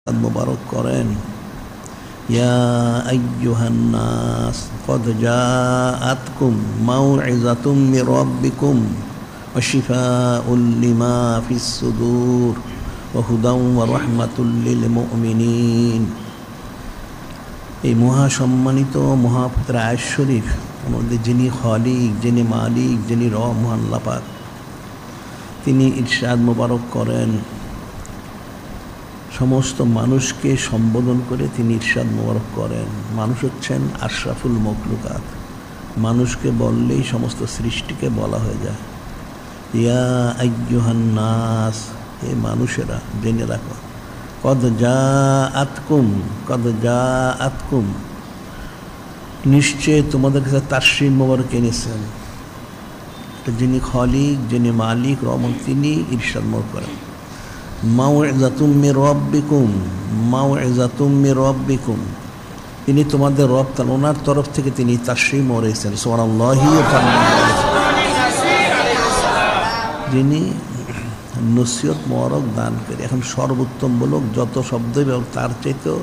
মুবারক করেন। ইয়া আইয়ুহান নাস ক্বাদ জাআতকুম মাউইযাতুম মির রাব্বিকুম ওয়া শিফাউল লিমা ফিস সুদূর ওয়া হুদাও ওয়া রাহমাতুল লিল মুমিনিন। এই মহাসম্মানিত মহাপবিত্র আয়াত শরীফ আমাদের যিনি খালিক, যিনি মালিক, যিনি রব মহান আল্লাহ পাক, তিনি ইরশাদ মুবারক করেন, সমস্ত মানুষকে সম্বোধন করে তিনি ইরশাদ মুবারক করেন। মানুষ হচ্ছেন আশরাফুল মখলুকাত। মানুষকে বললেই সমস্ত সৃষ্টিকে বলা হয়ে যায়। ইয়া আইয়ুহান নাস, হে মানুষেরা জেনে রাখো, কদ জাআতকুম, কদ জাআতকুম, নিশ্চয় তোমাদের কাছে তাসরিম মুবারক এনেছেন। যিনি খালিক, যিনি মালিক, রহমান, তিনি ইরশাদ মুবারক করেন, মাউইযাতুম মির রাব্বিকুম, মাউইযাতুম মির রাব্বিকুম, তিনি তোমাদের রব, তার ওনার তরফ থেকে তিনি তাসরিম করেছেন। সুবহানাল্লাহি ওয়া তাআলা, যিনি নসিহত মোবারক দান করে। এখন সর্বোত্তম বলক যত শব্দই ব্যবহার, তার চাইতেও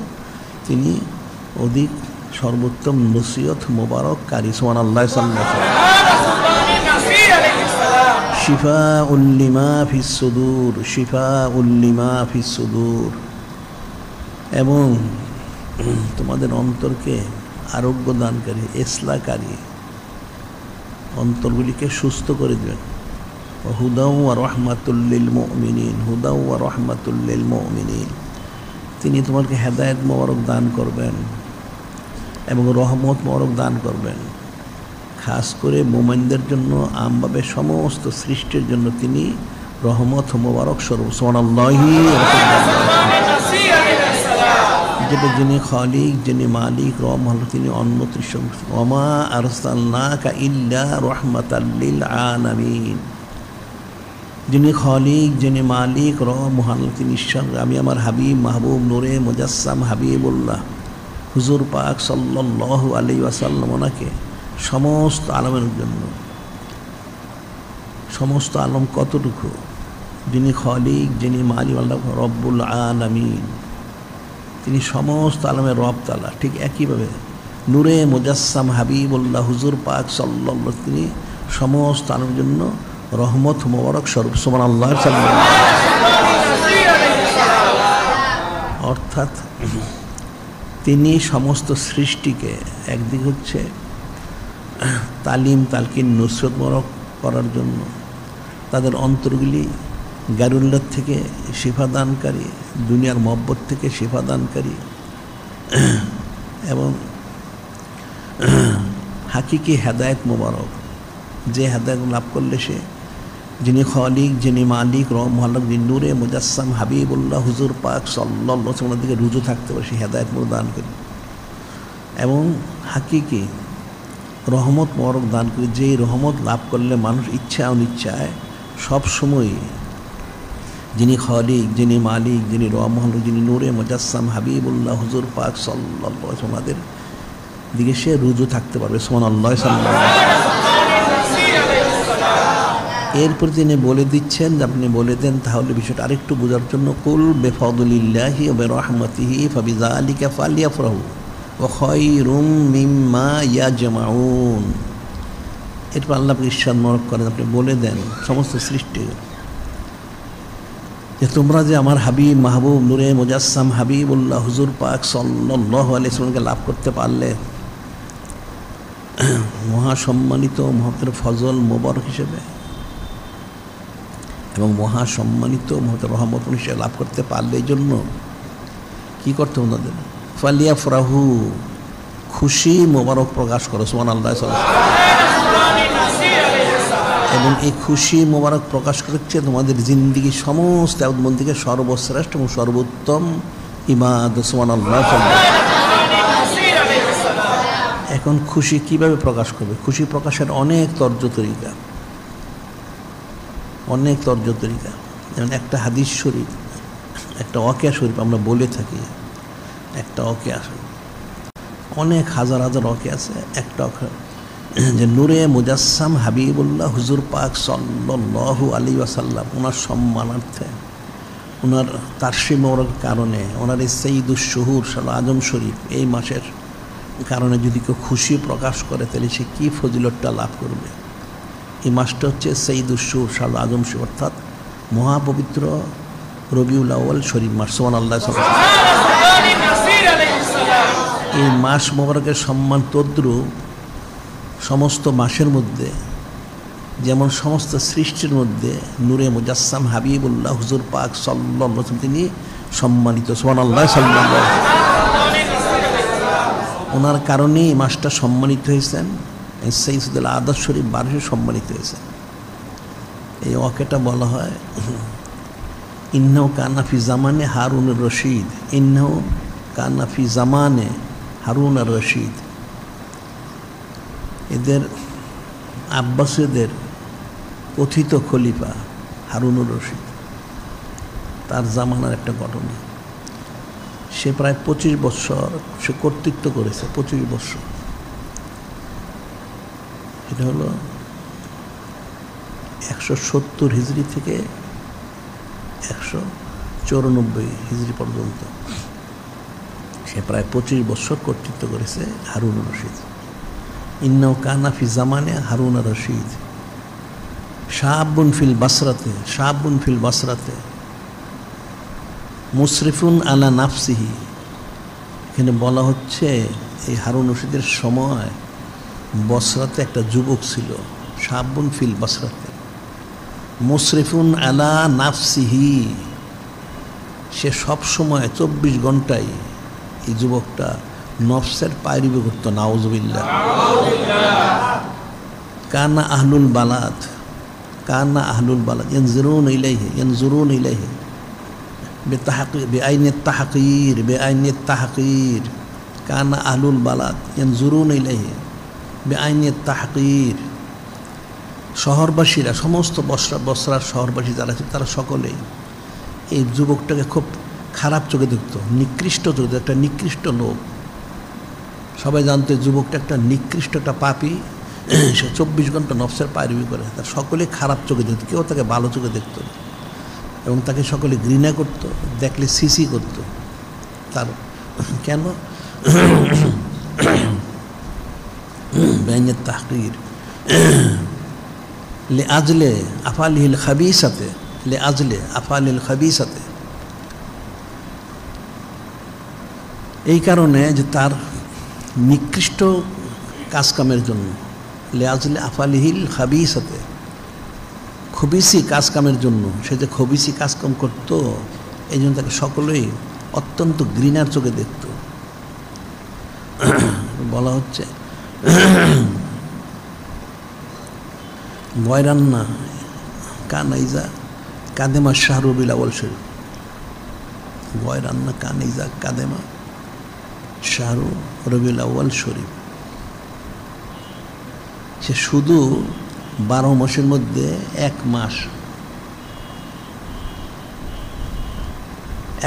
তিনি অধিক সর্বোত্তম নসিহত মোবারককারী। সুবহানাল্লাহ। শিফাউল লিমা ফিস সুদূর, শিফাউল লিমা ফিস সুদূর, এবং তোমাদের অন্তরকে আরোগ্য দানকারী, ইসলাহকারী, অন্তরগুলিকে সুস্থ করে দেবেন। হুদাও ওয়া রাহমাতুল লিল মুমিনিন, হুদাও ওয়া রাহমাতুল লিল মুমিনিন, তিনি তোমাকে হেদায়েত মোবারক দান করবেন এবং রহমত মোবারক দান করবেন। খাস করে মুমিনদের জন্য, আমভাবে সমস্ত সৃষ্টির জন্য তিনি রহমত মোবারক স্বরূপ। সুবহানাল্লাহি। যেটা যিনি খালিক, যিনি মালিক, রহমান, তিনি অন্যত্র। ওয়া মা আরসালনাকা ইল্লা রাহমাতাল লিল আলামিন, যিনি খালিক, যিনি মালিক, রহমান, তিনি ঈশ্বর। আমি আমার হাবিব, মাহবুব, নূরে মুজাসসাম হাবিবুল্লাহ হুজুর পাক সাল্লাল্লাহু আলাইহি ওয়াসাল্লাম, ওনাকে সমস্ত আলমের জন্য, সমস্ত আলম কতটুকু, যিনি খালিক, যিনি মালিক, আল্লাহ রব্বুল আলামিন, তিনি সমস্ত আলমের রব তাআলা। ঠিক একইভাবে নূরে মুজাসসাম হাবিবুল্লাহ হুজুর পাক সাল্লাল্লাহু, তিনি সমস্ত আলমের জন্য রহমত মোবারক স্বরূপ। সুবহানাল্লাহ। অর্থাৎ তিনি সমস্ত সৃষ্টিকে একদিকে হচ্ছে তালিম, তালকিন, নুসরত মোবারক করার জন্য, তাদের অন্তরগুলি গারুল্লাহ থেকে শিফা দানকারী, দুনিয়ার মহব্বত থেকে শিফা দানকারী, এবং হাকিকি হেদায়েত মোবারক, যে হেদায়েত লাভ করলে সে, যিনি খালিক, যিনি মালিক, রহমান, যিনি নূরে মুজাসসাম হাবিবুল্লাহ হুজুর পাক সাল্লাল্লাহু আলাইহি ওয়াসাল্লামের দিকে রুজু থাকতে পারে, সে হেদায়েত মোবারক দান করি, এবং হাকিকি রহমত মোবারক দান করি, যেই রহমত লাভ করলে মানুষ ইচ্ছা অনিচ্ছায় সবসময় যিনি খালিক, যিনি মালিক, যিনি রহমান, যিনি নূরে মুজাসসাম হাবিবুল্লাহ হুজুর পাক সাল্লাল্লাহু আলাইহি ওয়াসাল্লামের দিকে সে রুজু থাকতে পারবে। সুবহানাল্লাহ। এরপর তিনি বলে দিচ্ছেন, আপনি বলে দেন তাহলে বিষয়টা আরেকটু বোঝার জন্য, কুল বিফাদলিল্লাহি ওয়া বিরহমাতিহি ফাবিযালিকা ফালইফরাহু ওয়া খায়রুম মিম্মা ইয়াজমাউন। এরপর আল্লাহ ইরশাদ মোবারক করেন, আপনি বলে দেন সমস্ত সৃষ্টি যে তোমরা যে আমার হাবিব, মাহবুব, নূরে মুজাসসাম হাবিবুল্লাহ হুজুর পাক সাল্লাল্লাহু আলাইহি ওয়াসাল্লামকে লাভ করতে পারলে মহাসম্মানিত মহতের ফজল মোবারক হিসেবে এবং মহাসম্মানিত মহতের রহমত হিসেবে লাভ করতে পারলে, এই জন্য কী করতে ওনাদের ফালিয়াফরাহু, খুশি মোবারক প্রকাশ করো। সুবহানাল্লাহ। এবং এই খুশি মোবারক প্রকাশ করছে তোমাদের জিন্দিগি সমস্ত ইবাদতবন্দিকে সর্বশ্রেষ্ঠ এবং সর্বোত্তম ইবাদত। সুবহানাল্লাহ। এখন খুশি কিভাবে প্রকাশ করবে? খুশি প্রকাশের অনেক তর্জ তরিকা, অনেক তর্জ তরিকা। যেমন একটা হাদিস শরীফ, একটা ওয়াকিয়া শরীফ আমরা বলে থাকি, একটা ওয়াকিয়া, অনেক হাজার হাজার ওয়াকিয়া আছে। একটা যে নূরে মুজাসসাম হাবিবুল্লাহ হুজুর পাক সাল্লাল্লাহু আলাইহি ওয়াসাল্লাম, ওনার সম্মানার্থে ওনার তারশি মোবারক কারণে, ওনার এই সঈদুশ শুহুর শাল আজম শরীফ এই মাসের কারণে যদি কেউ খুশি প্রকাশ করে তাহলে সে কী ফজিলতটা লাভ করবে। এই মাসটা হচ্ছে সঈদুশ শুহুর শাল আজম শরীফ, অর্থাৎ মহাপবিত্র রবিউল আউয়াল শরীফ মাস। সুবহানাল্লাহ। এই মাস মোবারকের সম্মান তদ্রূপ সমস্ত মাসের মধ্যে, যেমন সমস্ত সৃষ্টির মধ্যে নূরে মুজাসসাম হাবিবুল্লাহ হুজুর পাক সাল্লাল্লাহু আলাইহি ওয়াসাল্লাম তিনি সম্মানিত। সুবহানাল্লাহ। সাল্লাল্লাহু ওনার কারণেই এই মাসটা সম্মানিত হয়েছেন। সৈয়দুল আদাস শরীফ বারশে সম্মানিত হয়েছেন। এই ওয়াকেটা বলা হয় ইন্নাহু কানা ফি জামানে হারুনুর রশিদ, ইন্নাহু কানা ফি জামানে হারুন আর রশিদ। এদের আব্বাসীদের কথিত খলিফা হারুনুর রশিদ, তার জামানার একটা ঘটনা। সে প্রায় 25 বছর সে কর্তৃত্ব করেছে, 25 বছর। এটা হলো 170 হিজরি থেকে 194 হিজরি পর্যন্ত সে প্রায় 25 বছর কর্তৃত্ব করেছে হারুনুর রশিদ। ইন্নাহু কানা ফি জামানে হারুন আর রশিদ শাবুন ফিল বাসরাতে, শাবুন ফিল বাসরাতে মুসরিফুন আলা নাফসিহি। এখানে বলা হচ্ছে এই হারুন রশিদের সময় বসরাতে একটা যুবক ছিল, শাবুন ফিল বাসরাতে মুসরিফুন আলা নাফসিহি। সে সব সময় 24 ঘন্টায় এই যুবকটা নফসের পায়রিবি করত। নাউজুবিল্লাহ। কানা আহলুল বালাদ, কানা আহলুল বালাদ ইয়ানজুরুন ইলাইহি, ইয়ানজুরুন ইলাইহি বিতাহকির বিআইনিত তাহকির, বিআইনিত তাহকির। কানা আহলুল বালাদ ইয়ানজুরুন ইলাইহি বিআইনিত তাহকির। শহরবাসীরা, সমস্ত বসরার শহরবাসী যারা ছিল তারা সকলেই এই যুবকটাকে খুব খারাপ চোখে দেখত, নিকৃষ্ট চোখে, একটা নিকৃষ্ট লোক। সবাই জানতো যুবকটা একটা নিকৃষ্ট, একটা পাপী। সে 24 ঘন্টা নফসের পায়রবি করে। তার সকলে খারাপ চোখে দেখত, কেউ তাকে ভালো চোখে দেখত না, এবং তাকে সকলে ঘৃণা করত, দেখলে সিসি করত। তার কেন? বাইনের তাহকির লে আজলে আফালিল খাবিসাতে, লে আজলে আফালিল খাবিসাতে। এই কারণে যে তার নিকৃষ্ট কাজকামের জন্য, লে আজলে আফালিহিল খাবিসাতে, খবিসি কাজকামের জন্য, সে যে খবিসি কাজকাম করতো এই জন্য তাকে সকলেই অত্যন্ত ঘৃণার চোখে দেখত। বলা হচ্ছে গয়রান্না কানাইজা কাদেমা শাহরুবিল আউয়াল শরীফ, গয়রান্না কানাইজা কাদেমা শাহরু রবিউল আউয়াল শরীফ। সে শুধু 12 মাসের মধ্যে 1 মাস,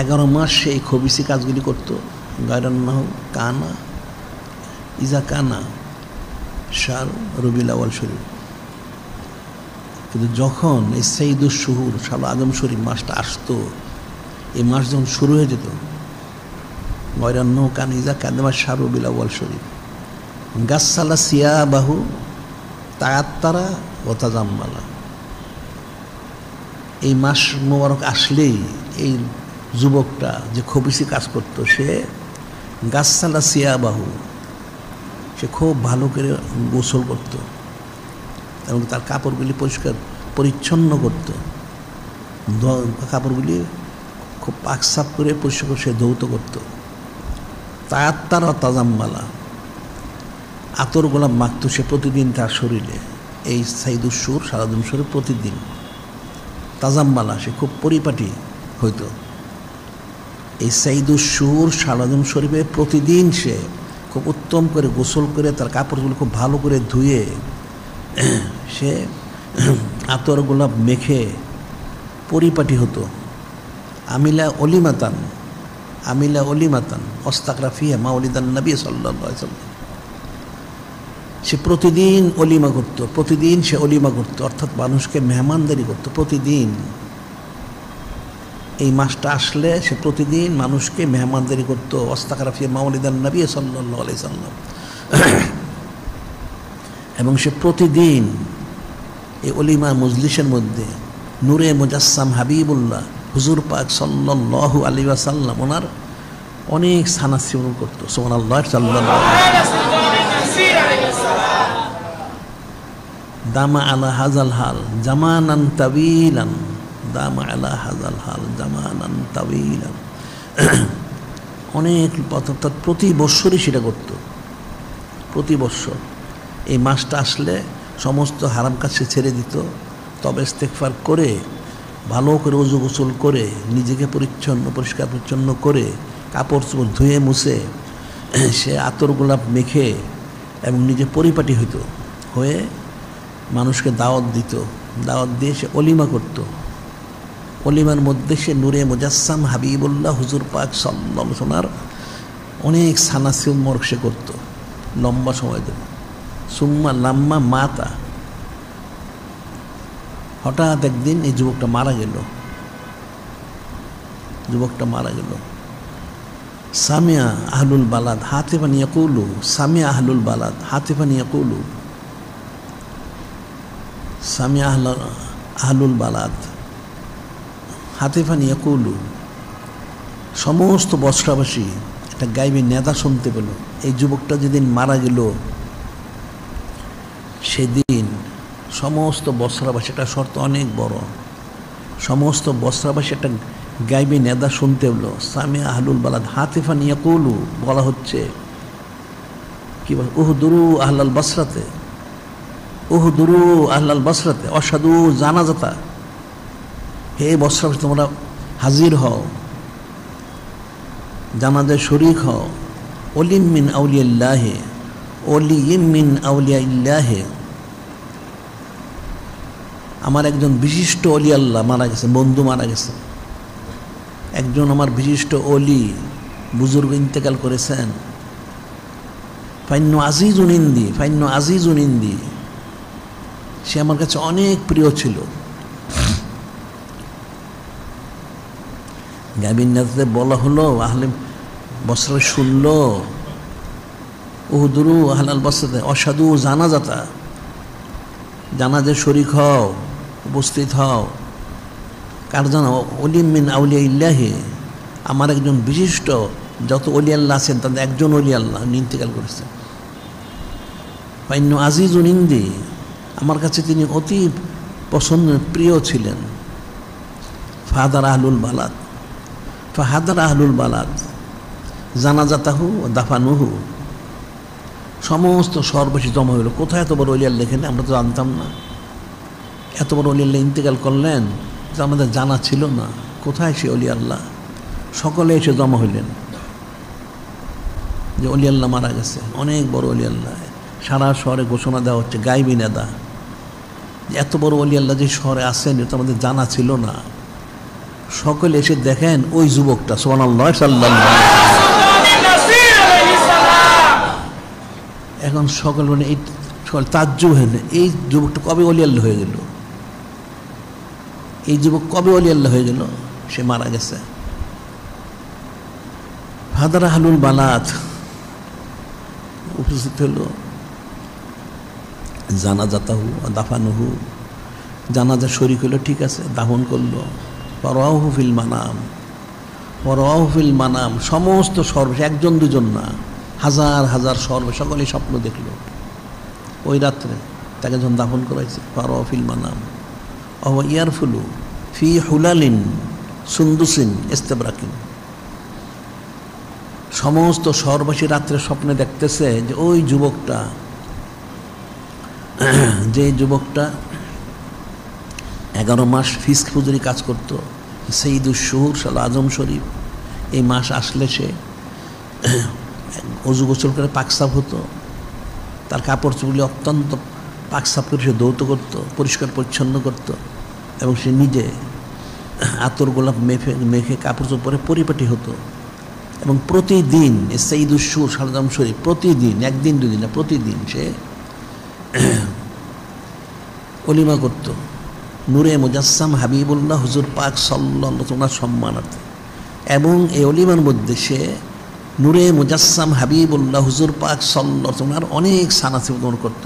11 মাস সেই খবিসি কাজগুলি করত। গায়রান্নাহ কানা ইজা কানা শাহরু রবিউল আউয়াল শরীফ। কিন্তু যখন এই সঈদুশ শুহুর শাল আজম শরীফ মাসটা আসতো, এই মাস যখন শুরু হয়ে যেত, গয়রান্নাহ কানা ইজা কাদেমা শাহরু রবিউল আউয়াল শরীফ গাসসালা সিয়াবাহু তায়াত্তারা ও তাজাম্মালা। এই মাস মোবারক আসলেই এই যুবকটা যে খবিসি কাজ করত, সে গাসসালা সিয়াবাহু, সে খুব ভালো করে গোসল করত এবং তার কাপড়গুলি পরিষ্কার পরিচ্ছন্ন করত, কাপড়গুলি খুব পাকসাপ করে পরিষ্কার করে সে ধৌত করত। তায়াত্তারা ও তাজাম্মালা, আতর গোলাপ মাখত সে প্রতিদিন তার শরীরে। এই সঈদুশ শুহুর শাল আজম শরীফ প্রতিদিন। তাজাম্মালা, সে খুব পরিপাটি হইতো। এই সঈদুশ শুহুর শাল আজম শরীফে প্রতিদিন সে খুব উত্তম করে গোসল করে তার কাপড়গুলো খুব ভালো করে ধুয়ে সে আতর গোলাপ মেখে পরিপাটি হতো। আমিলা অলিমাতান, আমিলা অলিমাতান অস্তাকরা ফিহা মাউলিদান নবী সাল্লাল্লাহু আলাইহি ওয়াসাল্লাম। সে প্রতিদিন অলিমা করত, প্রতিদিন সে অলিমা করত, অর্থাৎ মানুষকে মেহমানদারি করত প্রতিদিন। এই মাসটা আসলে সে প্রতিদিন মানুষকে মেহমানদারি করতো। ওয়াস্তাকারা ফি মাওলিদান নবী সাল্লাল্লাহু আলাইহি সাল্লাম। এবং সে প্রতিদিন এই অলিমা মজলিসের মধ্যে নূরে মুজাসসাম হাবিবুল্লাহ হুজুর পাক সাল্লাল্লাহু আলাইহি ওয়াসাল্লাম ওনার অনেক সানা স্মরণ করতো। সুবহানাল্লাহ সাল্লাল্লাহু দামা আলা হাজাল হাল জামানান তাবিলান, দামা আলা হাজাল হাল জামানান তাবিলান। অনেক অর্থাৎ প্রতি বৎসরই সেটা করত। প্রতি বৎসর এই মাসটা আসলে সমস্ত হারাম কাজ সে ছেড়ে দিত। তবে ইস্তেগফার করে ভালো করে ওযু গোসল করে নিজেকে পরিষ্কার পরিচ্ছন্ন করে কাপড় চোপড় ধুয়ে মুছে সে আতর গোলাপ মেখে এবং নিজে পরিপাটি হইত, হয়ে মানুষকে দাওয়াত দিত। দাওয়াত দিয়ে সে অলিমা করত। অলিমার মধ্যে সে নূরে মুজাসসাম হাবিবুল্লাহ হুজুর পাক সাল্লাল্লাহু আলাইহি ওয়াসাল্লাম অনেক সানাসিউমর সে করত লম্বা সময় ধরে। সুম্মা লাম্মা মাতা, হঠাৎ একদিন এই যুবকটা মারা গেল। সামিয়া আহলুল বালাদ হাতিফান ইয়াকুলু, সামিয়া আহলুল বালাদ হাতিফান ইয়াকুলু, সামিয়া আহলুল বালাদ হাতিফান ইয়াকুলু। সমস্ত বসরাবাসী একটা গাইবী নেদা শুনতে পেল। এই যুবকটা যেদিন মারা গেল সেদিন সমস্ত বসরাবাসী, একটা শর্ত অনেক বড়, সমস্ত বসরাবাসী একটা গাইবী নেদা শুনতে পেল। সামিয়া আহলুল বালাদ হাতিফান ইয়াকুলু, বলা হচ্ছে কি বল, উহদুরু আহলাল বসরাতে, উহদুরু আহলাল বসরাতে অসাধু জানাজাতা। হে বসরাবাসী তোমরা হাজির হও, জানাজায় শরীক হও। ওলিম মিন আউলিয়াল্লাহে, ওলিম মিন আউলিয়াল্লাহে, আমার একজন বিশিষ্ট অলি আল্লাহ মারা গেছে, বন্ধু মারা গেছে। একজন আমার বিশিষ্ট অলি বুজুর্গ ইন্তেকাল করেছেন। ফাইন্নু আজিজুন ইন্দি, ফাইন্নু আজিজুন ইন্দি, সে আমার কাছে অনেক প্রিয় ছিল। গাবিন নাতে বলা হলো, আহলে বসরা শুনল, উহদুরু আহলাল বসরাতে অসাধু জানাজাতা, জানাজে শরীক হও, উপস্থিত হও। কার জানা? ওলিম মিন আউলিয়া ইল্লাহি, আমার একজন বিশিষ্ট, যত অলি আল্লাহ আছেন তাদের একজন অলি আল্লাহ ইন্তেকাল করেছেন। ফাইন্নু আজিজুন ইন্দি, আমার কাছে তিনি অতি পছন্দের প্রিয় ছিলেন। ফাহাদার আহলুল বালাদ, ফাহাদার আহলুল বালাদ জানাজাতাহু দাফানুহু, সমস্ত সর্বশেষ জমা হইল। কোথায় এত বড় অলি আল্লাহ এখানে? আমরা তো জানতাম না। এত বড় অলি আল্লাহ ইন্তেকাল করলেন, যে আমাদের জানা ছিল না। কোথায় সে অলি আল্লাহ? সকলে এসে জমা হইলেন যে অলি আল্লাহ মারা গেছে, অনেক বড় অলি আল্লাহ। সারা শহরে ঘোষণা দেওয়া হচ্ছে, গাইবী নেদা, যে এত বড় অলি আল্লাহ যে শহরে আসেন এটা আমাদের জানা ছিল না। সকলে এসে দেখেন ওই যুবকটা, সুবহানাল্লাহ সাল্লাল্লাহু আলাইহি ওয়াসাল্লাম। এখন সকল মানে এই সকল তাজ্জুব হলেন, এই যুবকটা কবে অলি আল্লাহ হয়ে গেল? এই যুবক কবে অলি আল্লাহ হয়ে গেল? সে মারা গেছে। ফাদার আহলুল বালাদ উপস্থিত হলো, জানাজাতাহু দাফানুহু, জানাজা শরীক হলো, ঠিক আছে, দাফন করলো। ওয়ারাহু ফিল মানাম, ওয়ারাহু ফিল মানাম, সমস্ত সর্ব, একজন দুজন না, হাজার হাজার সর্ব, সকলেই স্বপ্ন দেখল ওই রাত্রে তাকে যখন দাফন করাইছে। ওয়ারাহু ফিল মানাম ওয়া ইয়ারফুলু ফি হুলালিন সুন্দুসিন ইস্তাবরাকিন, সমস্ত শহরবাসী রাত্রে স্বপ্নে দেখতেছে যে ওই যুবকটা, যে যুবকটা 11 মাস ফিস্ক ফুজুরি কাজ করত, সঈদুশ শুহুর সাল আজম শরীফ, এই মাস আসলে সে অজু গোসল করে পাকসাফ হতো, তার কাপড় চুপড়ি অত্যন্ত পাকসাফ করে সে দৌত করত, পরিষ্কার পরিচ্ছন্ন করত, এবং সে নিজে আতর গোলাপ মেখে কাপড় চোপড় পরে পরিপাটি হতো। এবং প্রতিদিন সঈদুশ শুহুর সাল আজম শরীফ প্রতিদিন, একদিন দুদিন না, প্রতিদিন সে অলিমা করত। নূরে মুজাসসাম হাবিবুল্লাহ হুজুর পাক সাল্লাল্লাহু আলাইহি ওয়াসাল্লাম সম্মানার্থে। এবং এই অলিমার মধ্যে সে নূরে মুজাসসাম হাবিবুল্লাহ হুজুর পাক সাল্লাল্লাহু আলাইহি ওয়াসাল্লাম অনেক সানাসিব গ্রহণ করত।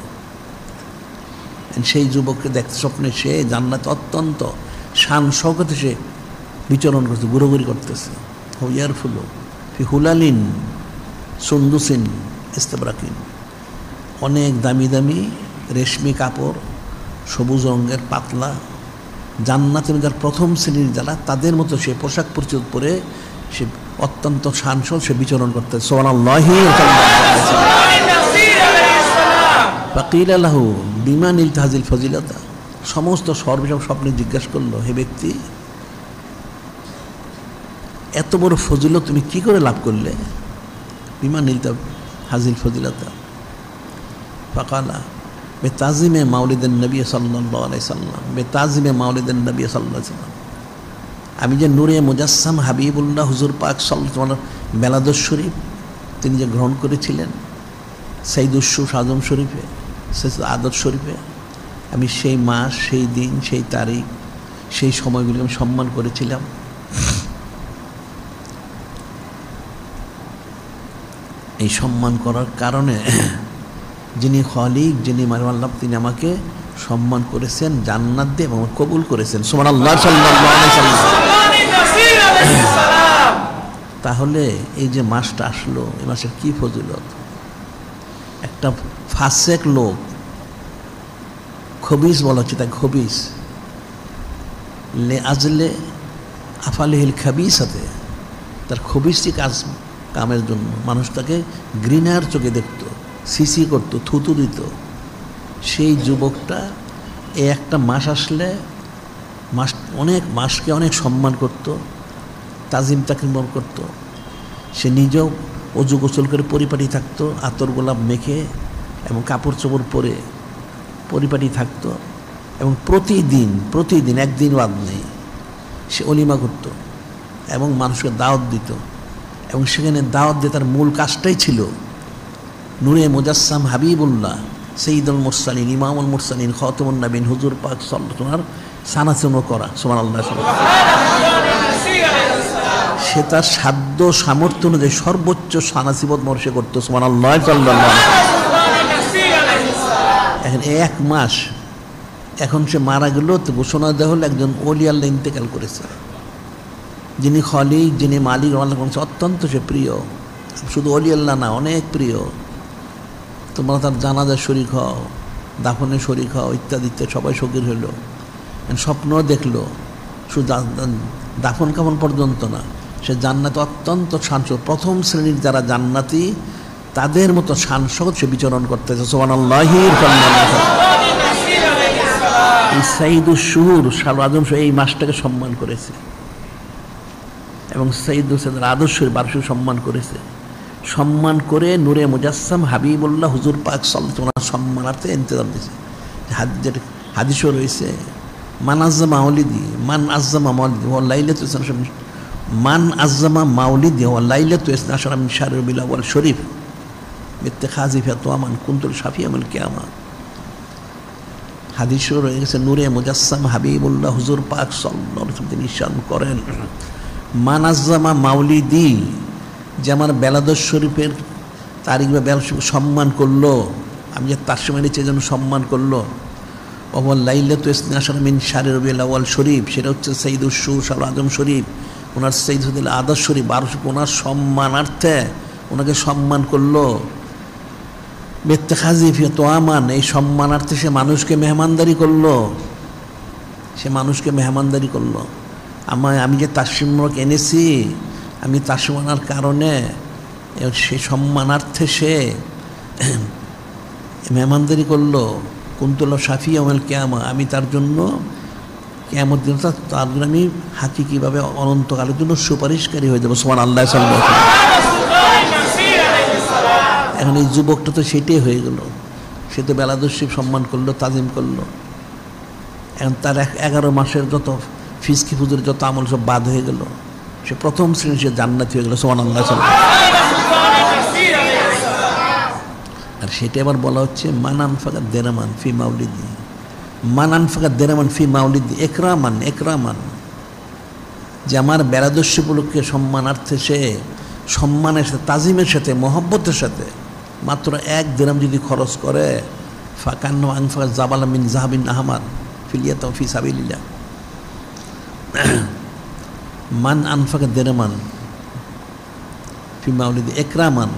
সেই যুবককে দেখতে স্বপ্নে সে জান্নাতে অত্যন্ত শান শওকতে সে বিচরণ করছে, ঘুরোঘুরি করতেছে। হুইয়ার ফুলো ফি হুলালিন সুন্দুসিন ইস্তাবরাকিন, অনেক দামি দামি রেশমি কাপড়, সবুজ রঙের পাতলা, জান্নাতের যার প্রথম শ্রেণীর যারা তাদের মতো সে পোশাক পরিচ্ছদ পরে সে অত্যন্ত শানসল সে বিচরণ করতে। সুবহানাল্লাহি ফাকিল লাহু বিমা নিলতা হাযিল ফজিলাতা, সমস্ত সর্বসব স্বপ্নে জিজ্ঞাসা করলো, হে ব্যক্তি এত বড় ফজিলত তুমি কি করে লাভ করলে? বিমা নিলতা হাযিল ফজিলাতা ফাকালা বেতাজিমে মাউলিদের নবী সাল্লাল্লাহু আলাইহি সাল্লাম, বেতাজিমে মাউলিদের নবী সাল্লাল্লাহু আলাইহি সাল্লাম, আমি যে নূরে মুজাসসাম হাবিবুল্লাহ হুজুর পাক সাল্লাল্লাহু আলাইহি ওয়াসাল্লাম বেলাদুস শরীফ তিনি যে গ্রহণ করেছিলেন সাইদুস আজম শরীফে, আদর শরীফে, আমি সেই মাস, সেই দিন, সেই তারিখ, সেই সময়গুলি আমি সম্মান করেছিলাম। এই সম্মান করার কারণে যিনি খালিক, যিনি মালিক, তিনি আমাকে সম্মান করেছেন, জান্নাত দিয়ে এবং কবুল করেছেন। সুবহানাল্লাহ সাল্লাল্লাহু আলাইহি ওয়াসাল্লাম। তাহলে এই যে মাসটা আসলো, এই মাসের কি ফজিলত! একটা ফাসেক লোক, খবিস বলা হচ্ছে তাই, খবিস লে আজলে আফালিহিল খাবিসাতে, তার খবিসটি কামের জন্য মানুষ তাকে ঘৃণার চোখে দেখত, সিসি করত, থুতু দিত। সেই যুবকটা এই একটা মাস আসলে মাসকে অনেক সম্মান করত, তাজিম তাকিম করত। সে নিজেও অজু গোসল করে পরিপাটি থাকতো, আতর গোলাপ মেখে এবং কাপড় চোপড় পরে পরিপাটি থাকতো। এবং প্রতিদিন একদিন বাদ নেই সে অলিমা করত এবং মানুষকে দাওয়াত দিত। এবং সেখানে দাওয়াত দিয়ে তার মূল কাজটাই ছিল নূরে মুজাসসাম হাবিবুল্লাহ সৈয়দুল মুরসালিন, ইমামুল মুরসালিন, খাতামুন নবীন হুজুর পাক সাল্লাল্লাহু আলাইহি ওয়াসাল্লাম সানাসুনো করা। সুবহানাল্লাহ। সে তার সাধ্য সামর্থ্য অনুযায়ী সর্বোচ্চ সানাসিবত মর্ষে করত। সুবহানাল্লাহ সাল্লাল্লাহু আলাইহি ওয়াসাল্লাম। এখন এক মাস, এখন সে মারা গেল তো ঘোষণা দেওয়া হলো একজন ওলি আল্লাহ ইন্তেকাল করেছে, যিনি খালিক, যিনি মালিক, আল্লাহ অত্যন্ত সে প্রিয়। শুধু ওলি আল্লাহ না, অনেক প্রিয়। তোমরা তার জানাজার শরীক হও, দাফনে শরীক হও, ইত্যাদি ইত্যাদি, সবাই শরীক হলো। স্বপ্নও দেখলো, শুধু দাফন কাফন পর্যন্ত না, সে জান্নাতে অত্যন্ত শানসক, প্রথম শ্রেণীর যারা জান্নাতি তাদের মতো শানসক সে বিচরণ করতেছে। সুবহানাল্লাহি। এই সাইদুস শুহুর শাল আজম এই মাসটাকে সম্মান করেছে এবং সাইদুস আদর্শ বার্ষিক সম্মান করেছে। সম্মান করে নূরে মুজাসসাম হাবিবুল্লাহ হুজুর পাক সাল্লাল্লাহু আলাইহি ওয়াসাল্লাম সম্মানার্থে ইন্তজাম দিয়েছে। যেটা হাদিসও রয়েছে, মান আজ্জামা মাউলিদি, মান আজ্জামা মাউলিদি ওয়া লাইলাতু মান আজ্জামা মাউলিদি ওয়া লাইলাতু ইসনা মিন শাহরি রবিউল আউয়াল শরীফ ইত্তিখাযি ফাতওয়ামান কুনতুল শাফিয়াল কিয়ামা। হাদিসও রয়ে গেছে, নূরে মুজাসসাম হাবিবুল্লাহ হুজুর পাক সাল্লাল্লাহু আলাইহি ওয়াসাল্লাম তিনি ইরশাদ করেন, মান আজ্জামা মাউলিদি, যে আমার বেলাদুস শরীফের তারিখ বা বেলা সম্মান করলো, আমি যে তার সময় নিচে যেন সম্মান করলো, ওয়াল লাইলাতু ইসনা মিন শাহরি রবিউল আউয়াল শরীফ, সেটা হচ্ছে সৈয়দুস শুহুর শাল আজম শরীফ, ওনার সৈয়দুল আদর শরীফ, বার্ষিক ওনার সম্মানার্থে ওনাকে সম্মান করলো। বেত্তেখাজি ফিয়াতোয়ামান, এই সম্মানার্থে সে মানুষকে মেহমানদারি করলো, সে মানুষকে মেহমানদারি করলো। আমি যে তাসিমক এনেছি, আমি তাসিম আনার কারণে সে সম্মানার্থে সে মেহমানদারি করলো। কুনতুল শাফিয়াল কিয়ামা, আমি তার জন্য কিয়ামত দিন তার জন্য আমি হাকিকিভাবে অনন্তকালের জন্য সুপারিশকারী হয়ে যাবো। সুবহানাল্লাহ সাল্লাল্লাহু আলাইহি ওয়াসাল্লাম। এখন এই যুবকটা তো সেটাই হয়ে গেল, সে তো বেলাদুস শরীফ সম্মান করলো, তাজিম করলো। এখন তার 11 মাসের যত ফিসকি ফুজুর যত আমল সব বাদ হয়ে গেল, সে প্রথম শ্রেণী সে জান্নাতি হয়ে গেল। সুবহানাল্লাহ সাল্লাল্লাহু আলাইহি ওয়াসাল্লাম। আর সেটা আবার বলা হচ্ছে মান আনফাকা দিরহামান ফি মাউলিদি, মান আনফাকা দেরামান ফি মাউলিদ একরামান একরামান, যে আমার বেলাদস্যি উপলক্ষে সম্মানার্থে সে সম্মানের সাথে, তাজিমের সাথে, মহব্বতের সাথে মাত্র 1 দিরহাম যদি খরচ করে, ফাকান্ন আনফাকা জাবালা মিন জাহাবিন আহমার ফিলিয়াতাও ফি সাবিলিল্লাহ। মান আনফাকা দেরামান ফি মাউলিদ একরামান,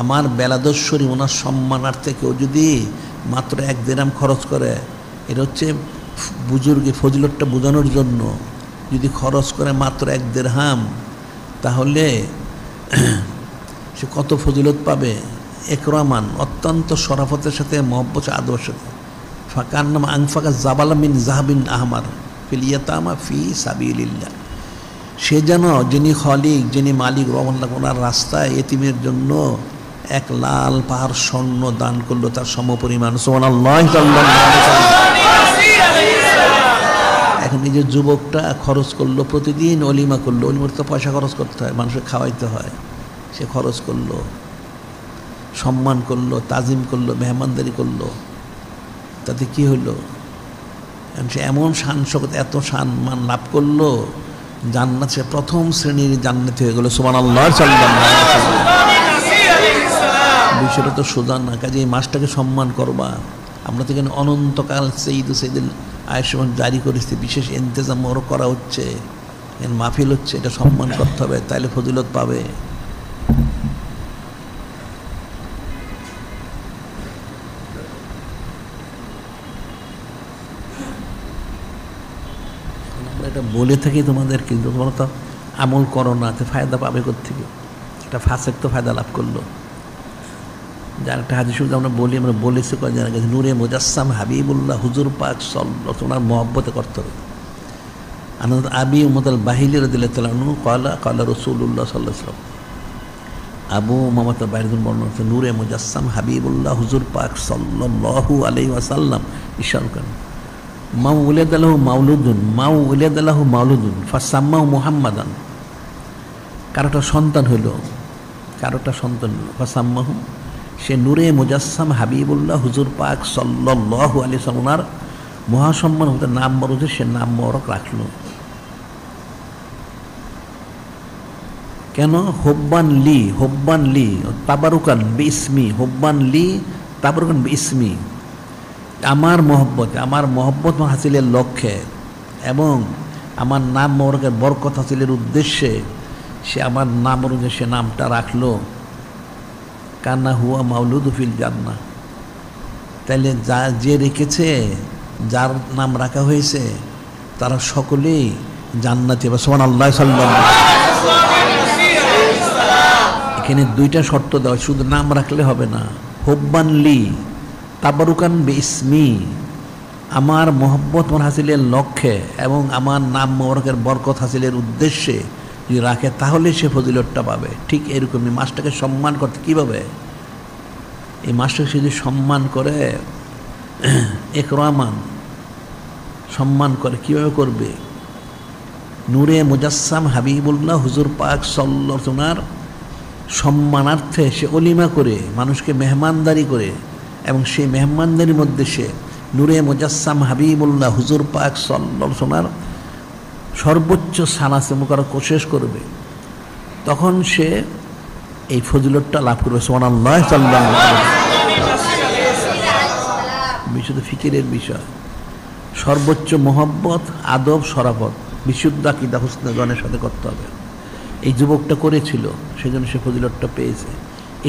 আমার বেলাদস্বরী ওনার সম্মানার্থে কেউ যদি মাত্র 1 দিরহাম খরচ করে, এটা হচ্ছে বুজুর্গে ফজিলতটা বোঝানোর জন্য, যদি খরচ করে মাত্র 1 দিরহাম তাহলে সে কত ফজিলত পাবে। একরামান, অত্যন্ত শরাফতের সাথে, মহব্বত আদবের সাথে। ফাকান্নাম আনফাকা জাবালা মিন জাহাবিন আহমার ফিল ইয়াতামা ফি সাবিলিল্লাহ, সে যেন যিনি খালিক, যিনি মালিক রহমাল্লাহ, ওনার রাস্তায় এতিমের জন্য 1 লাল পাহাড় স্বর্ণ দান করলো, তার সমপরিমাণ। সুবহানাল্লাহ। এখন এই যে যুবকটা খরচ করলো, প্রতিদিন অলিমা করলো, অলিমার তো পয়সা খরচ করতে হয়, মানুষকে খাওয়াইতে হয়, সে খরচ করলো, সম্মান করলো, তাজিম করলো, মেহমানদারি করলো, তাতে কি হলো? সে এমন শান শকত, এত সম্মান লাভ করলো, জান্নাত সে প্রথম শ্রেণীর জান্নাতি হয়ে গেল। সুবহানাল্লাহ। বিষয়টা তো সোজা না, কাজে এই মাসটাকে সম্মান করবা। আমরা তো এখানে অনন্তকাল সেইদুল আয়ুষ্মান জারি করেছি, বিশেষ ইন্তজাম ওরও করা হচ্ছে, মাহফিল হচ্ছে, এটা সম্মান করতে হবে, তাইলে ফজিলত পাবে। আমরা এটা বলে থাকি তোমাদের, কিন্তু তোমরা তো আমল করো না, তো ফায়দা পাবে কোত্থেকে? একটা ফাসেক তো ফায়দা লাভ করলো। যার একটা হাদিস আমরা বলেছি কয়েকদিন আগে, নূরে মুজাসসাম হাবিবুল্লাহ হুজুর পাক সাল্লাল্লাহু, ওনার মহব্বতে করতে হবে। আনন্দ আবি উম্মতুল বাহিলি রাদিয়াল্লাহু তাআলা আনহু ক্বালা ক্বালা রাসূলুল্লাহ সাল্লাল্লাহু আলাইহি ওয়াসাল্লাম, আবু উমামাহ বাহিরুল বর্ণনা হচ্ছে, নূরে মুজাসসাম হাবিবুল্লাহ হুজুর পাক সাল্লাল্লাহু আলাইহি ওয়াসাল্লাম ইরশাদ করেন, মাউ উলিদা লাহু মাউলুদুন ফাসাম্মাহু মুহাম্মাদান, কারোটা সন্তান হলো, ফাসাম্মাহু, সে নূরে মুজাসসাম হাবিবুল্লাহ হুজুর পাক সাল্লাল্লাহু আলাইহি ওয়াসাল্লাম, ওনার মহাসম্মান হতে নাম মরুতে সে নাম মরক রাখলো। কেন? হোব্বান লি তাবারুকান বিসমি, হোব্বান লি তাবারুকান বিসমি, আমার মহব্বত হাসিলের লক্ষ্যে এবং আমার নাম মরকের বরকত হাসিলের উদ্দেশ্যে সে আমার নাম অনুযায়ী সে নামটা রাখলো। কান্না হুয়া মাউলুদু ফিল জান্নাহ, তাইলে যে রেখেছে, যার নাম রাখা হয়েছে, তারা সকলেই জান্নাতি হবে। সুবহানাল্লাহ। এখানে 2টা শর্ত দেওয়া, শুধু নাম রাখলে হবে না। হুব্বান লি তাবারুকান বিসমি, আমার মহব্বত হাসিলের লক্ষ্যে এবং আমার নাম মোবারকের বরকত হাসিলের উদ্দেশ্যে যদি রাখে, তাহলে সে ফজিলতটা পাবে। ঠিক এরকমই মাসটাকে সম্মান করতে কীভাবে? এই মাসটাকে সে যদি সম্মান করে, একরামান সম্মান করে, কীভাবে করবে? নূরে মুজাসসাম হাবিবুল্লাহ হুজুর পাক সাল্লাল্লাহু আলাইহি ওয়াসাল্লাম সম্মানার্থে সে অলিমা করে, মানুষকে মেহমানদারি করে, এবং সেই মেহমানদারির মধ্যে সে নূরে মুজাসসাম হাবিবুল্লাহ হুজুর পাক সাল্লাল্লাহু আলাইহি ওয়াসাল্লাম সর্বোচ্চ সানাসে মুবারক কোশিশ করবে, তখন সে এই ফজিলতটা লাভ করবে। সুবহানাল্লাহ। বিশুদ্ধ ফিকিরের বিষয়, সর্বোচ্চ মহব্বত, আদব, শরাফত, বিশুদ্ধ আকীদা হুসনে জনের সাথে করতে হবে। এই যুবকটা করেছিল, সেজন্য সে ফজিলতটা পেয়েছে।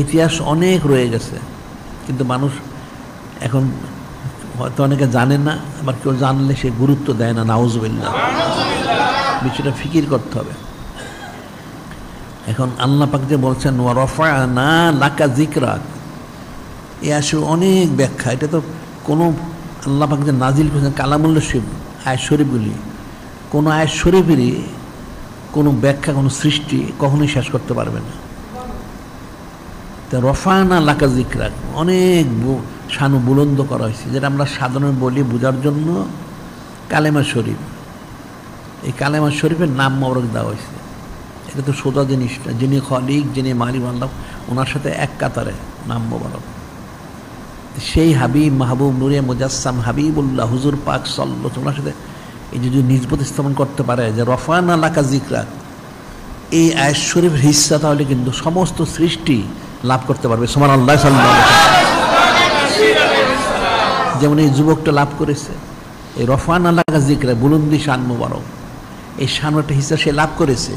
ইতিহাস অনেক রয়ে গেছে, কিন্তু মানুষ এখন হয়তো অনেকে জানে না, আবার কেউ জানলে সে গুরুত্ব দেয় না। নাউজুবিল্লাহ। বিষয়টা ফিকির করতে হবে। এখন আল্লাহ পাক যে বলছেন ওয়া রাফা'না লাকা যিকরাক, এ আসলে অনেক ব্যাখ্যা। এটা তো কোনো আল্লাহ পাক যে নাজিল করেছেন কালামুল্লাহ শরীফ, আয়াত শরীফগুলি, কোনো আয়াত শরীফেরই কোনো ব্যাখ্যা, কোনো সৃষ্টি কখনোই শেষ করতে পারবে না। তা রফা'না লাকা যিকরাক, অনেক শানু বুলন্দ করা হয়েছে, যেটা আমরা সাধারণ বলি বোঝার জন্য কালেমা শরীফ। এই কালেমা শরীফের নাম মোবারক দেওয়া হয়েছে। এটা তো সোজা জিনিস না। যিনি খালিক, যিনি মালিক, আল্লাহ, ওনার সাথে এক কাতারে নাম মোবারক। সেই হাবিব মাহবুব নূরে মুজাসসাম হাবিবুল্লাহ হুজুর পাক সাল্লাল্লাহু আলাইহি ওয়াসাল্লামের সাথে এই যদি নিসবত স্থাপন করতে পারে যে রফানা লাকা যিকরা, এই আয়াত শরীফের হিস্সা, তাহলে কিন্তু সমস্ত সৃষ্টি লাভ করতে পারবে সুবহানাল্লাহ সাল্লাল্লাহু আলাইহি ওয়াসাল্লাম। যেমন এই যুবকটা লাভ করেছে এই রফানা লাকা যিকরা, বুলন্দি শান মুবারক, এই শানটা হিস্সা সে লাভ করেছে,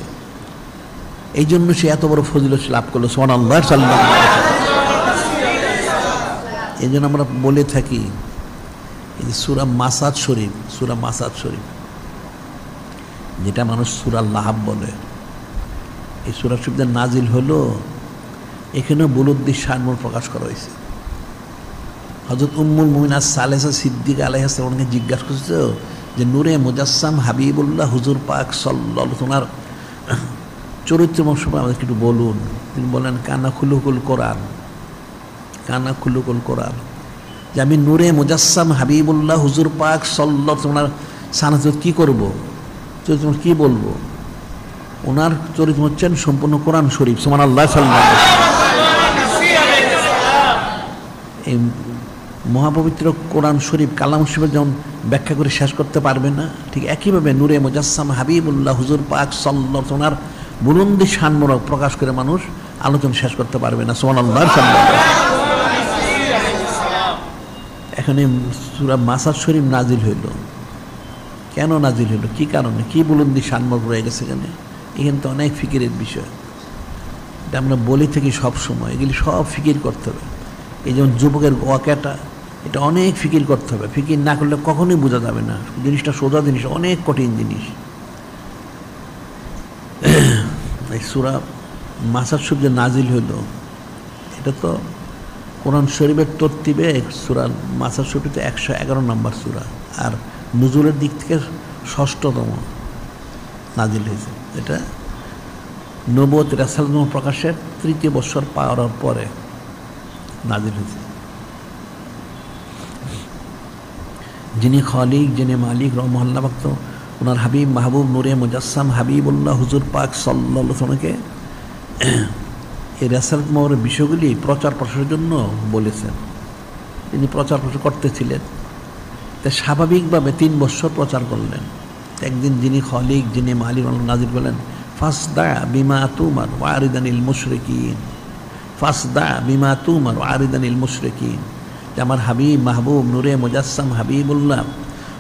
এই জন্য সে এত বড় ফজিলত লাভ করলো সুবহানাল্লাহ সাল্লাল্লাহু আলাইহি ওয়াসাল্লাম। এই জন্য আমরা বলে থাকি এই যে সূরা মাসাদ শরীফ, সূরা মাসাদ শরীফ যেটা মানুষ সূরা লাহাব বলে, এই সূরা শরীফটা নাজিল হলো, এখানেও বুলুদ্দি শানমুর প্রকাশ করা হয়েছে। হযরত উম্মুল মুমিনাত সালেসা সিদ্দিকা আলাইহিস সালামকে জিজ্ঞাসা করছে যে নূরে মুজাসসাম হাবিবুল্লাহ হুজুর পাক সাল্লাল্লাহু আলাইহি ওয়াসাল্লাম চরিত্র সম্পর্কে আমাদেরকে একটু বলুন। তিনি বলেন কানা খুলুকুল কোরআন, কানা খুলুকুল কোরআন, যে আমি নূরে মুজাসসাম হাবিবুল্লাহ হুজুর পাক সাল্লাল্লাহু আলাইহি ওয়াসাল্লাম সানাত কি করব, চরিত্র কি বলবো, ওনার চরিত্র হচ্ছেন সম্পূর্ণ কোরআন শরীফ সুবহানাল্লাহ সাল্লাল্লাহু আলাইহি ওয়াসাল্লাম। এই মহাপবিত্র কোরআন শরীফ কালাম শরীফ যেমন ব্যাখ্যা করে শেষ করতে পারবে না, ঠিক একইভাবে নূরে মুজাসসাম হাবিবুল্লাহ হুজুর পাক সাল্লাল্লাহু আলাইহি ওয়াসাল্লাম বুলন্দি শানমুবারক প্রকাশ করে মানুষ আলোচনা শেষ করতে পারবে না সুবহানাল্লাহ সাল্লাল্লাহু আলাইহি ওয়াসাল্লাম। এখানে সূরা মাসাদ শরীফ নাজিল হইল, কেন নাজিল হইল, কি কারণে, কি বুলন্দি শানমুবারক রয়ে গেছে এখানে? এখানে তো অনেক ফিকিরের বিষয়, এটা আমরা বলি থাকি সব সময়, এগুলি সব ফিকির করতে হবে। এই যেমন যুবকের ওয়াকাটা, এটা অনেক ফিকির করতে হবে, ফিকির না করলে কখনোই বোঝা যাবে না, জিনিসটা সোজা জিনিস, অনেক কঠিন জিনিস। এই সূরা মাসাদ শরীফ যে নাজিল হইল, এটা তো কোরআন শরীফের তরতিবে সূরা মাসাদ শরীফে 111 নম্বর সূরা, আর নুজুলের দিক থেকে 6ষ্ঠতম নাজিল হয়েছে। এটা নবুয়ত রাসালাত প্রকাশের 3য় বছর পাওয়ার পরে নাজিল হয়েছে। যিনি খালিক, যিনি মালিক রহমাল্লাহ ভক্ত, ওনার হাবিব মাহবুব নূরে মুজাসসাম হাবিবুল্লাহ হুজুর পাক সাল্লাল্লাহু আলাইহি ওয়াসাল্লামকে এই রাসালাত মোবারকের বিষয়গুলি প্রচার প্রসারের জন্য বলেছেন। তিনি প্রচার প্রসার করতেছিলেন, তাই স্বাভাবিকভাবে 3 বছর প্রচার করলেন। একদিন যিনি খালিক, যিনি মালিক নাজিল করলেন ফাসদা বিমা তুমার ওয়া আরিদানিল মুশরিকিন, ফাসদা বিমা তুমার ওয়া আরিদানিল মুশরিকিন, যে আমার হাবিব মাহবুব নূরে মুজাসসাম হাবিবুল্লাহ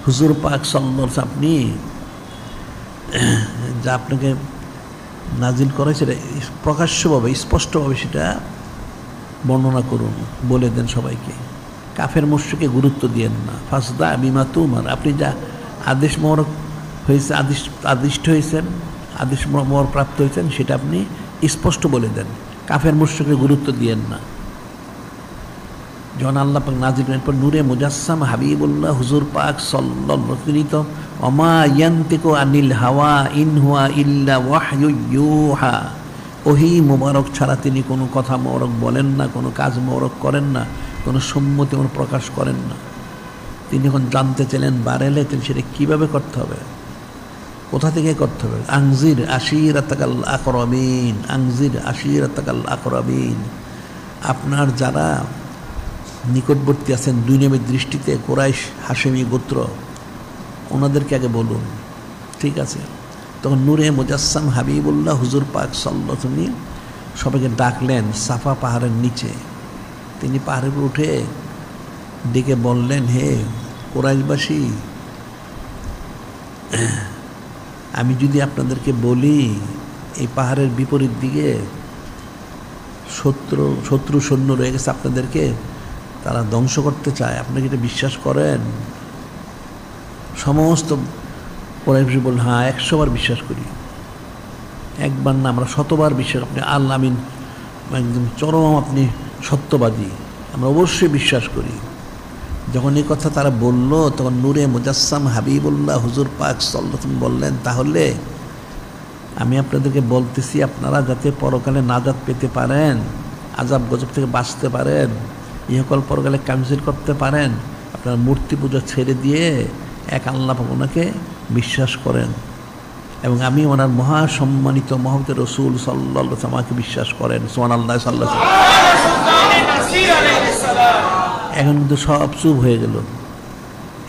হুজুর পাক সাল্লাল্লাহু আলাইহি ওয়াসাল্লাম আপনি যা আপনাকে নাজিল করে সেটা প্রকাশ্যভাবে স্পষ্টভাবে সেটা বর্ণনা করুন, বলে দেন সবাইকে, কাফের মুশরিককে গুরুত্ব দিয়েন না। ফাসদা বিমা তুমার, আপনি যা আদেশ মোবারক হয়েছে, আদিষ্ট হয়েছেন, আদেশ মোবারক প্রাপ্ত হয়েছেন, সেটা আপনি স্পষ্ট বলে দেন, কাফের মুশরিককে গুরুত্ব দিয়েন না। যখন আল্লাহ পাক নাজিল করেন পর নূরে মুজাসসাম হাবিবুল্লাহ হুজুর পাক সাল্লাল্লাহু আলাইহি ওয়াসাল্লাম, তিনি তো ওমা ইয়ান্তিকু আনিল হাওয়া ইন হুয়া ইল্লা ওয়াহয়ু ইউহা, ওহী মুবারক ছাড়া তিনি কোনো কথা মোবারক বলেন না, কোনো কাজ মোবারক করেন না, কোনো সম্মতি প্রকাশ করেন না। তিনি যখন জানতে চাইলেন বারেলে, তিনি সেটা কীভাবে করতে হবে, কোথা থেকে করতে হবে, আনজির আশিরাতাকাল আকরাবিন, আনজির আশিরাতাকাল আকরাবিন, আপনার যারা নিকটবর্তী আছেন দুনিয়াবী দৃষ্টিতে, কুরাইশ হাশেমি গোত্র, ওনাদেরকে আগে বলুন, ঠিক আছে? তখন নূরে মুজাসসাম হাবিবুল্লাহ হুজুর পাক সাল্লাল্লাহু আলাইহি ওয়াসাল্লাম সবাইকে ডাকলেন সাফা পাহাড়ের নিচে। তিনি পাহাড়ের উপর উঠে ডেকে বললেন, হে কুরাইশবাসী, আমি যদি আপনাদেরকে বলি এই পাহাড়ের বিপরীত দিকে শত্রু সৈন্য রয়ে গেছে, আপনাদেরকে তারা ধ্বংস করতে চায়, আপনাকে এটা বিশ্বাস করেন? সমস্ত কুরাইশবাসী বললেন, হ্যাঁ 100 বার বিশ্বাস করি, একবার না, আমরা 100বার বিশ্বাস, আপনি আল্লাহ আমিন, একদম চরম আপনি সত্যবাদী, আমরা অবশ্যই বিশ্বাস করি। যখন এই কথা তারা বলল, তখন নূরে মুজাসসাম হাবিবুল্লাহ হুজুর পাক সাল্লাল্লাহু আলাইহি ওয়াসাল্লাম বললেন, তাহলে আমি আপনাদেরকে বলতেছি, আপনারা যাতে পরকালে নাজাত পেতে পারেন, আযাব গজব থেকে বাঁচতে পারেন, ইহকাল পরকালে কামিল করতে পারেন, আপনারা মূর্তি পূজা ছেড়ে দিয়ে এক আল্লাহ পাক ওনাকে বিশ্বাস করেন, এবং আমি ওনার মহাসম্মানিত মহব্বতের রাসূল সাল্লাল্লাহু আলাইহি ওয়াসাল্লাম আমাকে বিশ্বাস করেন। সুবহানাল্লাহ সাল্লাল্লাহু আলাইহি ওয়াসাল্লাম। এখন কিন্তু সব চুপ হয়ে গেল।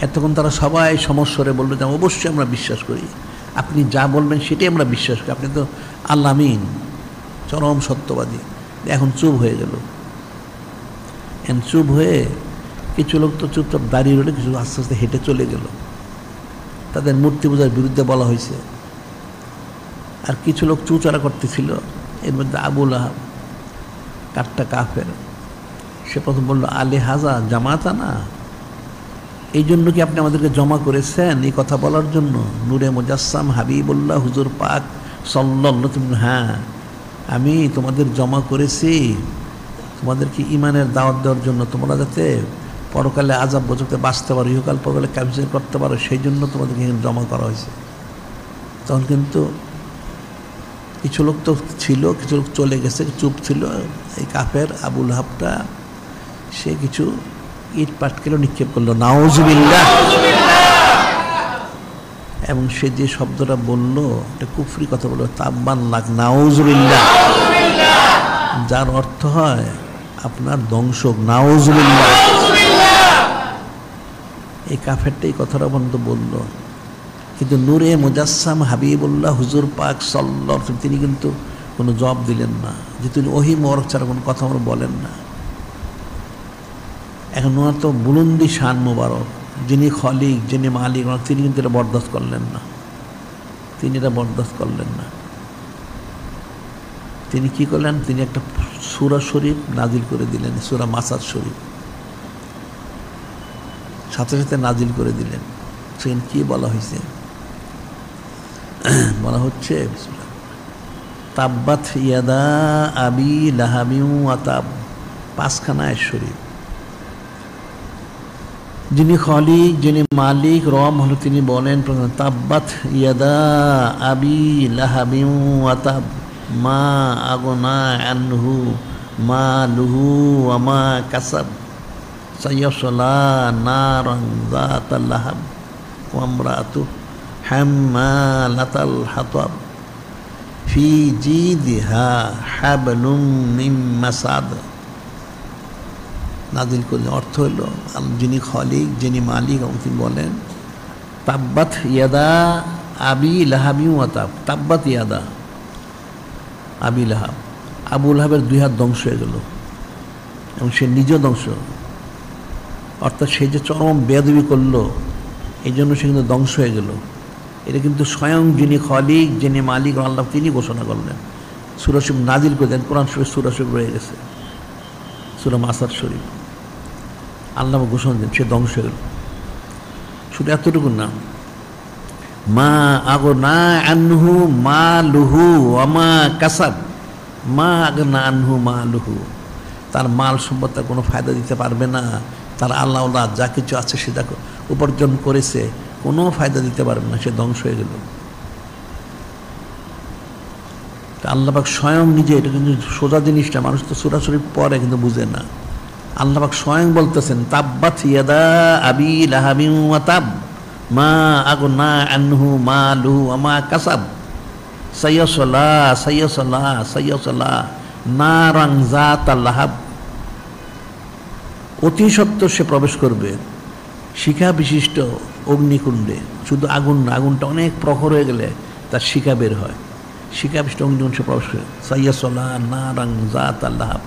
এতক্ষণ তারা সবাই সমস্বরে বললো যে অবশ্যই আমরা বিশ্বাস করি, আপনি যা বলবেন সেটাই আমরা বিশ্বাস করি, আপনি তো আল্লাহ আমিন, চরম সত্যবাদী। এখন চুপ হয়ে গেল। এখন চুপ হয়ে কিছু লোক তো চুপচাপ দাঁড়িয়ে রইল, কিছু আস্তে আস্তে হেঁটে চলে গেল। তাদের মূর্তি পূজার বিরুদ্ধে বলা হয়েছে। আর কিছু লোক চুচারা করতেছিল, এর মধ্যে আবু লাহাব কাঠটা কাফের, সে প্রথম বলল আলে হাজা জামাতা না, এই জন্য কি আপনি আমাদেরকে জমা করেছেন এই কথা বলার জন্য? নূরে মুজাসসাম হাবিবুল্লাহ হুজুর পাক সাল্লাল্লাহু, হ্যাঁ আমি তোমাদের জমা করেছি তোমাদেরকে ইমানের দাওয়াত দেওয়ার জন্য, তোমরা যাতে পরকালে আযাব গজবতে বাঁচতে পারো, ইহকাল পরকালে ক্যাপচার করতে পারো, সেই জন্য তোমাদেরকে এখানে জমা করা হয়েছে। তখন কিন্তু কিছু লোক তো ছিল, কিছু লোক চলে গেছে, চুপ ছিল। এই কাফের আবু লাহাবটা সে কিছু ইট পাটকেল নিক্ষেপ করলো, নাউজুবিল্লাহ। এবং সে যে শব্দটা বলল এটা কুফরি কথা বলল, তাব্বান লাক, নাউজুবিল্লাহ, যার অর্থ হয় আপনার ধ্বংস, নাউজুবিল্লাহ। এই কাফেরটা এই কথাটা পর্যন্ত বলল। কিন্তু নূরে মুজাসসাম হাবিবুল্লাহ হুজুর পাক সাল্লাল্লাহু আলাইহি, তিনি কিন্তু কোনো জবাব দিলেন না, যে তিনি ওহী মোবারক ছাড়া কোনো কথা আমরা বলেন না। এখন ওনার তো বুলন্দি শান মোবারক, যিনি খলিক, যিনি মালিক, তিনি কিন্তু এটা বরদাস্ত করলেন না। তিনি এটা বরদাস্ত করলেন না। তিনি কি করলেন? তিনি একটা সূরা শরীফ নাজিল করে দিলেন, সূরা মাসাদ শরীফ, সাথে সাথে নাজিল করে দিলেন। সেখানে কি বলা হয়েছে? বলা হচ্ছে তাব্বাত ইয়াদা আবি লাহাবিউ ওয়া তাব, পাঁচখানা আয়াত শরীফ। যিনি খলিক, যিনি মালিক, রব হলো, তিনি বলেন তাব্বাত ইয়াদা আবি লাহাবিউ ওয়া তাব মা আগনা আনহু মালুহু ওয়া মা কাসাব সায়াসলা নারান যাতাল লাহাব ওয়া ইমরাতুহু হাম্মালাতাল হাতাব ফি জিদিহা হাবলুম মিন মাসাদ। নাজিল করলেন। অর্থ হলো যিনি খলিক, যিনি মালিক, এবং তিনি বলেন তাব্বাত ইয়াদা আবি লাহাবি ওয়া তাব, তাব্বাত ইয়াদা আবি লাহাব, আবু লাহাবের দুই হাত ধ্বংস হয়ে গেল এবং সে নিজেও ধ্বংস। অর্থাৎ সে যে চরম বেয়াদবি করলো, এই জন্য সে কিন্তু ধ্বংস হয়ে গেল। এটা কিন্তু স্বয়ং যিনি খলিক, যিনি মালিক আল্লাহ, তিনি ঘোষণা করলেন। সূরা শরীফ নাজিল করে দেন, কোরআন শরীফ সূরা শরীফ রয়ে গেছে, সূরা মাসাদ শরীফ। আল্লাহ ঘোষণা দেন সে ধ্বংস হয়ে গেল। শুধু এতটুকু না, মা আগনা আনহু মালুহু ওয়া মা কাসাব, মা আগনা আনহু মালুহু, তার মাল সম্পদ তার কোনো ফায়দা দিতে পারবে না। তার আল্লাহ যা কিছু আছে সে যা উপার্জন করেছে কোনো ফায়দা দিতে পারবে না, সে ধ্বংস হয়ে গেল। আল্লাহ পাক স্বয়ং নিজে, এটা কিন্তু সোজা জিনিসটা, মানুষ তো সূরা শরীফ পড়ে কিন্তু বুঝে না। আল্লাহ পাক স্বয়ং বলতেছেন তাব্বাত ইয়াদা আবি লাহাবি ওয়া তাব মা আগনা আনহু মালুহু ওয়া মা কাসাব সায়াসলা নারান যাতাল লাহাব, অতি সত্য সে প্রবেশ করবে শিখা বিশিষ্ট অগ্নিকুণ্ডে। শুধু আগুন না, আগুনটা অনেক প্রখর হয়ে গেলে তার শিখা বের হয়। শিখা বিশিষ্ট অগ্নিকুণ্ড সে প্রবেশ করে। সাইয়াসলা নারান যাতাল লাহাব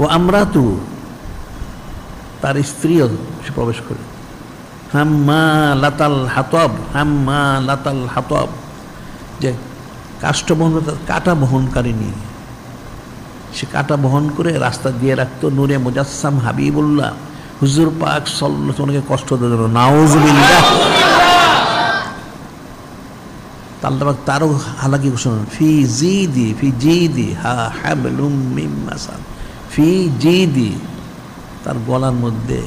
ও আমরাতু, তার স্ত্রীও সে প্রবেশ করে। হাম্মালাতাল হাতাব, হাম্মালাতাল হাতাব, যে কাষ্ঠ বহন, কাঁটা বহনকারিণী, সে কাঁটা বহন করে রাস্তা দিয়ে রাখতো। নূরে মুজাসসাম হাবিবুল্লাহ হুজুর পাক সাল্লাল্লাহু আলাইহি ওয়াসাল্লামকে কষ্ট দিল, নাউজুবিল্লাহ। আল্লাহ পাক তারও হালাকি ঘোষণা, ফি জিদি হা হাবলুম মিন মাসাদ, ফি জিদি, তার গলার মধ্যে,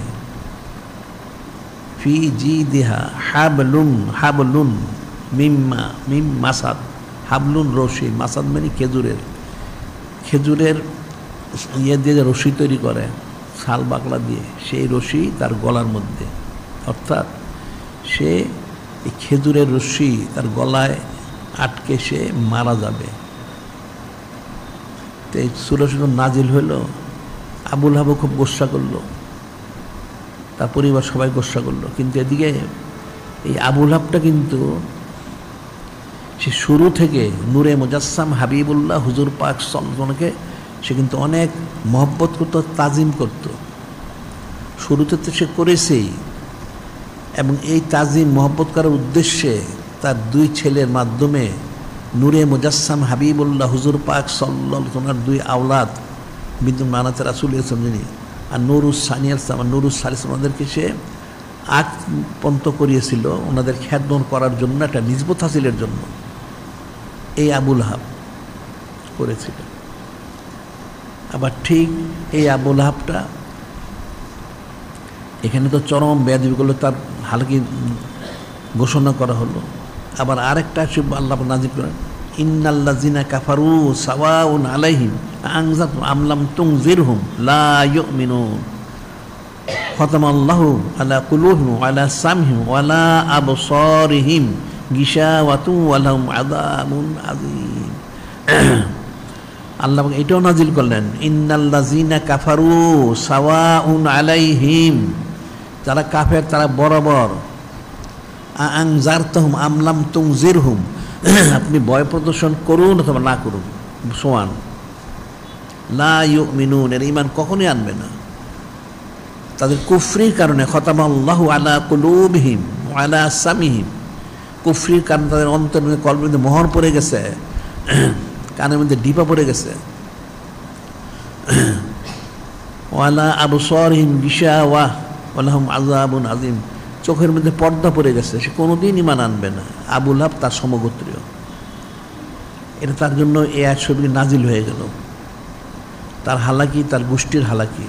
ফি জিদিহা হাবলুন মিম মাসাদ, হাবলুন রশি, মাসাদ মানে খেজুরের ইয়ে দিয়ে যে রশি তৈরি করে শাল বাকলা দিয়ে, সেই রশি তার গলার মধ্যে। অর্থাৎ সে এই খেজুরের রশি তার গলায় আটকে সে মারা যাবে। তো এই সূরা নাজিল হইল। আবু লাহাব খুব গোসা করলো, তার পরিবার সবাই গোসা করলো। কিন্তু এদিকে এই আবু লাহাবটা কিন্তু সে শুরু থেকে নূরে মুজাসসাম হাবিবুল্লাহ হুজুর পাক সাল্লাল্লাহু সে কিন্তু অনেক মহব্বত করতো, তাজিম করত। শুরুতে তো সে করেছেই, এবং এই তাজিম মহব্বত করার উদ্দেশ্যে তার দুই ছেলের মাধ্যমে নূরে মুজাসসাম হাবিবুল্লাহ হুজুর পাক সাল্লাল্লাহু ওনার দুই আওলাদ বিন্দু মানাতে রাসূল ইসলাম যিনি আর নুরুস সানিয়াল আর নুরুস সালিস ওনাদেরকে সে আগ পন্ত করিয়েছিল ওনাদের খ্যাতমত করার জন্য, একটা নিসবত হাসিলের জন্য এই আবু লাহাব করেছিল। আবার ঠিক এই আবু লাহাবটা এখানে তো চরম বেয়াদবিগুলো তার হালকি ঘোষণা করা হলো। আবার আরেকটা আল্লাহ নাজিল করেন, ইন্নাল্লাযিনা কাফারু সাওয়াউন আলাইহিম আনজারতুম আম লাম তুনজিরহুম লা ইউমিনুন খাতামাল্লাহু আলা কুলুবিহিম ওয়া আলা সামহিম ওয়া আলা আবসারিহিম গিশাওয়াতুন ওয়া লাহুম আযাবুন আযীম। আল্লাহ এটাও নাজিল করলেন, ইন্নাল্লাযিনা কাফারু সাওয়াউন আলাইহিম, যারা কাফের তারা বরাবর, আনজারতুহুম আম লাম তুনজিরহুম, আপনি ভয় প্রদর্শন করুন অথবা না করুন সমান, লা ইউমিনুন, এর ঈমান কখনোই আনবে না। তাদের কুফরির কারণে খতামাল্লাহু আলা কুলুবিহিম ওয়া আলা সামিহিম, কুফরির কারণে তাদের অন্তরের মধ্যে কলবের মধ্যে মোহর পড়ে গেছে, কানের মধ্যে ডিপা পড়ে গেছে, ওয়া আলা আবসারিহিম গিশাওয়া ওয়া লাহুম আযাবুন আযীম, চোখের মধ্যে পর্দা পড়ে গেছে, সে কোনোদিন ঈমান আনবে না। আবু লাহাব তার সমগোত্রীয়, এটা তার জন্য এ আয়াত শরীফ নাজিল হয়ে গেল। তার হালাকি, তার গোষ্ঠীর হালাকি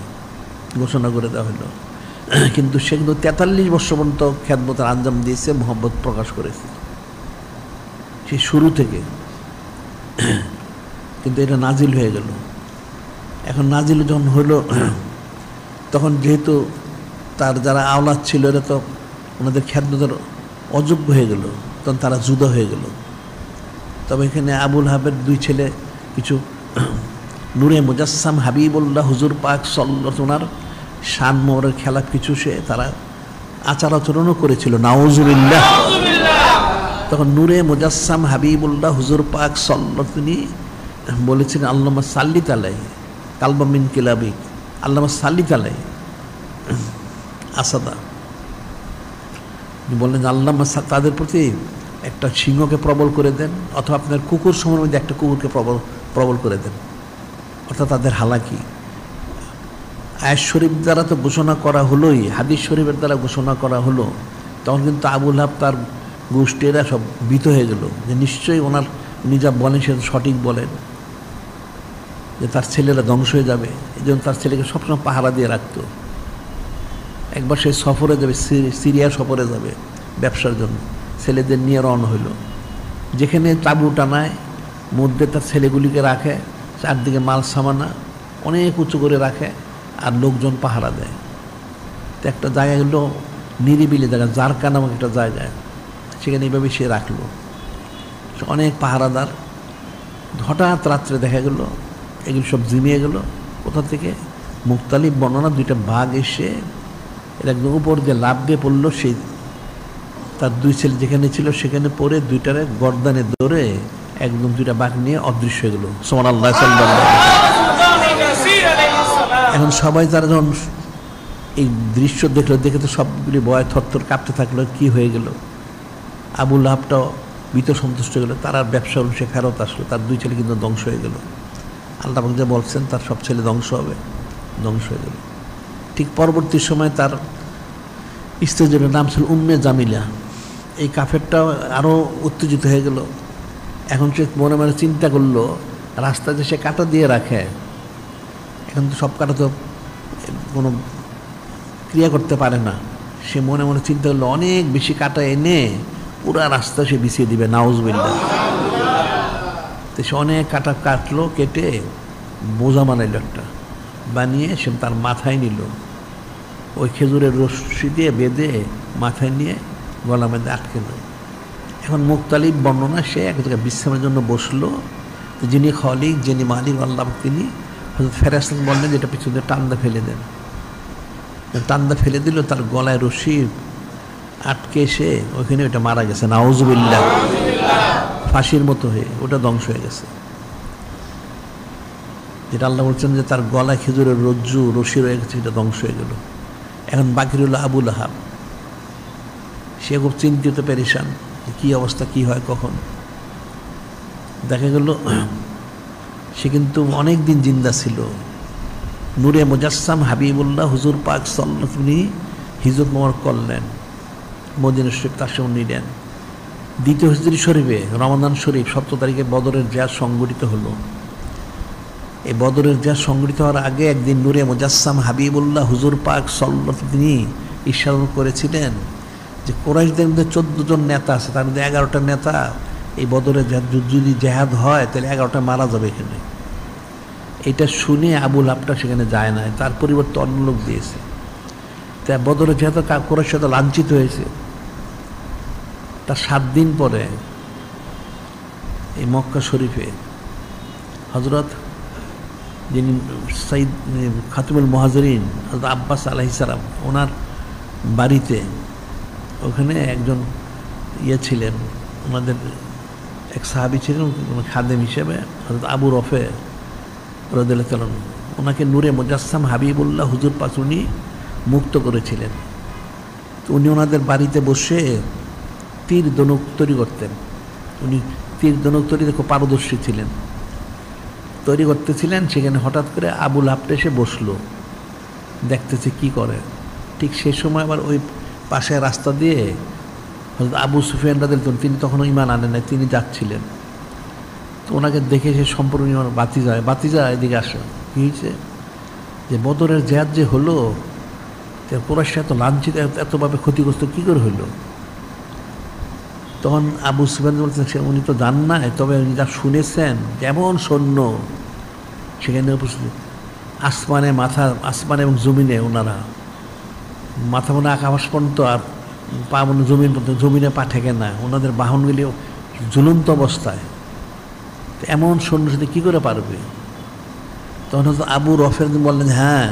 ঘোষণা করে দেওয়া হলো। কিন্তু সে কিন্তু 43 বছর পর্যন্ত খ্যাতমতের আঞ্জাম দিয়েছে, মোহাম্মত প্রকাশ করেছে সে শুরু থেকে। কিন্তু এটা নাজিল হয়ে গেল। এখন নাজিল যখন হলো, তখন যেহেতু তার যারা আওলাদ ছিল এরা তো ওনাদের খ্যাতমতের অযোগ্য হয়ে গেল, তখন তারা জুদা হয়ে গেল। তবে এখানে আবু লাহাবের দুই ছেলে কিছু নূরে মুজাসসাম হাবিবুল্লাহ হুজুর পাক সাল্লাল্লাহু ওনার শান মোহরের খেলাফ কিছু সে তারা আচার আচরণও করেছিল, নাউজুবিল্লাহ। তখন নূরে মুজাসসাম হাবিবুল্লাহ হুজুর পাক সাল্লাল্লাহু তিনি বলেছিলেন, আল্লাহুম্মা সাল্লি আলাইহি কালবা মিন কিলাবিক, আল্লাহুম্মা সাল্লি আলাইহি আসাদা, বললেন আল্লাহুম্মা তাদের প্রতি একটা সিংহকে প্রবল করে দেন, অথবা আপনার কুকুর সময়ের মধ্যে একটা কুকুরকে প্রবল করে দেন, অর্থাৎ তাদের হালাকি। আয়াত শরীফ দ্বারা তো ঘোষণা করা হলোই, হাদিস শরীফের দ্বারা ঘোষণা করা হলো। তখন কিন্তু আবু লাহাব তার গোষ্ঠীরা সব ভীত হয়ে গেল যে নিশ্চয়ই ওনার উনি যা বলেন সে সঠিক বলেন, যে তার ছেলেরা ধ্বংস হয়ে যাবে। এই জন্য তার ছেলেকে সবসময় পাহারা দিয়ে রাখতো। একবার সে সফরে যাবে, সিরিয়া সফরে যাবে ব্যবসার জন্য, ছেলেদের নিয়ে রওনা হইল। যেখানে তাঁবু টানায় মধ্যে তার ছেলেগুলিকে রাখে, চারদিকে মাল সামানা অনেক উঁচু করে রাখে, আর লোকজন পাহারা দেয়। তো একটা জায়গা হলো নিরিবিলি জায়গা, জারকা নামক একটা জায়গায়, সেখানে এইভাবে সে রাখলো অনেক পাহারাদার। হঠাৎ রাত্রে দেখা গেল এগুলো সব জিমিয়ে গেল। কোথা থেকে? মুখতালিফ বর্ণনা, দুইটা বাঘ এসে এর একদম উপর দিয়ে লাফ দিয়ে পড়লো। সেই তার দুই ছেলে যেখানে ছিল সেখানে পড়ে দুইটারে গর্দানে ধরে একদম দুইটা বাঘ নিয়ে অদৃশ্য হয়ে গেল। সুবহানাল্লাহ সাল্লাল্লাহু। এখন সবাই তারা যখন এই দৃশ্য দেখলো, দেখে তো সবগুলি ভয় থরথর কাঁপতে থাকলো, কি হয়ে গেল। আবু লাহাবটাও ভীত সন্তুষ্ট হয়ে গেল, তার আর ব্যবসা সে ফেরত আসলো। তার দুই ছেলে কিন্তু ধ্বংস হয়ে গেল। আল্লাহ পাক যে বলছেন তার সব ছেলে ধ্বংস হবে, ধ্বংস হয়ে গেল। ঠিক পরবর্তী সময় তার স্ত্রীর নাম ছিল উম্মে জামিলা। এই কাফেরটাও আরও উত্তেজিত হয়ে গেল। এখন সে মনে মনে চিন্তা করলো, রাস্তায় যে সে কাঁটা দিয়ে রাখে, এখন তো সব কাঁটা তো কোনো ক্রিয়া করতে পারে না। সে মনে মনে চিন্তা করলো অনেক বেশি কাঁটা এনে পুরা রাস্তা সে বিছিয়ে দিবে, নাউজুবিল্লাহ। তো সে অনেক কাঁটা কাটলো, কেটে বোঝা বানাইল একটা, বানিয়ে সে তার মাথায় নিল। ওই খেজুরের রশ্মি দিয়ে বেঁধে মাথায় নিয়ে গলা মধ্যে আটকে নেয়। এখন মুখতালিফ বর্ণনা, সে এক জায়গায় বিশ্রামের জন্য বসলো। যিনি খলিক, যিনি মালিক আল্লাহ, তিনি হযরত ফেরেশতা বললেন যে এটা পিছনে টান্দা ফেলে দেন। টান্দা ফেলে দিল, তার গলায় রশি আটকে এসে ওইখানে ওটা মারা গেছে, নাউজুবিল্লাহ, ফাঁসির মতো হয়ে ওটা ধ্বংস হয়ে গেছে। যেটা আল্লাহ বলছেন যে তার গলায় খেজুরের রজ্জু রশি রয়ে গেছে, এটা ধ্বংস হয়ে গেল। এখন বাকি রইল আবু লাহাব। সে খুব চিন্তিত, পেরেশান, কী অবস্থা, কি হয় কখন। দেখা গেল সে কিন্তু অনেক দিন জিন্দা ছিল। নূরে মুজাসসাম হাবিবুল্লাহ হুজুর পাক সাল্লাল্লাহু আলাইহি হিজরত মোবারক করলেন, মদিনা শরীফ তার সঙ্গে নিলেন। দ্বিতীয় হিজরি শরীফে রমাদান শরীফ 17 তারিখে বদরের জিহাদ সংগঠিত হলো। এই বদরের জিহাদ সংগঠিত হওয়ার আগে একদিন নূরে মুজাসসাম হাবিবুল্লাহ হুজুর পাক সাল্লাল্লাহু আলাইহি তিনি ইশারা করেছিলেন যে কুরাইশদের মধ্যে 14 জন নেতা আছে, তার মধ্যে 11টা নেতা এই বদরের যদি জেহাদ হয় তাহলে 11টা মারা যাবে এখানে। এটা শুনে আবু লাহাবটা সেখানে যায় না, তার পরিবর্তে অন্য লোক দিয়েছে। তাই বদরের জেহাদ কুরাইশ সাথে লাঞ্ছিত হয়েছে। তার 7 দিন পরে এই মক্কা শরীফে হযরত যিনি সাইদ খাতিমুল মুহাজিরিন হযরত আব্বাস আলাইহিস সালাম, ওনার বাড়িতে ওখানে একজন ছিলেন, ওনাদের এক সাহাবী ছিলেন খাদেম হিসেবে, হযরত আবু রফে রাদিয়াল্লাহু তাআলা। ওনাকে নূরে মুজাসসাম হাবিবুল্লাহ হুজুর পাক উনি মুক্ত করেছিলেন। তো উনি ওনাদের বাড়িতে বসে তীর ধনুক তৈরি করতেন। উনি তীর ধনুক তৈরিতে খুব পারদর্শী ছিলেন, তৈরি করতেছিলেন। সেখানে হঠাৎ করে আবু লাহাব এসে বসলো, দেখতেছে কি করে। ঠিক সেই সময় আবার ওই পাশে রাস্তা দিয়ে হযরত আবু সুফিয়ান রাদিয়াল্লাহু তাআলা, তিনি তখনও ঈমান আনেন নাই, তিনি যাচ্ছিলেন। তো ওনাকে দেখে সে সম্পূর্ণ ঈমান, বাতিজা এদিকে আসে, কী হয়েছে, যে বদরের জিহাদ যে হলো, কুরাইশ এত লাঞ্ছিত, এতভাবে ক্ষতিগ্রস্ত কী করে হলো। তখন আবু সুফিয়ান বলছেন সে উনি তো জান না, তবে উনি যা শুনেছেন যেমন সৈন্য সেখানে উপস্থিত, আসমানে মাথা, আসমান এবং জমিনে ওনারা মাথা মনে আকাশ পর্যন্ত, আর পা মনে জমিন পর্যন্ত, জমিনে পা ঠেকে না, ওনাদের বাহনগুলি ঝুলন্ত অবস্থায়। এমন সৈন্য সাথে কী করে পারবে। তখন হয়তো আবু রফের বললেন, হ্যাঁ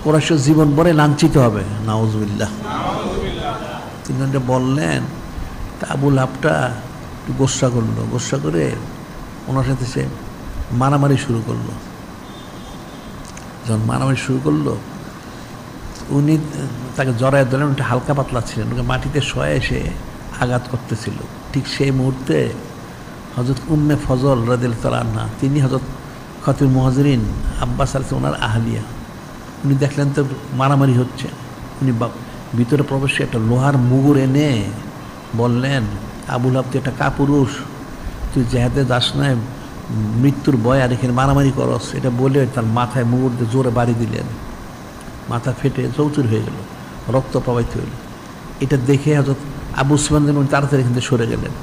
কুরাইশের জীবন পরে লাঞ্ছিত হবে, নাউজুবিল্লাহ। তিনি বললেন। তা আবু লাহাবটা একটু গোসা করলো, গোসা করে ওনার সাথে সে মারামারি শুরু করলো। যখন মারামারি শুরু করলো, উনি তাকে জড়ায় ধরলেন, ওটা হালকা পাতলা ছিলেন, ওকে মাটিতে শয়ে এসে আঘাত করতেছিল। ঠিক সেই মুহূর্তে হযরত উম্মে ফজল রাদিয়াল্লাহু তাআলা আনহা, তিনি হযরত খাতিমুল মুহাজিরিন আব্বাস আলাইহিস ওনার আহলিয়া, উনি দেখলেন তো মারামারি হচ্ছে। উনি ভিতরে প্রবেশে একটা লোহার মুগুর এনে বললেন, আবু লাহাব তুই একটা কাপুরুষ, তুই জেহাদে যাস না, মৃত্যুর ভয়, আর এখানে মারামারি করস। এটা বলে তার মাথায় মুগুর দিয়ে জোরে বাড়ি দিলেন, মাথা ফেটে চৌচুর হয়ে গেল, রক্ত প্রবাহিত হইল। এটা দেখে হযরত আবু সুফিয়ান তাড়াতাড়ি এখান থেকে সরে গেলেন।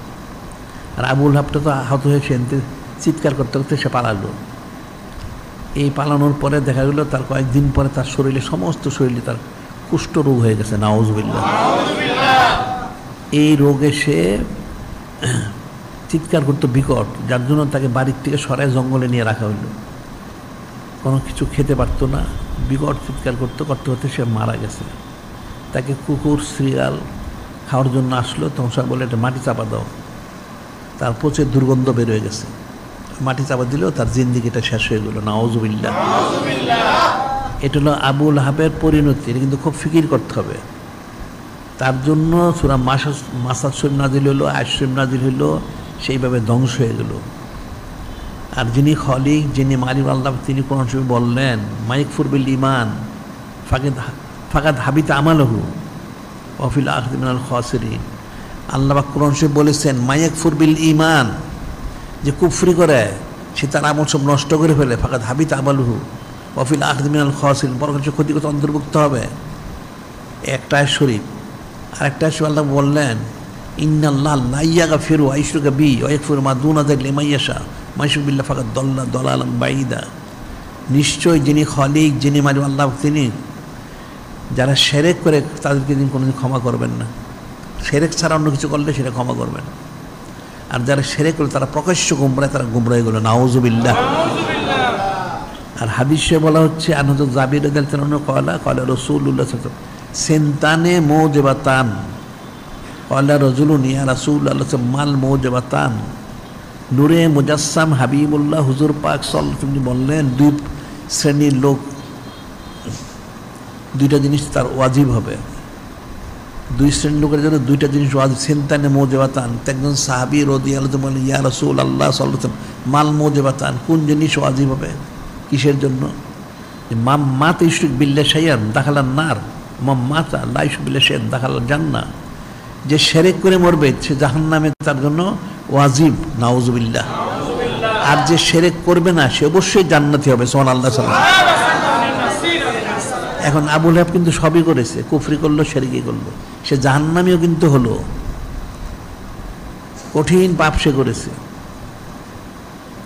আর আবু লাহাবটা তো আহত হয়ে চিৎকার করতে করতে সে পালালো। এই পালানোর পরে দেখা গেল তার কয়েকদিন পরে তার শরীরে, সমস্ত শরীরে তার কুষ্ঠ রোগ হয়ে গেছে, নাউজুবিল্লাহ। এই রোগে সে চিৎকার করতো বিকট, যার জন্য তাকে বাড়ির থেকে সরায় জঙ্গলে নিয়ে রাখা হইল। কোনো কিছু খেতে পারতো না, বিকট চিৎকার করতে করতে করতে সে মারা গেছে। তাকে কুকুর শ্রীগাল খাওয়ার জন্য আসলো, তখন সব বলে এটা মাটি চাপা দাও, তার পচে দুর্গন্ধ বের হয়ে গেছে। মাটি চাপা দিলেও তার জিন্দিগিটা শেষ হয়ে গেল, নাউজুবিল্লাহ। এটা হলো আবু লাহাবের পরিণতি। এটা কিন্তু খুব ফিকির করতে হবে। তার জন্য সূরা মাসাদ শরীফ নাজিল হলো, আয়াত শরীফ নাজিল হলো, সেইভাবে ধ্বংস হয়ে গেল। আর যিনি খলিক, যিনি মালিক আল্লাহ, তিনি কোরআন শরীফে বললেন, মাইকফুর বিল ঈমান ফাকাদ হাবিতা আমালহু ওয়া ফিল আখিরাতি মিনাল খাসিরিন। আল্লাহ পাক কোরআন শরীফে বলেছেন, মাইকফুর বিল ঈমান, যে কুফরি করে সে তার আমল সব নষ্ট করে ফেলে, ফাকাদ হাবিতা আমালহু ওয়া ফিল আখিরাতি মিনাল খাসিরিন, পরকালে ক্ষতিগ্রস্ত অন্তর্ভুক্ত হবে। একটা আয়াত শরীফ। আরেকটা শরীফ আল্লাহ বললেন, ইন্নাল্লাহ লা ইয়াগফিরু আন ইউশরাকা বিহি ওয়া ইয়াগফিরু মা দুনা যালিকা লিমান ইয়াশা মা ইউশরিকু বিল্লাহি ফাকাদ দাল্লা দালালান বাঈদা। নিশ্চয় যিনি খলিক, যিনি মালিক আল্লাহ, তিনি যারা শিরক করে তাদেরকে তিনি কোনোদিন ক্ষমা করবেন না। শিরক ছাড়া অন্য কিছু করলে সেটা ক্ষমা করবেন। আর যারা শিরক করে তারা প্রকাশ্য গুমরাহ, তারা গুমরাহ হয়ে গেল, নাউজুবিল্লাহ। আর হাদিসে বলা হচ্ছে আনহদ জাবির রাদিয়াল্লাহু আনহু কলা কলা রাসূলুল্লাহ সাল্লাল্লাহু আলাইহি ওয়াসাল্লাম সেন্তানে মৌজবাতান কলা রাজুলুন ইয়া রাসূলুল্লাহ মাল মৌজবাতান নূরে মুজাসসাম হাবিবুল্লাহ হুজুর পাক সাল্লাল্লাহু আলাইহি ওয়াসাল্লাম বললেন দুই শ্রেণীর লোক দুইটা জিনিস তার ওয়াজিব হবে, দুই শ্রেণীর লোকের জন্য দুইটা জিনিস ওয়াজিব। সেন্তানে মৌজবাতান, একজন সাহাবী রাদিয়াল্লাহু আনহু বলেন ইয়া রাসূলুল্লাহ সাল্লাল্লাহু আলাইহি ওয়াসাল্লাম মাল মৌজবাতান, কোন জিনিস ওয়াজিব হবে, কিসের জন্য? মাতা ইউশরিক বিল্লাহ শাইআন দাখালান নার, মাতা লা ইউশরিক বিল্লাহ শাইআন দাখালাল জান্নাহ। যে শিরক করে মরবে সে জাহান্নামে তার জন্য ওয়াজিব, নাউযুবিল্লাহ। আর যে শিরক করবে না সে অবশ্যই জান্নাতি হবে, সুবহানাল্লাহ। এখন আবু লাহাব কিন্তু সবই করেছে, কুফরি করলো, শিরকি করলো, সে জাহান্নামীও কিন্তু হলো, কঠিন পাপ সে করেছে।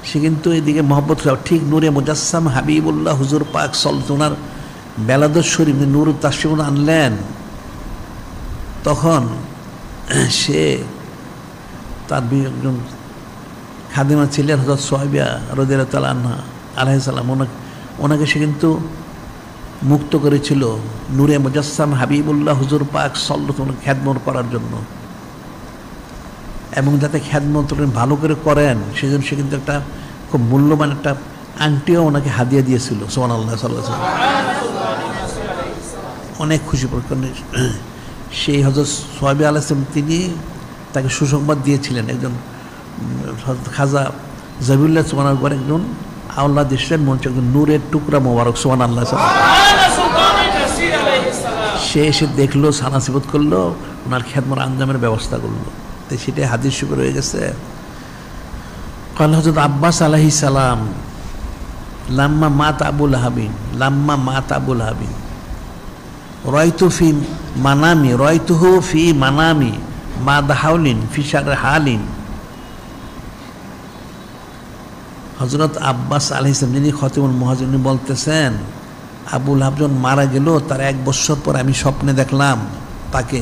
সে কিন্তু এদিকে মহব্বত ঠিক নূরে মুজাসসাম হাবিবুল্লাহ হুজুর পাক সাল্লাল্লাহু ওনার বেলাদত শরীফ নূর তাশরিফ আনলেন, তখন সে তার একজন খাদিমা ছিলেন হযরত সুহাইবা রাদিয়াল্লাহু তাআলা আনহা আলাইহিস সালাম, ওনাকে সে কিন্তু মুক্ত করেছিল নূরে মুজাসসাম হাবিবুল্লাহ হুজুর পাক সাল্লাল্লাহু আলাইহি ওয়াসাল্লাম খেদমত করার জন্য, এবং যাতে খেদমত ভালো করে করেন সেজন্য সে কিন্তু একটা খুব মূল্যবান একটা আংটিও ওনাকে হাদিয়া দিয়েছিল, সুবহানাল্লাহ সাল্লাল্লাহু আলাইহি ওয়াসাল্লাম। অনেক খুশি প্রকাশ সেই হযরত সুহাইবা আলাইহিস সালাম তিনি তাকে সুসংবাদ দিয়েছিলেন, একজন খাজা জাবিউল্লাহ সুবহানাহু ওয়া তাআলা একজন আল্লাহ দেশের মঞ্চে একজন নূরের টুকরা মোবারক, সুবহানাল্লাহ। সে এসে দেখলো, সানাসিবত করলো, ওনার খেদমত আঞ্জামের ব্যবস্থা করলো। তো সেটাই হাদিস শরীফে রয়ে গেছে। কাল হযরত আব্বাস আলাইহিস সালাম লাম্মা মাত আবু লাহাবিন, লাম্মা মাত আবু লাহাবিন রায়তু ফি মানামি, রায়তুহু ফি মানামি মা দাহাউলিন ফি শার হালিন। হযরত আব্বাস আলাইহিস সালাম যিনি খতিমুল মুহাজিরিন বলতেছেন, আবু লাহাব যখন মারা গেল তার 1 বছর পর আমি স্বপ্নে দেখলাম তাকে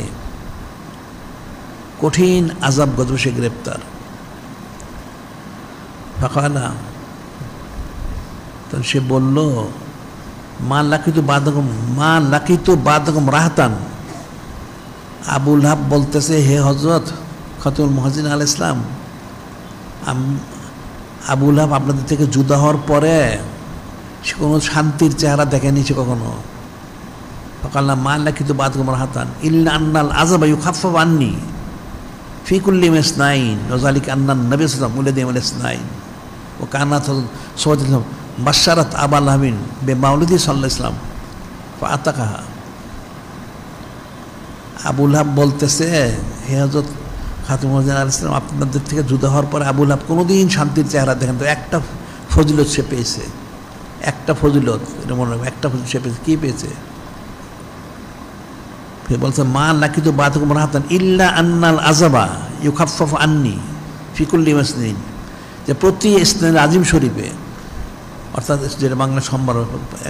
কঠিন আযাব গজবে সে গ্রেপ্তার। ফাকালা, তখন সে বলল মা লাকিতু বাদাকুম রাহতান। আবু লাহাব বলতেছে, হে হযরত খতিমুল মুহাজিরিন আলাইহিস সালাম, আবু লাহাব আপনাদের থেকে জুদা হওয়ার পরে সে কোনো শান্তির চেহারা দেখেনি সে কখনো। ফাকালা মা লাকিতু বাদাকুম রাহতান ইল্লা আন্নাল আযাবা ইউখাফফাফু আন্নি ফি কুল্লি মাসনাইন ওয়া যালিকা আন্নান নবী সাল্লাল্লাহু আলাইহি ওয়া সাল্লাম ইসনাইন ও কানাত সাওয়াতুল্লাহ বাশশারাত আবু লাহাবিন বিমাউলিদি সাল্লাল্লাহু আলাইহি ওয়াসাল্লাম ফাআতাকাহা। আবু লাহাব বলতেছে, হে হযরত খাতিমুল মুহাজিরিন আলাইহিস সালাম, আপনাদের থেকে জুদা হওয়ার পরে আবু লাহাব কোনোদিন শান্তির চেহারা দেখেন তো। একটা ফজিলত সে পেয়েছে, একটা ফজিলত, এটা মনে রাখবে, একটা ফজিলত সে পেয়েছে। কী পেয়েছে? বলছে মা লাকিতু বাদাকুম রাহতান ইল্লা আন্নাল আযাবা ইউখাফফাফু আন্নি ফি কুল্লি মাসনিন, যে প্রতি ইসনাইল আজিম শরীফে, অর্থাৎ যেটা বাংলা সম্বার,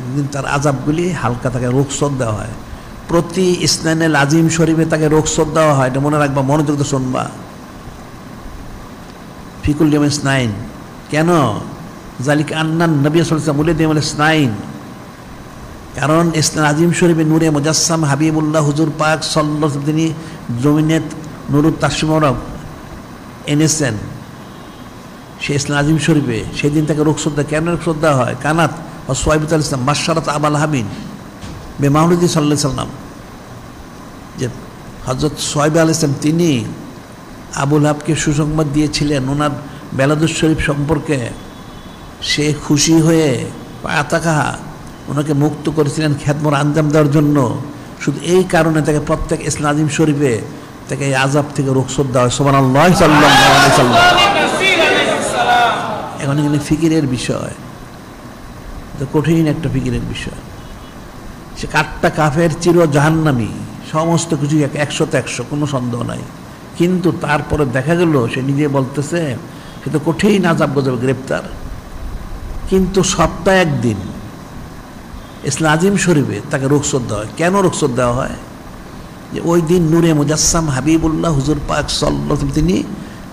একদিন তার আযাবগুলি হালকা তাকে রুখসত দেওয়া হয়, প্রতি ইসনাইল আজিম শরীফে তাকে রুখসত দেওয়া হয়। এটা মনে রাখবা, মনোযোগ দিয়ে শুনবা। ফি কুল্লি মাসনাইন কেন? যালিকা আন্নান নবী সাল্লাল্লাহু আলাইহি ওয়াসাল্লাম উলিদা ইয়াউমুল ইসনাইন, কারণ ইসলাম আজিম শরীফে নূরে মুজাসসাম হাবিবুল্লাহ হুজুর পাক সাল্লাল্লাহু আলাইহি ওয়াসাল্লাম তিনি জমিনে নুরুত তাশরিফ এনেছেন সেই ইসলাম আজিম শরীফে। সেদিন তাকে রুখসত দেয়। কেন রুখসত দেওয়া হয়? কানাত ও সুহাইবাতুল ইসলাম বাশশারাত আবু লাহাবিন বিমাউলিদি সাল্লাল্লাহু আলাইহি ওয়াসাল্লাম, যে হযরত সুহাইবা আলাইহিস সালাম তিনি আবু লাহাবকে সুসংবাদ দিয়েছিলেন ওনার বেলাদত শরীফ সম্পর্কে। সে খুশি হয়ে আতাকাহা ওনাকে মুক্ত করেছিলেন খেদমত আঞ্জাম দেওয়ার জন্য। শুধু এই কারণে তাকে প্রত্যেক ইসলাম আজিম শরীফে তাকে এই আযাব থেকে রুখসত দেওয়া হয়। সুবহানাল্লাহ সাল্লাল্লাহু আলাইহি ওয়াসাল্লাম। এখন এখানে ফিকিরের বিষয়, কঠিন একটা ফিকিরের বিষয়। সে কাট্টা কাফের, চির জাহান্নামী, সমস্ত কিছু 100তে 100, কোনো সন্দেহ নাই। কিন্তু তারপরে দেখা গেল সে নিজে বলতেছে সে তো কঠিন আযাব গজবে গ্রেপ্তার, কিন্তু সপ্তাহে একদিন ইসলাম আজিম শরীফে তাকে রুখসত দেওয়া হয়। কেন রুখসত দেওয়া হয়? যে ওই দিন নূরে মুজাসসাম হাবিবুল্লাহ হুজুর পাক সাল্লাল্লাহু আলাইহি ওয়াসাল্লাম তিনি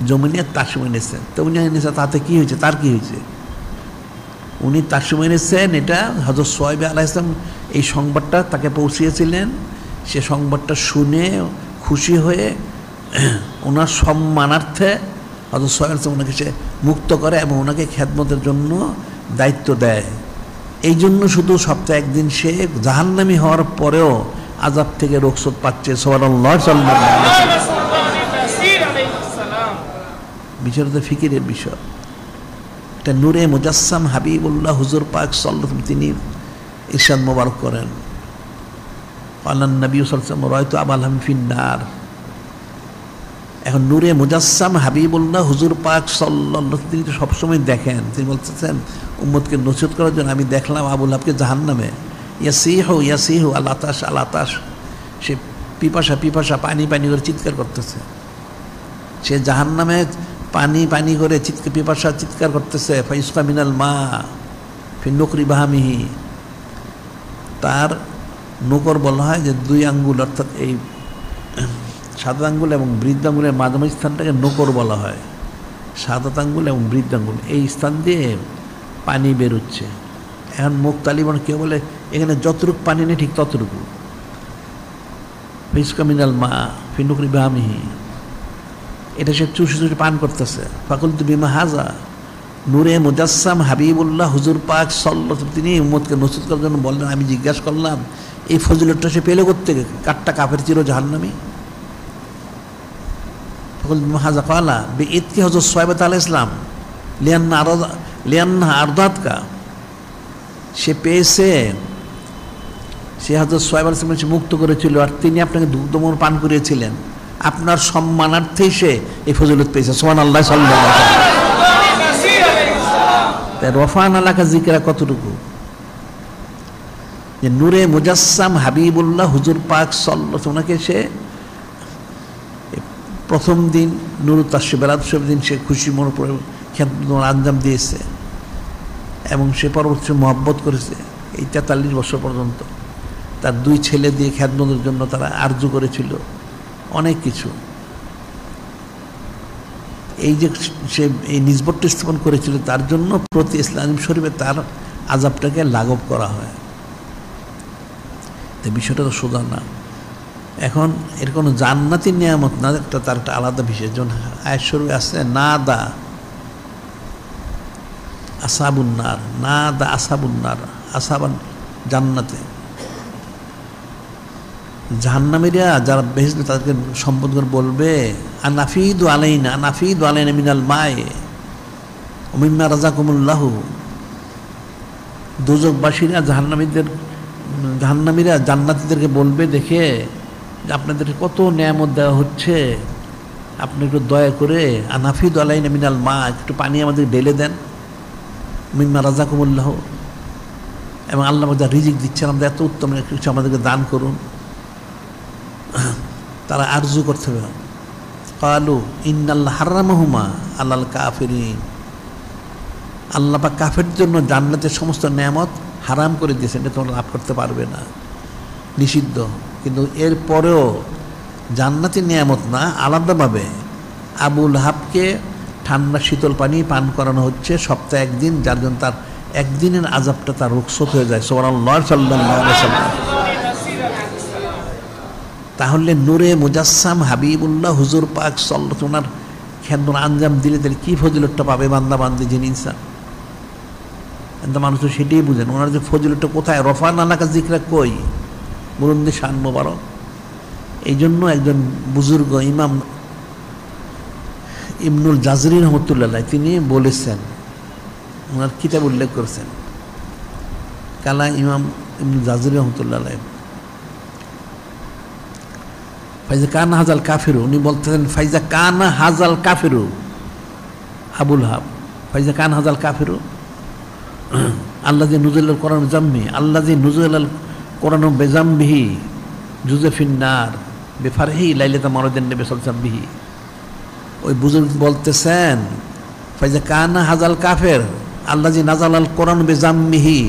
জমিনে তাশরিফ এনেছেন। তো উনি এনেছেন, তাতে কী হয়েছে? তার কী হয়েছে? উনি তার সময় এনেছেন, এটা হযরত সোহাইব আলাইহিস সালাম এই সংবাদটা তাকে পৌঁছিয়েছিলেন। সে সংবাদটা শুনে খুশি হয়ে ওনার সম্মানার্থে হযরত সোহাইব আলাইহিস সালাম ওনাকে সে মুক্ত করে এবং ওনাকে খেদমতের জন্য দায়িত্ব দেয়। এই জন্য শুধু সপ্তাহে একদিন সে জাহান্নামী হওয়ার পরেও আযাব থেকে রক্ষা পাচ্ছে। সুবহানাল্লাহ সাল্লাল্লাহু আলাইহি ওয়াসাল্লাম। বিষয়টা তো ফিকিরের বিষয়। এটা নূরে মুজাসসাম হাবিবুল্লাহ হুজুর পাক সাল্লাল্লাহু আলাইহি ওয়াসাল্লাম তিনি ইরশাদ মোবারক করেন, আল্লাহ নবী সাল্লাল্লাহু আলাইহি ওয়াসাল্লাম রায়তু আবাল হাম ফিন্নার। এখন নূরে মুজাসসাম হাবিবুল্লাহ হুজুর পাক সাল্লাল্লাহু আলাইহি ওয়াসাল্লাম তিনি তো সবসময় দেখেন। তিনি বলতেছেন উম্মতকে নসিহত করার জন্য, আমি দেখলাম আবু লাহাবকে জাহান্নামে ইয়াসিহু আল আতাশ, সে পিপাসা পানি করে চিৎকার করতেছে। সে জাহান্নামে পানি করে পিপাসা চিৎকার করতেছে। ফাইসকা মিনাল মা ফি নুকরি বাহামিহি, তার নকর বলা হয় যে 2 আঙ্গুল, অর্থাৎ এই সাদা আঙ্গুল এবং বৃদ্ধ আঙ্গুলের মাঝামাঝি স্থানটাকে নকর বলা হয়। সাদা আঙ্গুল এবং বৃদ্ধ আঙ্গুল এই স্থান দিয়ে পানি বেরোচ্ছে। এখন মুখ তালিবান কেউ বলে এখানে যতটুকু পানি নেই ঠিক ততটুকু। ফাইসকা মিনাল মা ফি নুকরি বাহামিহি, এটা সে চুষে পান করতেছে। ফাকুলতু বিমা হাজা, নূরে মুজাসসাম হাবিবুল্লাহ হুজুর পাক সাল্লাল্লাহু আলাইহি ওয়াসাল্লাম তিনি উম্মতকে নসিহত করার জন্য বললেন, আমি জিজ্ঞাসা করলাম এই ফজিলতটা সে পেলে কোত্থেকে? কাটটা কাফের চির জাহান্নামী। ফাকুলতু বিমা হাজা ক্বালা বিইতকি হযরত সোহাইব আলাইহিস সালাম লিয়ান্না আরদাতকা, সে পেয়েছে, সে হযরত সোহাইব আলাইহিস সালাম সে মুক্ত করেছিল আর তিনি আপনাকে দুগ্ধমন পান করিয়েছিলেন, আপনার সম্মানার্থেই সে এই ফজিলত পেয়েছে। সুবহানাল্লাহ সাল্লাল্লাহু আলাইহি ওয়াসাল্লাম। তাই রফান আলাকা জিকরা কতটুকু, যে নূরে মুজাসসাম হাবিবুল্লাহ হুজুর পাক সাল্লাল্লাহু আলাইহি ওয়াসাল্লাম ওনাকে সে প্রথম দিন নুরুত তাশরিফ দিন সে খুশি মনে পড়ে খেদমত আঞ্জাম দিয়েছে এবং সে পরবর্তী মহব্বত করেছে এই 43 বছর পর্যন্ত। তার 2 ছেলে দিয়ে খেদমতের জন্য তারা আরজু করেছিল অনেক কিছু। এই যে সে এই নিজবট্ট স্থাপন করেছিল তার জন্য প্রতি ইসলাম শরীফে তার আযাবটাকে লাঘব করা হয়। তো বিষয়টা তো সোজা না। এখন এর কোনো জান্নাতি নিয়ামত না, তার একটা আলাদা বিষয়। যেমন আয়াত শরীফে আছে না দা আসাবুন্নার আসাবান জান্নাতে, জাহান্নামীরা যারা বেহেশতে তাদেরকে সম্বোধন করে বলবে আনাফিদু আলাইনা মিনাল মায়ে ওয়া মিম্মা রাযাকুমুল্লাহু। দোজখবাসীরা জাহান্নামীরা জান্নাতীদেরকে বলবে দেখে যে আপনাদের কত নিয়ামত দেওয়া হচ্ছে, আপনি একটু দয়া করে আনাফিদু আলাইনা মিনাল মা, একটু পানি আমাদের ঢেলে দেন, মিম্মা রাযাকুমুল্লাহু, এবং আল্লাহ যা রিজিক দিচ্ছেন আমাদের এত উত্তম কিছু আমাদেরকে দান করুন। তারা আরজু করতে হবে, ক্বালু ইন্নাল্লাহ হারামাহুমা আলাল কাফিরিন, আল্লাহ পাক কাফেরদের জন্য জান্নাতের সমস্ত নেয়ামত হারাম করে দিয়েছেন, এটা তোমরা লাভ করতে পারবে না, নিষিদ্ধ। কিন্তু এর পরেও জান্নাতের নেয়ামত না, আলাদাভাবে আবু লাহাবকে ঠান্ডা শীতল পানি পান করানো হচ্ছে সপ্তাহে একদিন, যার জন্য তার একদিনের আযাবটা তার রুখসত হয়ে যায়। সুবহানাল্লাহ সাল্লাল্লাহু আলাইহি ওয়াসাল্লাম। তাহলে নূরে মুজাসসাম হাবিবুল্লাহ হুজুর পাক সাল্লাল্লাহু আলাইহি ওয়াসাল্লাম খেদমত আঞ্জাম দিলে তাহলে কী ফজিলতটা পাবে বান্দা বান্দি যিনি ইনসান। কিন্তু মানুষ তো সেটাই বুঝেন, ওনার যে ফজিলতটা কোথায়, রফান আলাকা জিকরা কই, বুলন্দি শান মোবারক। এই জন্য একজন বুজুর্গ ইমাম ইবনুল জাজরি রহমতুল্লাহ তিনি বলেছেন, ওনার কিতাব উল্লেখ করেছেন, কালা ইমাম ইবনুল জাজরি রহমতুল্লাহ ফাইজা কানা হাজাল কাফিরু, উনি বলতেছেন ফাইজা কানা হাজাল কাফিরু আবুল হাব, ফাইজা কানা হাজাল কাফিরু আল্লাহ যে নুজুল কোরআন জাম্মি, আল্লাহ যে নুজুল কোরআন বেজাম্বিহি জুজেফিন্নার বেফারহি লাইলাতা মারুদিন নবী সাল্লাল্লাহু আলাইহি বিহি। ওই বুজুর্গ বলতেছেন ফাইজা কানা হাজাল কাফের আল্লাহ যে নাজাল আল কোরআন বেজাম্মিহি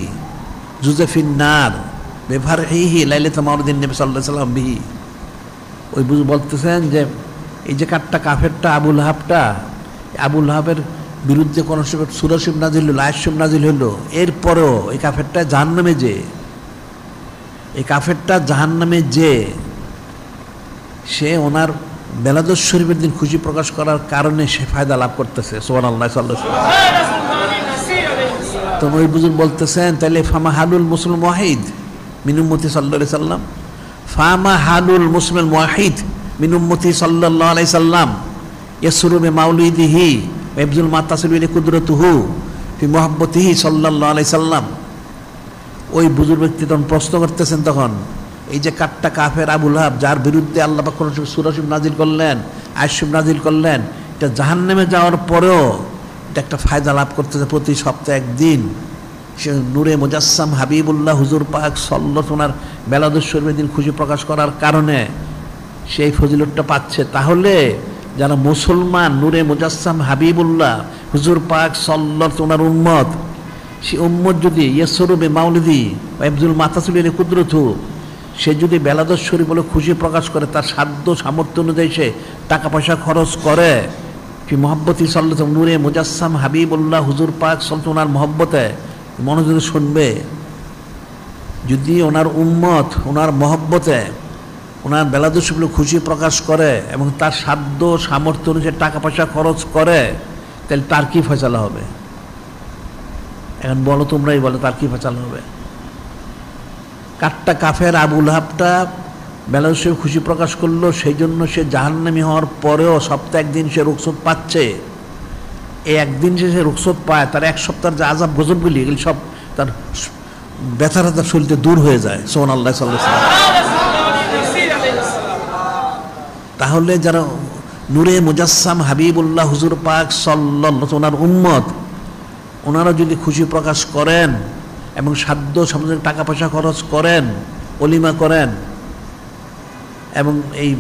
জুজেফিন্নার বেফারহি লাইলাতা মারুদিন নবী সাল্লাল্লাহু আলাইহি ওয়াসাল্লাম বিহি। ওই বুঝ বলতেছেন যে এই যে কাঠটা কাফেরটা আবুল হাবটা, আবুল হাবের বিরুদ্ধে কোনো সূরা শরীফ নাজিল হলো, আয়াত শরীফ নাজিল হলো, এরপরেও এই কাফেরটা জাহান্নামে যে, এই কাফেরটা জাহান্নামে যে সে ওনার বেলাদত শরীফের দিন খুশি প্রকাশ করার কারণে সে ফায়দা লাভ করতেছে। সুবহানাল্লাহ সাল্লাল্লাহু আলাইহি ওয়াসাল্লাম। তো ওই বুজুর্গ বলতেছেন তাহলে ফামা হালুল মুসলিম ওয়াহিদ মিন উম্মতি সাল্লাল্লাহু আলাইহি সাল্লাম, ফামা হালুল মুসলিম ওয়াহিদ মিন উম্মতি সাল্লাল্লাহু আলাইহি সাল্লাম ইয়াসরু বিমাউলিদিহি ওয়া ইয়াবযুল মা তাসিলু ইলা কুদরাতুহু ফি মুহাব্বতিহি সাল্লাল্লাহু আলাইহি সাল্লাম। ওই বুজুর্গ ব্যক্তি তখন প্রশ্ন করতেছেন, তখন এই যে কাট্টা কাফের আবু লাহাব, যার বিরুদ্ধে আল্লাহ পাক কোন সূরা শরীফ নাজিল করলেন, আয়াত শরীফ নাজিল করলেন, এটা জাহান্নামে যাওয়ার পরেও এটা একটা ফায়দা লাভ করতেছে। প্রতি সপ্তাহে একদিন সে নূরে মুজাসসাম হাবিবুল্লাহ হুজুর পাক সাল্লাল্লাহু ওনার বেলাদত শরীফের দিন খুশি প্রকাশ করার কারণে সেই ফজিলতটা পাচ্ছে। তাহলে যারা মুসলমান নূরে মুজাসসাম হাবিবুল্লাহ হুজুর পাক সাল্লাল্লাহু ওনার উম্মত, সে উম্মত যদি ইয়াসরু বিমাউলিদি ওয়া ইয়াবযুল মা তাসিলু ইলা কুদরাতুহু, সে যদি বেলাদত শরীফ বলে খুশি প্রকাশ করে, তার সাধ্য সামর্থ্য অনুযায়ী সে টাকা পয়সা খরচ করে, ফি মুহাব্বতি সাল্লাল্লাহু নূরে মুজাসসাম হাবিবুল্লাহ হুজুর পাক সাল্লাল্লাহু ওনার মহব্বতে মনোযোগে শুনবে, যদি ওনার উম্মত ওনার মহব্বতে ওনার বেলাদত শরীফ বলে খুশি প্রকাশ করে এবং তার সাধ্য সামর্থ্য অনুযায়ী টাকা পয়সা খরচ করে, তাহলে তার কি ফয়সালা হবে? এখন বলো, তোমরাই বলো, তার কি ফয়সালা হবে? কাট্টা কাফের আবু লাহাবটা বেলাদত শরীফ খুশি প্রকাশ করলো, সেই জন্য সে জাহান্নামী হওয়ার পরেও সপ্তাহে একদিন সে রুখসত পাচ্ছে। এই একদিন সে রুখসত পায়, তার এক সপ্তাহের যে আযাব গজবগুলি এগুলি সব তার ব্যথা ব্যথা শরীরে দূর হয়ে যায়। সুবহানাল্লাহ সাল্লাল্লাহু আলাইহি ওয়াসাল্লাম। তাহলে যারা নূরে মুজাসসাম হাবিবুল্লাহ হুজুর পাক সাল্লাল্লাহু ওনার উম্মত, ওনারা যদি খুশি প্রকাশ করেন এবং সাধ্য সামগ্রিক টাকা পয়সা খরচ করেন, অলিমা করেন এবং এই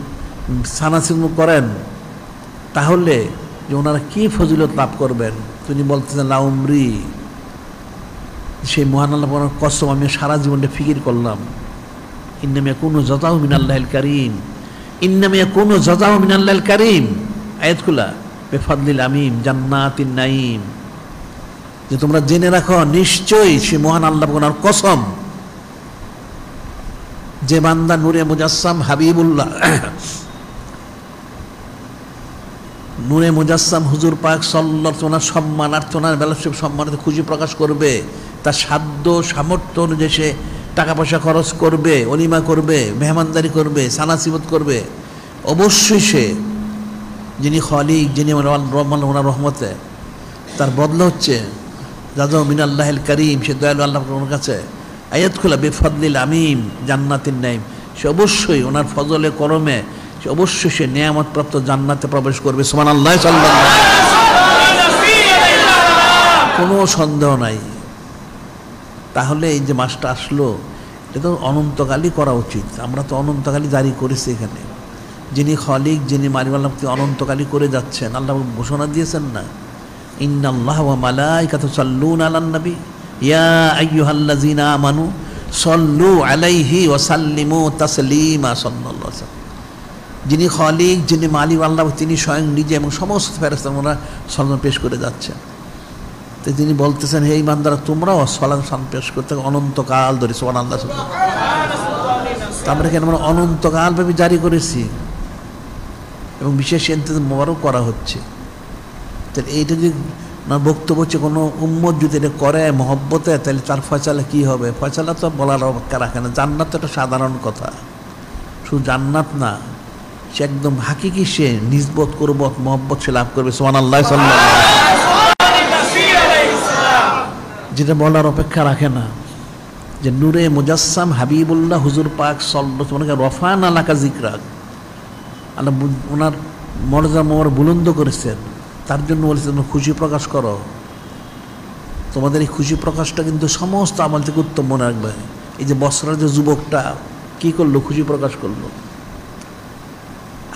সানাসিম করেন, তাহলে যে ওনারা কি ফজিলত লাভ করবেন। তিনি বলতেছেন লা উমরি, সেই মহান আল্লাহ কসম, আমি সারা জীবনটা ফিকির করলাম, ইন্নামা ইয়াকুনু জাযাউ মিনাল্লাহিল কারীম, ইন্নামা ইয়াকুনু জাযাউ মিনাল্লাহিল কারীম, আয়াতগুলা বিফাদলিল আমিম জান্নাতিন নাঈম, যে তোমরা জেনে রাখো নিশ্চয়ই সে মহান আল্লাহ ওনার কসম, যে বান্দা নূরে মুজাসসাম হাবিবুল্লাহ নূরে মুজাসসাম হুজুর পাক সাল্লাল্লাহু ওনার সম্মানার্থে ওনার বেলাদত শরীফ সম্মানার্থে খুশি প্রকাশ করবে, তার সাধ্য সামর্থ্য অনুযায়ী সে টাকা পয়সা খরচ করবে, অলিমা করবে, মেহমানদারি করবে, সানাসিবত করবে, অবশ্যই সে যিনি খালিক, যিনি ওনার রহমতে, তার বদলা হচ্ছে জাযাউ মিনাল্লাহিল কারীম, সে দয়ালু আল্লাহর কাছে আয়াত খোলা বেফাদলিল আমিম জান্নাতিন নাঈম, সে অবশ্যই ওনার ফজলে করমে সে অবশ্যই সে নিয়ামত প্রাপ্ত জান্নাতে প্রবেশ করবে। সুবহানাল্লাহ সাল্লাল্লাহু আলাইহি ওয়াসাল্লাম, কোনো সন্দেহ নাই। তাহলে এই যে মাসটা আসলো, এটা তো অনন্তকালই করা উচিত। আমরা তো অনন্তকালই জারি করেছি এখানে। যিনি খালিক, যিনি মালিক, অনন্তকালই করে যাচ্ছেন। আল্লাহ ঘোষণা দিয়েছেন না, ইন্নাল্লাহা ওয়া মালাইকাতুহু ইউসাল্লুনা আলান নবী ইয়া আইয়ুহাল্লাযীনা আমানু সাল্লু আলাইহি ওয়া সাল্লিমু তাসলিমা। সাল্লাল্লাহু আলাইহি ওয়াসাল্লাম, যিনি খালিক, যিনি মালিক আল্লাহ, তিনি স্বয়ং নিজে এবং সমস্ত ফেরেশতারা সালাম পেশ করে যাচ্ছেন। তো তিনি বলতেছেন, হে ইমানদাররা, তোমরাও সালাম পেশ করতে অনন্তকাল ধরে। সুবহানাল্লাহ। আমরা কেন আমরা অনন্তকালভাবে জারি করেছি এবং বিশেষ ইন্তজাম মোবারক করা হচ্ছে। তাহলে এইটা যদি না বক্তব্য হচ্ছে কোনো উম্মত যদি এটা করে মহব্বতে, তাহলে তার ফয়সালা কী হবে? ফয়সালা তো বলার অপেক্ষা রাখে না। জান্নাত তো একটা সাধারণ কথা, শুধু জান্নাত না, সে একদম হাকিকি সে নিসবত কুরবত মহব্বত সে লাভ করবে। সুবহানাল্লাহ সাল্লাল্লাহু আলাইহি ওয়াসাল্লাম, যেটা বলার অপেক্ষা রাখে না, যে নূরে মুজাসসাম হাবিবুল্লাহ হুজুর পাক সাল্লাল্লাহু আলাইহি ওয়াসাল্লাম রফানা লাকা যিকরাক, আল্লাহ ওনার মর্যাদা মোবারক বুলন্দ করেছেন, তার জন্য বলেছেন খুশি প্রকাশ করো। তোমাদের এই খুশি প্রকাশটা কিন্তু সমস্ত আমল থেকে উত্তম, মনে রাখবে। এই যে বসরার যে যুবকটা কী করলো? খুশি প্রকাশ করলো।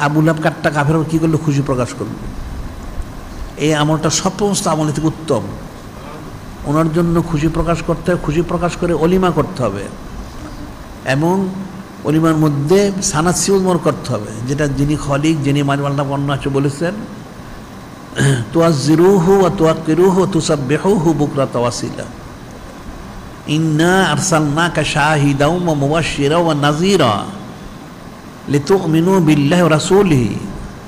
আবু লাহাব কাট্টা কাফের কী করলো? খুশি প্রকাশ করলো। এই আমলটা সমস্ত আমল থেকে উত্তম। ওনার জন্য খুশি প্রকাশ করতে হবে, খুশি প্রকাশ করে অলিমা করতে হবে এবং অলিমার মধ্যে সানাসিউল মোর করতে হবে, যেটা যিনি খালিক, যিনি মালিক আল্লাহ বর্ণনা আছে বলেছেন, তুআজ্জিরুহু ওয়া তুআক্কিরুহু ওয়া তুসাব্বিহুহু বুকরাতাও ওয়া আসীলা। ইন্না আরসালনাকা শাহিদাও ওয়া মুবাশশিরাও ওয়া নাযীরা লিতুমিনু বিল্লাহি ওয়া রাসূলিহি।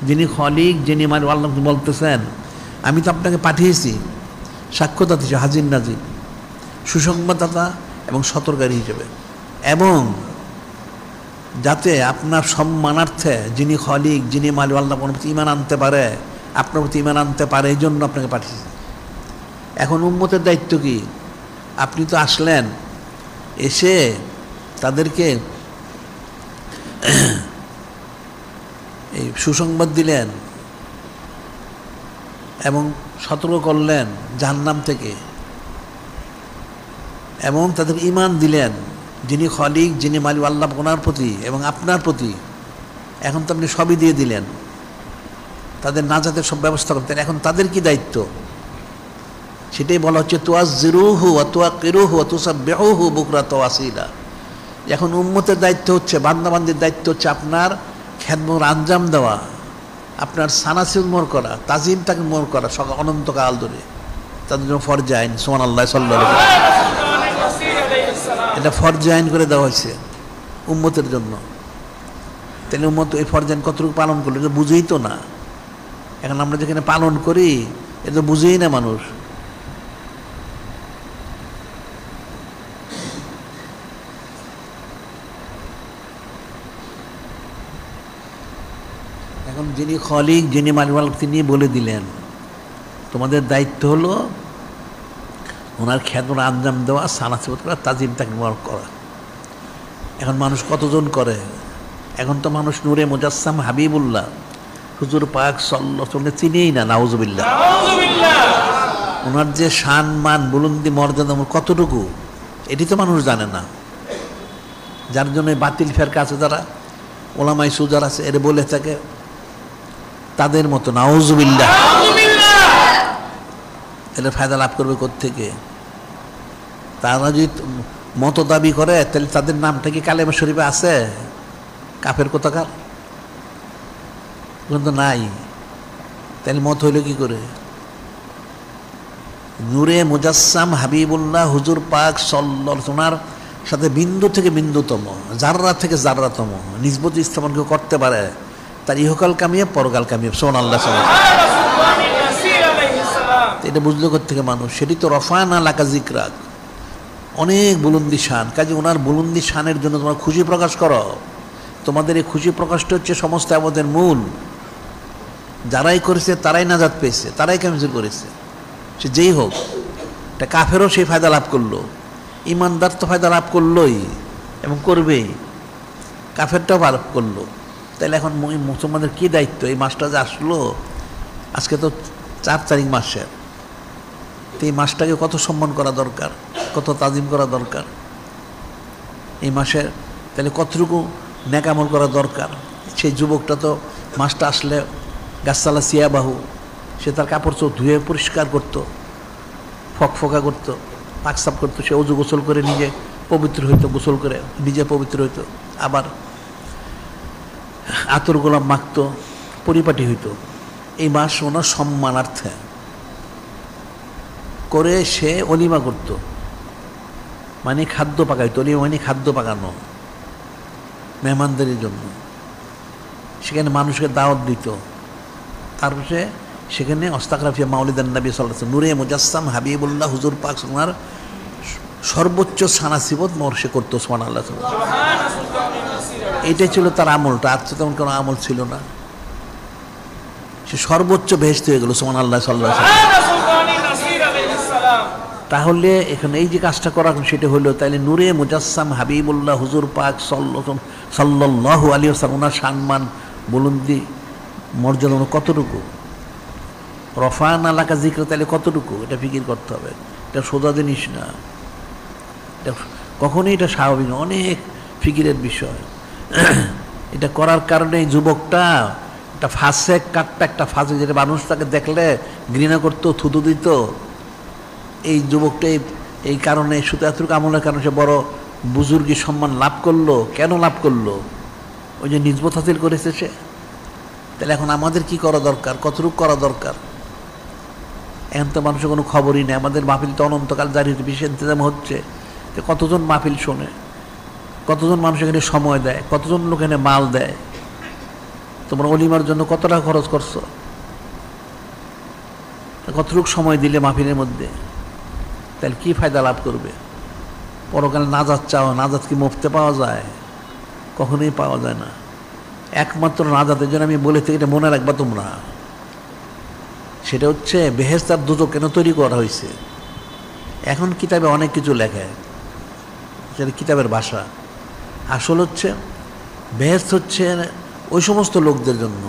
যিনি খলিক, যিনি মালিক, আল্লাহ বলতেছেন আমি তো আপনাকে পাঠিয়েছি সাক্ষ্যদাতা হিসেবে, হাজির নাজির, সুসংবাদদাতা এবং সতর্ককারী হিসেবে, এবং যাতে আপনার সম্মানার্থে যিনি খলিক, যিনি মালিক, আল্লাহ প্রতি ঈমান আনতে পারে, আপনার প্রতি ঈমান আনতে পারে, এই জন্য আপনাকে পাঠিয়েছি। এখন উম্মতের দায়িত্ব কি? আপনি তো আসলেন, এসে তাদেরকে এই সুসংবাদ দিলেন এবং সতর্ক করলেন জাহান্নাম থেকে, এবং তাদের ঈমান দিলেন যিনি খলিক, যিনি মালিক, আল্লাহ ওনার প্রতি এবং আপনার প্রতি। এখন তো আপনি সবই দিয়ে দিলেন, তাদের নাজাতের সব ব্যবস্থা করতেন। এখন তাদের কি দায়িত্ব? সেটাই বলা হচ্ছে তুআজ্জিরুহু ওয়া তুআক্কিরুহু ওয়া তুসাব্বিহুহু বুকরাতাও ওয়া আসীলা। এখন উম্মতের দায়িত্ব হচ্ছে, বান্দাবান্দির দায়িত্ব হচ্ছে আপনার খেদমত আঞ্জাম দেওয়া, আপনার সানাসিল মোর করা, তাজিম তাকে মোর করা অনন্তকাল ধরে। তাদের জন্য ফরজে আইন, সুবহানাল্লাহ সাল্লাল্লাহু আলাইহি ওয়াসাল্লাম, এটা ফরজে আইন করে দেওয়া হয়েছে উম্মতের জন্য। তাহলে উম্মত এই ফরজে আইন কতটুকু পালন করলো এটা বুঝেই তো না। এখন আমরা যেখানে পালন করি এটা বুঝেই না মানুষ। এখন যিনি খলিক, যিনি মালিক, তিনি বলে দিলেন তোমাদের দায়িত্ব হলো ওনার খেদমত আঞ্জাম দেওয়া, সানাসিবত করা, তাজিম তাকবীর করা। এখন মানুষ কতজন করে? এখন তো মানুষ নূরে মুজাসসাম হাবিবুল্লাহ হুজুর পাক সাল্লাল্লাহু আলাইহি ওয়াসাল্লাম চিনেই না, নাউজুবিল্লাহ। ওনার যে শান মান বুলন্দি মর্যাদা কতটুকু এটি তো মানুষ জানে না। যার জন্য বাতিল ফেরকা আছে, যারা ওলামায়ে সুজার আছে, এর বলে থাকে তাদের মতো, নাউজুবিল্লাহ। এর ফায়দা লাভ করবে কোত্থেকে? তারা যদি মত দাবি করে তাহলে তাদের নামটা কি কালেমা শরীফে আছে? কাফের কোথাকার কিন্তু নাই। তাহলে মত হইল কি করে? নূরে মুজাসসাম হাবিবুল্লাহ হুজুর পাক সাল্লাল্লাহু আলাইহি ওয়াসাল্লামের সাথে বিন্দু থেকে বিন্দুতম, জাররা থেকে জাররাতম নিসবত স্থাপন কেউ করতে পারে, তার ইহকাল কামিয়ে পরকাল কামিয়ে। সুবহানাল্লাহ। এটা বুঝলো কোত্থেকে মানুষ? সেটি তো রফানা লাকা যিকরাক, অনেক বুলন্দি শান। কাজে ওনার বুলন্দি শানের জন্য তোমরা খুশি প্রকাশ করো। তোমাদের এই খুশি প্রকাশটা হচ্ছে সমস্ত আমাদের মূল। যারাই করেছে তারাই নাজাত পেয়েছে, তারাই কামিজুর করেছে। সে যেই হোক, এটা কাফেরও সেই ফায়দা লাভ করলো, ইমানদার তো ফায়দা লাভ করলোই এবং করবেই, কাফেরটাও লাভ করলো। তাহলে এখন মুসলমানদের কী দায়িত্ব? এই মাসটা যে আসলো, আজকে তো 4 তারিখ মাসের, তো এই মাসটাকে কত সম্মান করা দরকার, কত তাজিম করা দরকার এই মাসের। তাহলে কতটুকু নেকামল করা দরকার। সেই যুবকটা তো মাসটা আসলে গাছালা সিয়াবাহু, সে তার কাপড় চোখ ধুয়ে পরিষ্কার করতো, ফকফকা করতো, পাকসাপ করতো, সে অজু গোসল করে নিজে পবিত্র হইতো, গোসল করে নিজে পবিত্র হইতো, আবার আতর গোলাপ মাখতো, পরিপাটি হইতো। এই মাস ওনার সম্মানার্থে করে সে অলিমা করত, মানে খাদ্য পাকাইতো। অলিমা মানে খাদ্য পাকানো মেহমানদের জন্য। সেখানে মানুষকে দাওয়াত দিত। তারপরে সেখানে অস্তাকরাফিয়া মাউলিদান নবী সাল্লাল্লাহু আলাইহি ওয়াসাল্লাম নূরে মুজাসসাম হাবিবুল্লাহ হুজুর পাক ওনার সর্বোচ্চ সানাসিবত সে করতো। সুবহানাল্লাহ। এইটাই ছিল তার আমলটা, আর তেমন কোনো আমল ছিল না। সে সর্বোচ্চ বেহেশত হয়ে গেল। সুবহানাল্লাহ সাল্লাল্লাহু আলাইহি ওয়াসাল্লাম। তাহলে এখানে এই যে কাজটা করা সেটা হলো, তাইলে নূরে মুজাসসাম হাবিবুল্লাহ হুজুর পাক সাল্লাল্লাহু আলাইহি ওয়াসাল্লাম ওনার সম্মান বুলন্দি মর্যাদা কতটুকু, রফানা লাকা যিকর, তাহলে কতটুকু, এটা ফিকির করতে হবে। এটা সোজা জিনিস না, এটা কখনোই এটা স্বাভাবিক না, অনেক ফিকিরের বিষয়। এটা করার কারণে এই যুবকটা একটা ফাঁসে কাটটা, একটা ফাঁসে, যেটা মানুষ তাকে দেখলে ঘৃণা করতো, থুতু দিত। এই যুবকটা এই কারণে শুধু এতটুকু আমলের কারণে সে বড় বুজুর্গি সম্মান লাভ করলো। কেন লাভ করলো? ওই যে নিজবত হাসিল করেছে সে। তাহলে এখন আমাদের কি করা দরকার, কতটুকু করা দরকার? এখন তো মানুষের কোনো খবরই নেই। আমাদের মাহফিল তো অনন্তকাল জারি হচ্ছে, বিশেষ ইন্তজাম হচ্ছে। তো কতজন মাহফিল শোনে, কতজন মানুষ এখানে সময় দেয়, কতজন লোক এখানে মাল দেয়। তোমরা অলিমার জন্য কত টাকা খরচ করছো, কতটুকু সময় দিলে মাহফিলের মধ্যে, তাহলে কী ফায়দা লাভ করবে? পরকালে নাজাত চাও, নাজাত কি মুফতে পাওয়া যায়? কখনোই পাওয়া যায় না। একমাত্র নাজাতের জন্য আমি বলে থাকি, এটা মনে রাখবা তোমরা, সেটা হচ্ছে বেহেশত আর দুজক কেন তৈরি করা হয়েছে। এখন কিতাবে অনেক কিছু লেখে, সেটা কিতাবের ভাষা। আসল হচ্ছে বেহেশত হচ্ছে ওই সমস্ত লোকদের জন্য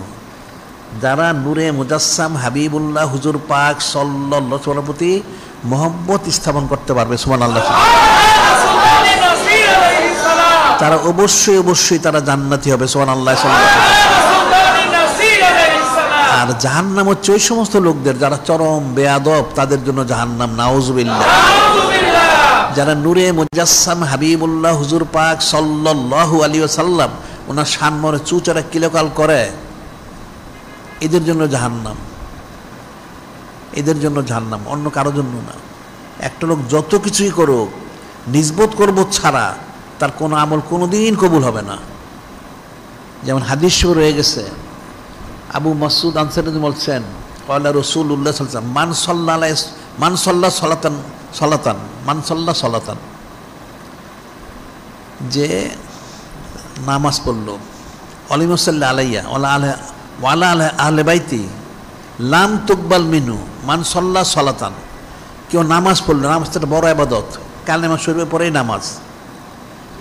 যারা নূরে মুজাসসাম হাবিবুল্লাহ হুজুর পাক সাল্লাল্লাহু আলাইহি ওয়াসাল্লামের প্রতি মহব্বত স্থাপন করতে পারবে। সুবহানাল্লাহ। তারা অবশ্যই অবশ্যই তারা জান্নাতি হবে। সুবহানাল্লাহ। আর জাহান্নাম হচ্ছে ওই সমস্ত লোকদের যারা চরম বেয়াদব, তাদের জন্য জাহান্নাম। নাউজুবিল্লাহ। যারা নূরে মুজাসসাম হাবিবুল্লাহ হুজুর পাক সাল্লাল্লাহু আলাইহি ওয়াসাল্লাম ওনার শানমনে চুচারা কিলকাল করে, এদের জন্য জাহান্নাম, এদের জন্য জাহান্নাম, অন্য কারোর জন্য না। একটা লোক যত কিছুই করুক, নিজবত করব ছাড়া তার কোনো আমল কোনোদিন কবুল হবে না। যেমন হাদিস রয়ে গেছে, আবু মাসউদ আনসারী বলছেন, ক্বালা রাসূলুল্লাহ সাল্লাল্লাহু আলাইহি ওয়াসাল্লাম মান সাল্লা সালাতান, যে নামাজ পড়ল, আলিমা সাল্লাল্লাহু আলাইয়া ওয়ালা আহলে বাইতি লাম তুকবাল মিনহু মান সাল্লা সালাতান। কেউ নামাজ পড়ল, নামাজটা একটা বড় ইবাদত, কালেমা শরীফের পরেই নামাজ।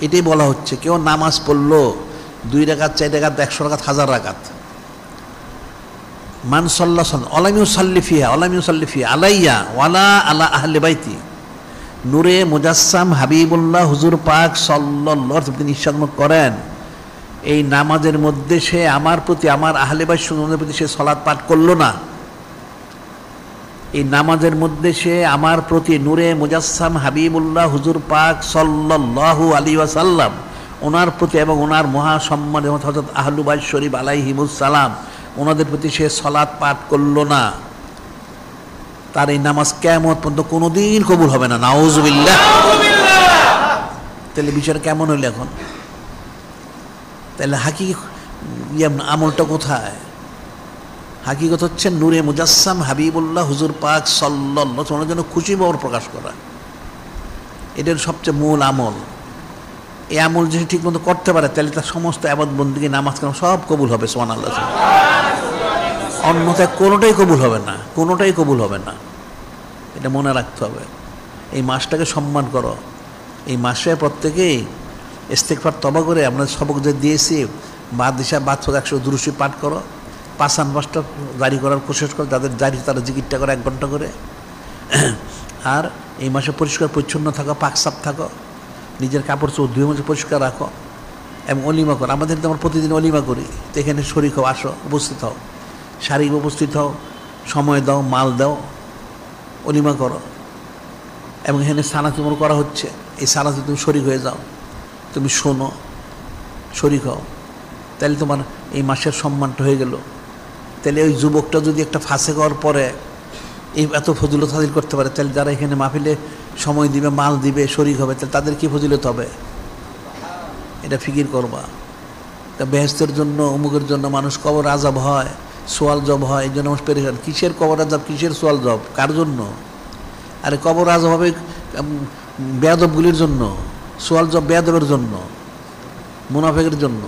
এটাই বলা হচ্ছে, কেউ নামাজ পড়ল 2 রাকাত 4 রাকাত 100 রাকাত 1000 রাকাত, মান সাল্লা ওয়ালাম ইউসাল্লি ফিহা আলাইয়া ওয়ালা আলা আহলে বাইতি। নূরে মুজাসসাম হাবিবুল্লাহ হুজুর পাক সাল্লাল্লাহু আলাইহি ওয়াসাল্লাম ইরশাদ করেন, এই নামাজের মধ্যে সে আমার প্রতি, আমার আহলে বাইত সুন্নতের প্রতি সে সালাত পাঠ করলো না, এই নামাজের মধ্যে সে আমার প্রতি নূরে মুজাসসাম হাবিবুল্লাহ হুজুর পাক সাল্লাল্লাহু আলাইহি ওয়াসাল্লাম ওনার প্রতি এবং ওনার মহাসম্মানিত হযরত আহলু বাইত শরীফ আলাইহিমুস সালাম ওনাদের প্রতি সে সালাত পাঠ করলো না, তার এই নামাজ কিয়ামত পর্যন্ত কোনোদিন কবুল হবে না। নাউজুবিল্লাহ। তাহলে বিষয়টা কেমন হইল এখন? তাহলে আমলটা কোথায়? হাকিকত হচ্ছে নূরে মুজাসসাম হাবিবুল্লাহ হুজুর পাক সাল্লাল্লাহু আলাইহি ওয়াসাল্লামের জন্য খুশি মোহর প্রকাশ করা, এটার সবচেয়ে মূল আমল। এই আমল যদি ঠিক মতো করতে পারে তাহলে তার সমস্ত ইবাদত বন্দেগী, নামাজ কালাম সব কবুল হবে। সুবহানাল্লাহ। অন্যথায় কোনোটাই কবুল হবে না, কোনোটাই কবুল হবে না। এটা মনে রাখতে হবে। এই মাসটাকে সম্মান করো। এই মাসে প্রত্যেকেই ইস্তেগফার তওবা করে আমরা সবক যে দিয়েছি, বাদশা 100 দুরূদ শরীফ পাঠ করো, 5 মাসটা জারি করার কোশিশ করো, যাদের জারি তারা জিকিরটা করে 1 ঘন্টা করে। আর এই মাসে পরিষ্কার পরিচ্ছন্ন থাকো, পাকসাপ থাকো, নিজের কাপড় চোপড় ধুয়ে মুছে পরিষ্কার রাখো এবং অলিমা করো। আমাদের তো আমরা প্রতিদিন অলিমা করি, তো এখানে শরীক হও, আসো, উপস্থিত হও, শারীরিক উপস্থিত হও, সময় দাও, মাল দাও, অলিমা করো। এবং এখানে সালাত তোমার করা হচ্ছে, এই সালাতে তুমি শরীক হয়ে যাও, তুমি শোনো, শরীক হও, তাহলে তোমার এই মাসের সম্মানটা হয়ে গেল। তাহলে ওই যুবকটা যদি একটা ফাঁসে হওয়ার পরে এই এত ফজিলত হাসিল করতে পারে, তাহলে যারা এখানে মাহফিলে সময় দিবে, মাল দিবে, শরীক হবে, তাহলে তাদের কি ফজিলত হবে? এটা ফিকির করবা। তা বেহেশতের জন্য, অমুকের জন্য মানুষ কবর আযাব হয়, সোয়াল জব হয়, এই জন্য মানুষ পেরেশান। কিসের কবর আযাব, কিসের সোয়াল জব, কার জন্য? আরে কবর আযাব হবে বেয়াদবগুলির জন্য, সোয়াল জব বেয়াদবের জন্য, মুনাফিকের জন্য।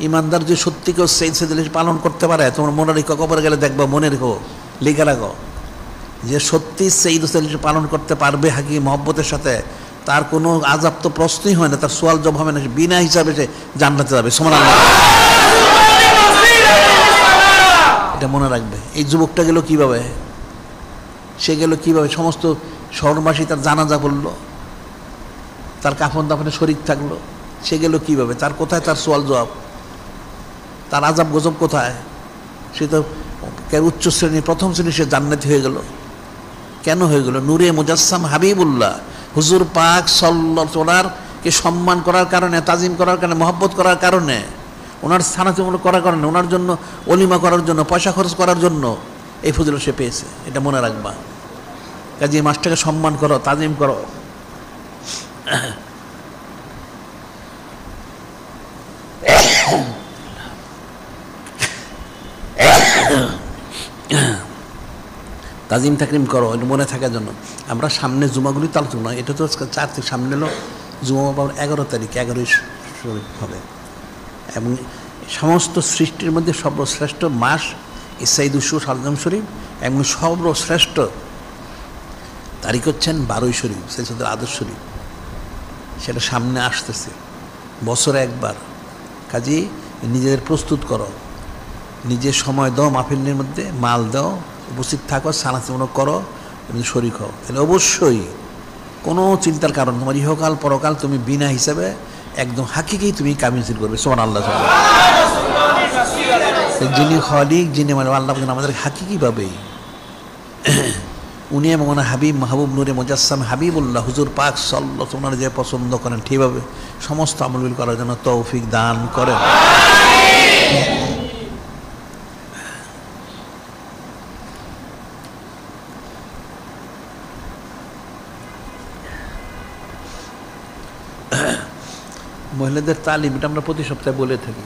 ইমানদার যে সত্যি কেউ সেই পালন করতে পারে, তোমার মনে রেখো, কবরে গেলে দেখবা, মনে রেখো, লিখে রাখো, যে সত্যি সেই পালন করতে পারবে হাকি মহব্বতের সাথে, তার কোনো আযাব তো প্রশ্নই হয় না, তার সোয়াল জব হবে না, বিনা হিসাবে সে জান্নাতে যাবে। সুবহানাল্লাহ। এটা মনে রাখবে। এই যুবকটা গেল কিভাবে, সে গেল কিভাবে, সমস্ত শহরবাসী তার জানাজা পড়লো, তার কাফন দাফনে শরীক থাকলো, সে গেল কিভাবে, তার কোথায় তার সোয়াল জবাব, তার আযাব গজব কোথায়? সে তো উচ্চ শ্রেণী, প্রথম শ্রেণী, সে জান্নাতি হয়ে গেল। কেন হয়ে গেল? নূরে মুজাসসাম হাবিবুল্লাহ হুজুর পাক সাল্লাল্লাহু আলাইহি ওয়াসাল্লামকে সম্মান করার কারণে, তাজিম করার কারণে, মহব্বত করার কারণে, ওনার স্থানান্তর করার কারণে, ওনার জন্য অলিমা করার জন্য, পয়সা খরচ করার জন্য, এই ফজিলত সে পেয়েছে, এটা মনে রাখবা। কাজে এই মাসটাকে সম্মান করো, তাজিম করো। তাজিম তাকরিম করো, এটা মনে থাকার জন্য। আমরা সামনে জুমাগুলি তো আলোচনা নয়, এটা তো 4 থেকে সামনে এলো জুমা 11 তারিখ, 11ই শরীফ হবে। এবং সমস্ত সৃষ্টির মধ্যে সর্বশ্রেষ্ঠ মাস ঈদ-উল আজহা শরীফ, এবং সর্বশ্রেষ্ঠ তারিখ হচ্ছেন 12ই শরীফ, সৈয়দুল আদর শরীফ। সেটা সামনে আসতেছে বছরে একবার। কাজেই নিজেদের প্রস্তুত করো, নিজের সময় দাও, মাহফিলের মধ্যে মাল দাও, উপস্থিত থাকো, সালাত করো, শরীক হও। তাহলে অবশ্যই কোনো চিন্তার কারণ, তোমার ইহকাল পরকাল তুমি বিনা হিসাবে একদম হাকিকি তুমি কামিল করবে। সুবহানাল্লাহ। যিনি খালিক, যিনি মানে আল্লাহ আমাদের হাকিকিভাবেই উনি এবং ওনার হাবিব মাহবুব নূরে মুজাসসাম হাবিবুল্লাহ হুজুর পাক সাল্লাল্লাহু ওনারা যে পছন্দ করেন ঠিকভাবে সমস্ত আমল করার জন্য তৌফিক দান করেন। মহিলাদের তালিম এটা আমরা প্রতি সপ্তাহে বলে থাকি।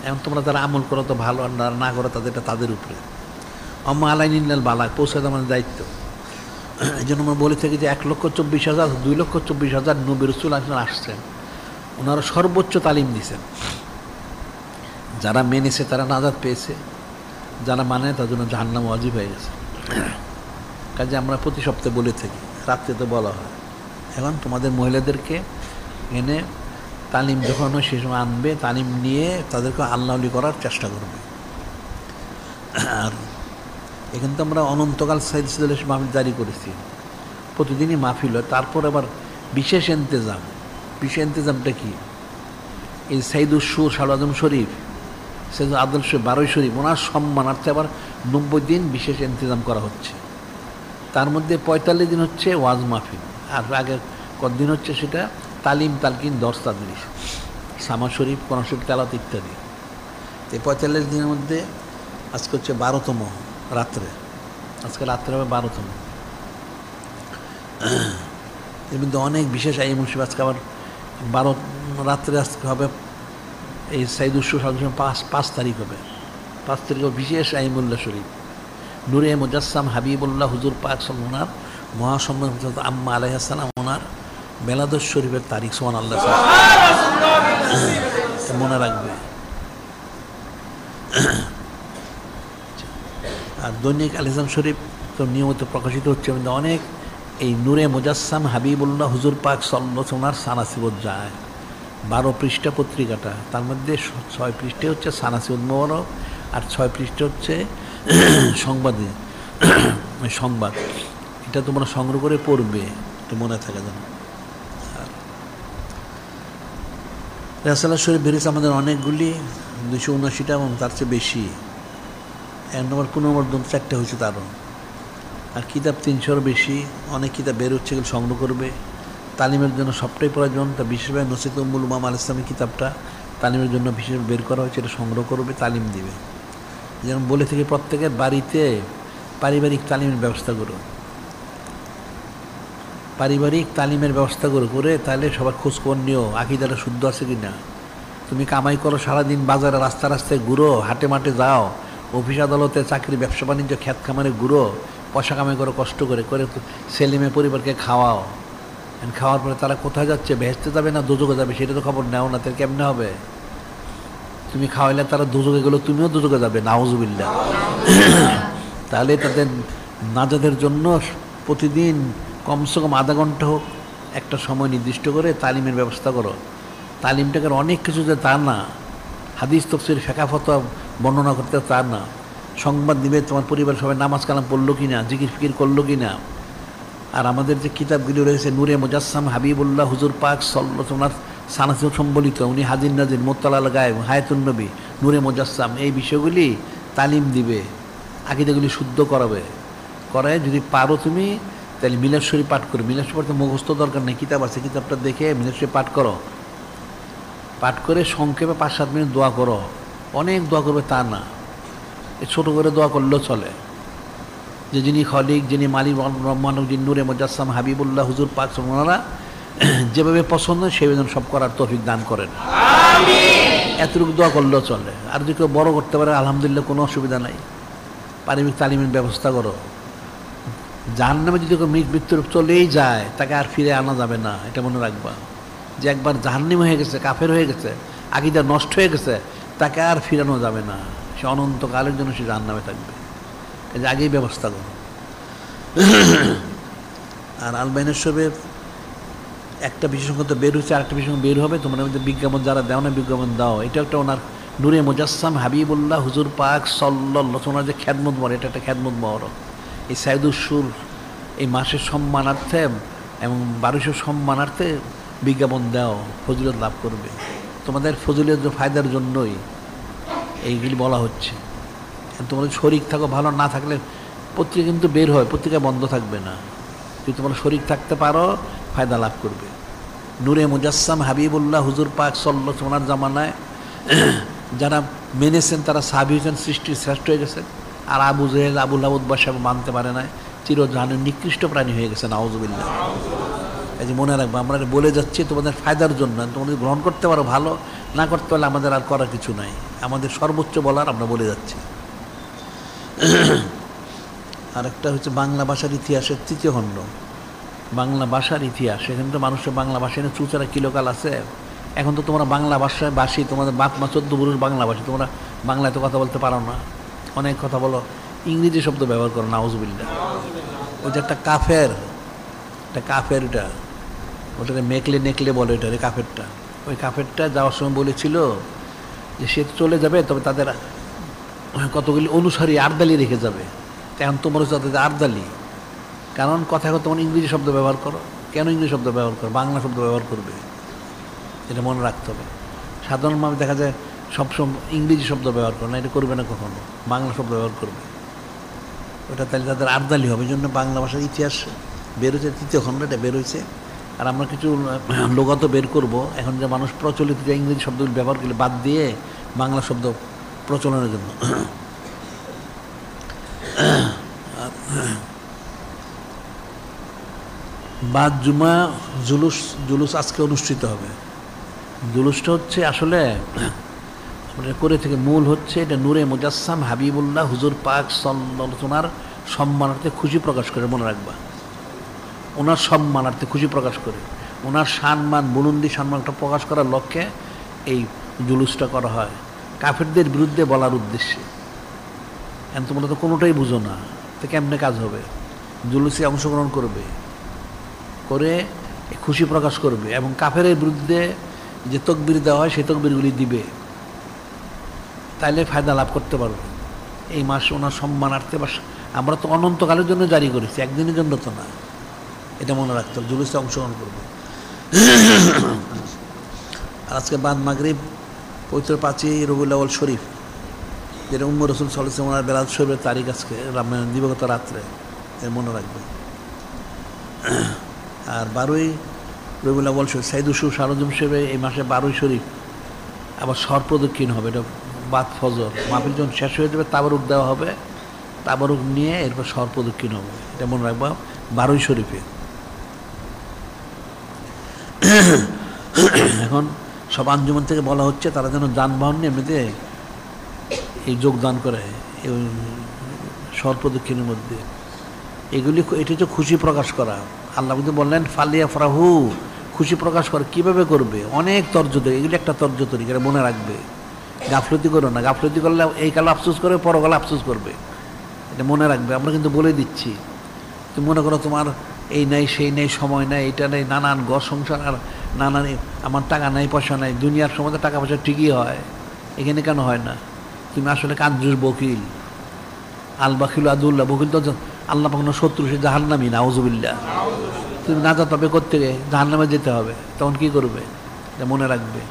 এখন তোমরা যারা আমল করো তো ভালো, আর না করো তাদেরটা তাদের উপরে। আম্মা আলাইনিল বালাগ, পৌঁছাতে আমাদের দায়িত্ব। এই জন্য আমরা বলে থাকি যে 1,24,000 2,24,000 নবী রাসূল আসছেন, ওনারা সর্বোচ্চ তালিম দিয়েছেন। যারা মেনেছে তারা নাজাত পেয়েছে, যারা মানে তার জন্য জাহান্নাম ওয়াজিব হয়ে গেছে। কাজে আমরা প্রতি সপ্তাহে বলে থাকি, রাত্রে তো বলা হয়। এখন তোমাদের মহিলাদেরকে এনে তালিম যখন সে সময় আনবে, তালিম নিয়ে তাদেরকে আল্লাহলি করার চেষ্টা করবে। আর এখানে তো আমরা অনন্তকাল সাইদ মাহফিল জারি করেছি, প্রতিদিনই মাহফিল হয়। তারপর আবার বিশেষ ইন্তেজাম। বিশেষ ইন্তেজামটা কি? এই সাইদুল আজম শরীফ, সৈয়দুল আদল শরীফ 12ই শরীফ, ওনার সম্মানার্থে আবার 90 দিন বিশেষ ইন্তেজাম করা হচ্ছে। তার মধ্যে 45 দিন হচ্ছে ওয়াজ মাহফিল, আর আগে কতদিন হচ্ছে সেটা তালিম, তালকিন, দর্স, তাদরিস, সামা শরীফ, কোরআন শরীফ তেলাওয়াত ইত্যাদি। এই 45 দিনের মধ্যে আজকে হচ্ছে 12তম রাত্রে, আজকে রাত্রে হবে 12তম। এর মধ্যে অনেক বিশেষ এই মুসিব। আজকে আবার 12 রাত্রে আজকে হবে এই সাইদুল আজহা 5 তারিখ হবে। 5 তারিখ হবে বিশেষ আইমুল্লাহ শরীফ, নূরে মুজাসসাম হাবিবুল্লাহ হুজুর পাক ওনার মহাসম্মান আম্মা আলাইহিস সালাম ওনার মেলাদুশ শরীফের তারিখ। সুবহানাল্লাহ, মনে রাখবে। আর দৈনিক আলিজাম শরীফ তো নিয়মিত প্রকাশিত হচ্ছে। অনেক এই নূরে মুজাসসাম হাবিবুল্লাহ হুজুর পাক সাল্লাল্লাহু ওনার সানাসিবত যায় 12 পৃষ্ঠা পত্রিকাটা। তার মধ্যে 6 পৃষ্ঠে হচ্ছে সানাসিবত মোবারক, আর 6 পৃষ্ঠে হচ্ছে সংবাদ। এটা তোমরা সংগ্রহ করে পড়বে, তো মনে থাকে যেন। রেসালা শরীফ বেরিয়েছে আমাদের অনেকগুলি, 279টা এবং তার চেয়ে বেশি। 1 নম্বর 15 নম্বর 4টা হয়েছে তারও। আর কিতাব 300-এর বেশি। অনেক কিতাব বের হচ্ছে, এগুলো সংগ্রহ করবে। তালিমের জন্য সবটাই প্রয়োজন। তা বিশেষভাবে নসিহত উম্মুল উমাম আল ইসলামী কিতাবটা তালিমের জন্য বিশেষ বের করা হয়েছে, এটা সংগ্রহ করবে, তালিম দিবে। যেমন বলে থেকে প্রত্যেকের বাড়িতে পারিবারিক তালিমের ব্যবস্থা করো, পারিবারিক তালিমের ব্যবস্থা করে তাহলে সবার খোঁজখবর নিও, আকীদাটা শুদ্ধ আছে কি না। তুমি কামাই করো সারাদিন, বাজারে রাস্তা রাস্তায় ঘুরো, হাটে মাঠে যাও, অফিস আদালতে চাকরি, ব্যবসা বাণিজ্য, ক্ষেত খামারে ঘুরো, পয়সা কামাই করো কষ্ট করে ছেলে মেয়ে পরিবারকে খাওয়াও। খাওয়ার পরে তারা কোথায় যাচ্ছে, বেহেশতে যাবে না দোজকে যাবে, সেটা তো খবর নেও না। তাহলে কেমনে হবে? তুমি খাওয়াইলে তারা দোজকে গেলো, তুমিও দোজকে যাবে, নাউজুবিল্লাহ। তাহলে তাদের নাজাদের জন্য প্রতিদিন কমসে কম আধা ঘন্টা হোক একটা সময় নির্দিষ্ট করে তালিমের ব্যবস্থা করো। তালিমটাকে অনেক কিছু যে তা না, হাদিস তাফসীর ফিকহ ফতোয়া বর্ণনা করতে তা না, সংবাদ দিবে তোমার পরিবার সবাই নামাজ কালাম পড়লো কি না, জিকির ফিকির করলো কি না। আর আমাদের যে কিতাবগুলি রয়েছে নূরে মুজাসসাম হাবিবুল্লাহ হুজুর পাক সাল্লাল্লাহু ওনার সানাসিব সম্বলিত, উনি হাজির নাজির, মুত্তালাল গায়েব, হায়াতুন নবী, নূরে মুজাসসাম, এই বিষয়গুলি তালিম দিবে, আকীদাগুলি শুদ্ধ করায় যদি পারো তুমি তাহলে মিলাদ শরীফ পাঠ করো। মিলাদ শরীফ পড়তে মুখস্থ দরকার নেই, কিতাব আছে, কিতাবটা দেখে মিলাদ শরীফ পাঠ করো। পাঠ করে সংক্ষেপে 5-7 মিনিট দোয়া করো। অনেক দোয়া করবে তা না, ছোটো করে দোয়া করলেও চলে। যে যিনি খলিক, যিনি মালিক, রহমানুক, যিনি নূরে মুজাসসাম হাবিবুল্লাহ হুজুর পাক ওনারা যেভাবে পছন্দ সেভাবে সব করার তৌফিক দান করেন। এতটুকু দোয়া করলেও চলে। আর যদি কেউ বড় করতে পারে আলহামদুলিল্লাহ, কোনো অসুবিধা নাই। পারিবারিক তালিমের ব্যবস্থা করো। জাহান্নামে যদি কেউ মৃত্যুর চলেই যায় তাকে আর ফিরে আনা যাবে না, এটা মনে রাখবা। যে একবার জাহান্নামী হয়ে গেছে, কাফের হয়ে গেছে, আকীদা নষ্ট হয়ে গেছে, তাকে আর ফিরানো যাবে না। সে অনন্তকালের জন্য সে জাহান্নামে থাকবে। এই যে আগেই ব্যবস্থা করো। আর আলবাইনের সবে একটা বিশেষজ্ঞ বের হচ্ছে, আরেকটা বিশেষজ্ঞ বের হবে। তোমরা মধ্যে বিজ্ঞাপন যারা দেও না, বিজ্ঞাপন দাও। এটা একটা ওনার নূরে মুজাসসাম হাবিবুল্লাহ হুজুর পাক সাল্লাল্লাহু ওনার যে খ্যাদমত মহর, এটা একটা খ্যাদমত মহর। এই সাইদুস সুর এই মাসের সম্মানার্থে এবং 1200 সম্মানার্থে বিজ্ঞাপন দাও, ফজিলত লাভ করবে। তোমাদের ফজিলত ফায়দার জন্যই এইগুলি বলা হচ্ছে। তোমাদের শরীক থাকো, ভালো না থাকলে পত্রিকা কিন্তু বের হয়, পত্রিকা বন্ধ থাকবে না। যদি তোমরা শরীক থাকতে পারো ফায়দা লাভ করবে। নূরে মুজাসসাম হাবিবুল্লাহ হুজুর পাক সাল্লাল্লাহু ওনার জামানায় যারা মেনেছেন তারা সাহাবী হয়েছেন, সৃষ্টির শ্রেষ্ঠ হয়ে গেছেন। আর আবু জেহেল, আবু লাহাব বাদশাহ মানতে পারে না, চিরজাহানের নিকৃষ্ট প্রাণী হয়ে গেছে, নাউযুবিল্লাহ। এই যে মনে রাখবো, আমরা বলে যাচ্ছি তোমাদের ফায়দার জন্য। তোমরা গ্রহণ করতে পারো ভালো, না করতে পারলে আমাদের আর করার কিছু নাই। আমাদের সর্বোচ্চ বলার আমরা বলে যাচ্ছি। আরেকটা হচ্ছে বাংলা ভাষার ইতিহাসের 3য় খণ্ড, বাংলা ভাষার ইতিহাস। সেখানে তো মানুষের বাংলা ভাষা নিয়ে চুচারা কিলোকাল আছে। এখন তো তোমরা বাংলা ভাষায় বাসি, তোমাদের বাপ মা 14 পুরুষ বাংলা ভাষী, তোমরা বাংলায় তো কথা বলতে পারো না, অনেক কথা বলো, ইংরেজি শব্দ ব্যবহার করো, নাউযুবিল্লাহ। ওই যে একটা কাফের, ওটা ওটাকে মেকলে নেকলে বলে, ওটারে কাফেরটা। ওই কাফেরটা যাওয়ার সময় বলেছিল যে সে চলে যাবে, তবে তাদের কতগুলি অনুসারী আর্দালি রেখে যাবে। এখন তোমার হচ্ছে তাদের আর্দালি, কারণ কথা এখন তোমার ইংরেজি শব্দ ব্যবহার করো। কেন ইংরেজি শব্দ ব্যবহার করো? বাংলা শব্দ ব্যবহার করবে, এটা মনে রাখতে হবে। সাধারণভাবে দেখা যায় সবসময় ইংরেজি শব্দ ব্যবহার করো না, এটা করবে না কখনো, বাংলা শব্দ ব্যবহার করবে। ওটা তাহলে তাদের আর্দালি হবে। এই জন্য বাংলা ভাষার ইতিহাস বেরোচ্ছে, 3য় খণ্ড এটা বেরোচ্ছে। আর আমরা কিছু লোগত বের করব। এখন যে মানুষ প্রচলিত যে ইংরেজি শব্দগুলি ব্যবহার করলে বাদ দিয়ে বাংলা শব্দ প্রচলনের জন্য। বাদ জুমা জুলুস আজকে অনুষ্ঠিত হবে। জুলুসটা হচ্ছে আসলে করে থেকে মূল হচ্ছে এটা নূরে মুজাসসাম হাবিবুল্লাহ হুজুর পাক সাল্লাল্লাহু ওনার সম্মানার্থে খুশি প্রকাশ করে, মনে রাখবা। ওনার সম্মানার্থে খুশি প্রকাশ করে, ওনার সম্মান বুলন্দি সম্মানটা প্রকাশ করার লক্ষ্যে এই জুলুসটা করা হয়, কাফেরদের বিরুদ্ধে বলার উদ্দেশ্যে। এখন তোমরা তো কোনোটাই বুঝো না, তো কেমনে কাজ হবে? জুলুসে অংশগ্রহণ করবে, করে খুশি প্রকাশ করবে এবং কাফেরের বিরুদ্ধে যে তকবির দেওয়া হয় সেই তকবিরগুলি দিবে, তাইলে ফায়দা লাভ করতে পারবে। এই মাস ওনার সম্মানার্থে, বা আমরা তো অনন্তকালের জন্য জারি করেছি, একদিনের জন্য তো না, এটা মনে রাখতে হবে। জুলুসে অংশগ্রহণ করবে। আর আজকে বাদ মাগরিব পবিত্র 5ই রবিউল আউয়াল শরীফ, যেটা উম্মে রাসূল সাল্লাল্লাহু আলাইহি ওয়াসাল্লাম বেলাত শরীফের তারিখ আজকে, দিবাগত রাত্রে, এর মনে রাখবে। আর 12ই রবিউল আউয়াল শরীফ সাইদুস সুর সারজম হিসেবে এই মাসে 12ই শরীফ আবার সর্পদক্ষিণ হবে। এটা বাদ ফজর মাহফিল যখন শেষ হয়ে যাবে তাবারুক দেওয়া হবে, তাবারুক নিয়ে এরপর সর্পদক্ষিণ হবে, এটা মনে রাখবা 12ই শরীফে। এখন সব আঞ্জুমান থেকে বলা হচ্ছে তারা যেন যানবাহন নিয়ে এমনিতে এই যোগদান করে এই সর্পদক্ষিণের মধ্যে। এগুলি এটি হচ্ছে খুশি প্রকাশ করা। আল্লাহ কিন্তু বললেন ফালিয়া ফরাহু, খুশি প্রকাশ করে। কীভাবে করবে? অনেক তর্জতে, এগুলি একটা তর্জ তরিকা, এটা মনে রাখবে। গাফলতি করো না, গাফলতি করলে এই কালে আফসোস করে, পরকালে আফসোস করবে, এটা মনে রাখবে। আমরা কিন্তু বলে দিচ্ছি, তুমি মনে করো তোমার এই নাই সেই নেই, সময় নাই, এটা নেই, নানান ঘর সংসার, আর নানান আমার টাকা নাই, পয়সা নাই। দুনিয়ার সময় টাকা পয়সা ঠিকই হয়, এখানে কেন হয় না? তুমি আসলে কাঞ্জুস বকিল, আল বাকিল আদুল্লাহ। বকিল তো আল্লাহ পাক শত্রু, সে জাহান্নামী, নাউযুবিল্লাহ। তুমি না যা তবে করতে গিয়ে জাহান্নামে যেতে হবে, তখন কি করবে? এটা মনে রাখবে।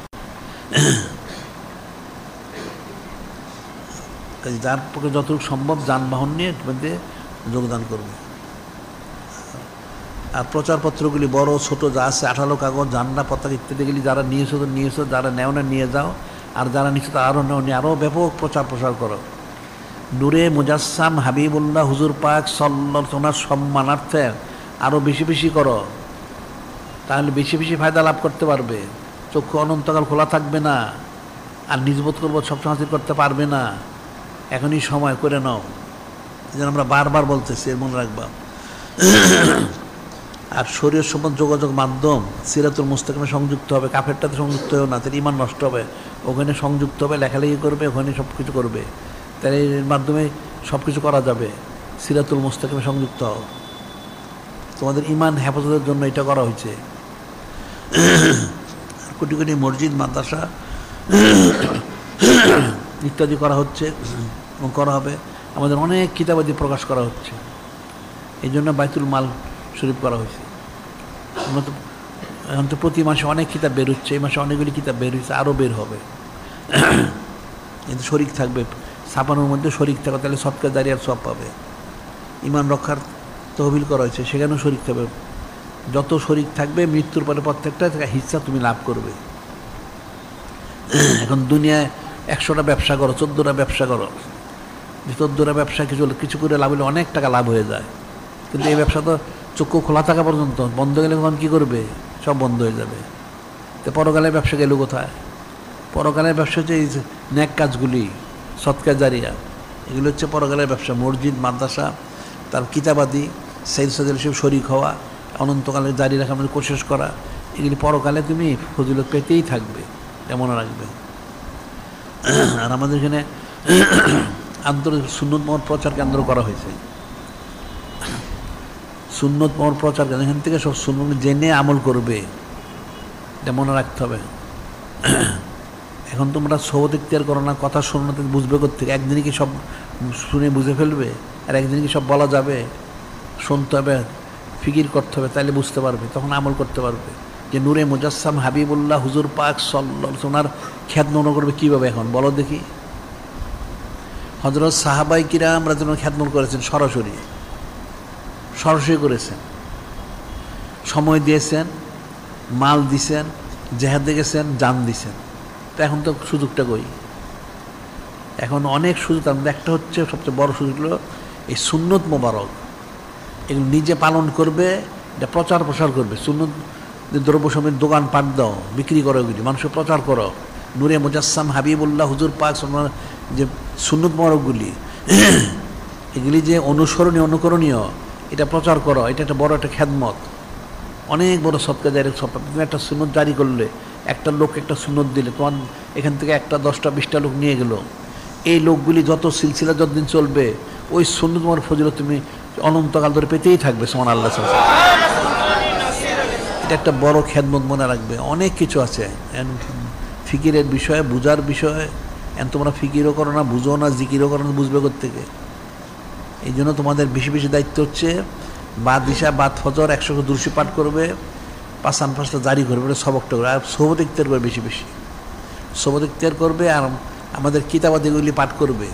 যার পক্ষে যতটুকু সম্ভব যানবাহন নিয়ে মধ্যে যোগদান করবে। আর প্রচারপত্রগুলি বড় ছোট যা আছে, 18 কাগজ, ঝান্ডা, পতাকা ইত্যাদিগুলি যারা নিয়েছো, যারা নেও না নিয়ে যাও, আর যারা নিচ্ছ আরও নেও, নিয়ে আরও ব্যাপক প্রচার প্রসার করো। নূরে মুজাসসাম হাবিবুল্লাহ হুজুর পাক সাল্লাল্লাহু ওনার সম্মানার্থে আরও বেশি বেশি করো, তাহলে বেশি বেশি ফায়দা লাভ করতে পারবে। চক্ষু অনন্তকাল খোলা থাকবে না, আর নিজবোধ করবো সবসময় হাসিল করতে পারবে না। এখনই সময় করে নাও, যেন আমরা বারবার বলতেছি, এর মনে রাখবা। আর শরীর সম্বন্ধ যোগাযোগ মাধ্যম সিরাতুল মুস্তাকিমে সংযুক্ত হবে, কাফেরটাতে সংযুক্ত হয়েও না, তার ইমান নষ্ট হবে। ওখানে সংযুক্ত হবে, লেখালেখি করবে, ওখানে সব কিছু করবে, তাহলে এর মাধ্যমে সব কিছু করা যাবে। সিরাতুল মুস্তাকিমে সংযুক্ত হও, তোমাদের ইমান হেফাজতের জন্য এটা করা হয়েছে। কোটি কোটি মসজিদ, মাদ্রাসা ইত্যাদি করা হচ্ছে এবং করা হবে। আমাদের অনেক কিতাবাদি প্রকাশ করা হচ্ছে, এই জন্য বাইতুল মাল শরীফ করা হয়েছে। আমরা তো এখন তো প্রতি মাসে অনেক কিতাব বের হচ্ছে, এই মাসে অনেকগুলি কিতাব বের হয়েছে, আরও বের হবে। কিন্তু শরিক থাকবে, ছাপানোর মধ্যে শরিক থাকবে, তাহলে সৎকার জারিয়ার সব পাবে। ইমান রক্ষার তহবিল করা হয়েছে, সেখানেও শরিক থাকবে। যত শরিক থাকবে মৃত্যুর পরে প্রত্যেকটা হিস্সা তুমি লাভ করবে। এখন দুনিয়ায় 100টা ব্যবসা করো, 14টা ব্যবসা করো, 14টা ব্যবসা কিছু করে লাভ হলে অনেক টাকা লাভ হয়ে যায়। কিন্তু এই ব্যবসা তো চক্ষু খোলা থাকা পর্যন্ত, বন্ধ গেলে তখন কী করবে? সব বন্ধ হয়ে যাবে। তো পরকালের ব্যবসা গেল কোথায়? পরকালের ব্যবসা হচ্ছে এই ন্যাক কাজগুলি, সৎকার জারিয়া, এগুলো হচ্ছে পরকালের ব্যবসা। মসজিদ, মাদ্রাসা, তার কিতাবাদি, সাইদ সাজেল সব শরিক হওয়া, অনন্তকালে জারি রাখা, আমাদের কোশিশ করা, এগুলি পরকালে তুমি ফজিলত পেতেই থাকবে, এমন রাখবে। আর আমাদের এখানে আন্তর্জাতিক সুন্নত মহর প্রচার কেন্দ্র করা হয়েছে। সুন্নত মহর প্রচার কেন্দ্র, এখান থেকে সব সুন্নত জেনে আমল করবে, এটা মনে রাখতে হবে। এখন তোমরা সহবত ইখতিয়ার করো না, কথা শোনো না, বুঝবে কোত্থেকে? একদিনই কি সব শুনে বুঝে ফেলবে? আর একদিন কি সব বলা যাবে? শুনতে হবে, ফিকির করতে হবে, তাইলে বুঝতে পারবে, তখন আমল করতে পারবে। যে নূরে মুজাসসাম হাবিবুল্লাহ হুজুর পাক সাল্লাল্লাহু ওনার খ্যাত মনে করবে কীভাবে? এখন বলো দেখি। হযরত সাহাবাই কিরাম রাদিয়াল্লাহু আনহুম খ্যাতমত করেছেন, সরাসরি করেছেন, সময় দিয়েছেন, মাল দিছেন, জেহাদে গেছেন, জান দিছেন। তো এখন তো সুযোগটা কই? এখন অনেক সুযোগ, তার মধ্যে একটা হচ্ছে সবচেয়ে বড় সুযোগ হলো এই সুন্নত মোবারক, এগুলো নিজে পালন করবে, এটা প্রচার প্রসার করবে। সুন্নত দ্রব্যসমূহের দোকান পাট দাও, বিক্রি করো, এগুলি মানুষের প্রচার করো। নূরে মুজাসসাম হাবিবুল্লাহ হুজুর পাক যে সুন্নত মোবারকগুলি, এগুলি যে অনুকরণীয়, এটা প্রচার করো, এটা একটা বড় একটা খেদমত, অনেক বড় সৎকার জারির সব। তুমি একটা সুন্নত জারি করলে, একটা লোক একটা সুন্নত দিলে, তোমার এখান থেকে একটা 10টা 20টা লোক নিয়ে গেল, এই লোকগুলি যত সিলসিলা যতদিন চলবে, ওই সুন্নত তোমার ফজিলত তুমি অনন্তকাল ধরে পেতেই থাকবে। সুবহানাল্লাহ। এটা একটা বড় খেদমত, মনে রাখবে। অনেক কিছু আছে ফিকিরের বিষয়ে, বুঝার বিষয়ে। তোমরা ফিকিরও করো না, বুঝো না, জিকিরও করো না, বুঝবে কোত্থেকে? এই জন্য তোমাদের বেশি বেশি দায়িত্ব হচ্ছে বাদ ইশা, বাদ ফজর 100 দুরূদ পাঠ করবে, 5 জারি করবে, সবকটা করবে, আর সহবত ইখতিয়ার করবে, বেশি বেশি সহবত ইখতিয়ার করবে, আর আমাদের কিতাবাদিগুলি পাঠ করবে,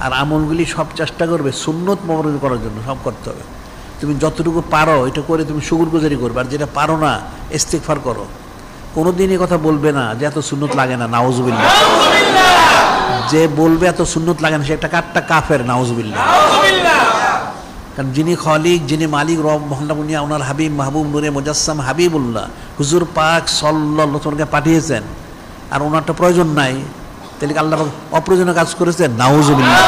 আর আমলগুলি সব চেষ্টা করবে সুন্নত মোবারক করার জন্য, সব করতে হবে। তুমি যতটুকু পারো এটা করে তুমি শুকরগুজারি করবে, আর যেটা পারো না ইস্তিগফার করো। কোনো দিন এই কথা বলবে না যে এত সুন্নত লাগে না, নাউজুবিল্লাহ। যে বলবে এত সুন্নত লাগে না, সে একটা কাফের, নাউজুবিল্লাহ। কারণ যিনি খালিক, যিনি মালিক, রব মহানাবুনিয়া, ওনার হাবিব মাহবুব নূরে মুজাসসাম হাবিবুল্লাহ হুজুর পাক সাল্লাল্লাহু আলাইহি ওয়াসাল্লামকে পাঠিয়েছেন, আর ওনারটা প্রয়োজন নাই, তাহলে আল্লাহ অপ্রয়োজনীয় কাজ করেছেন? নাউজুবিল্লাহ।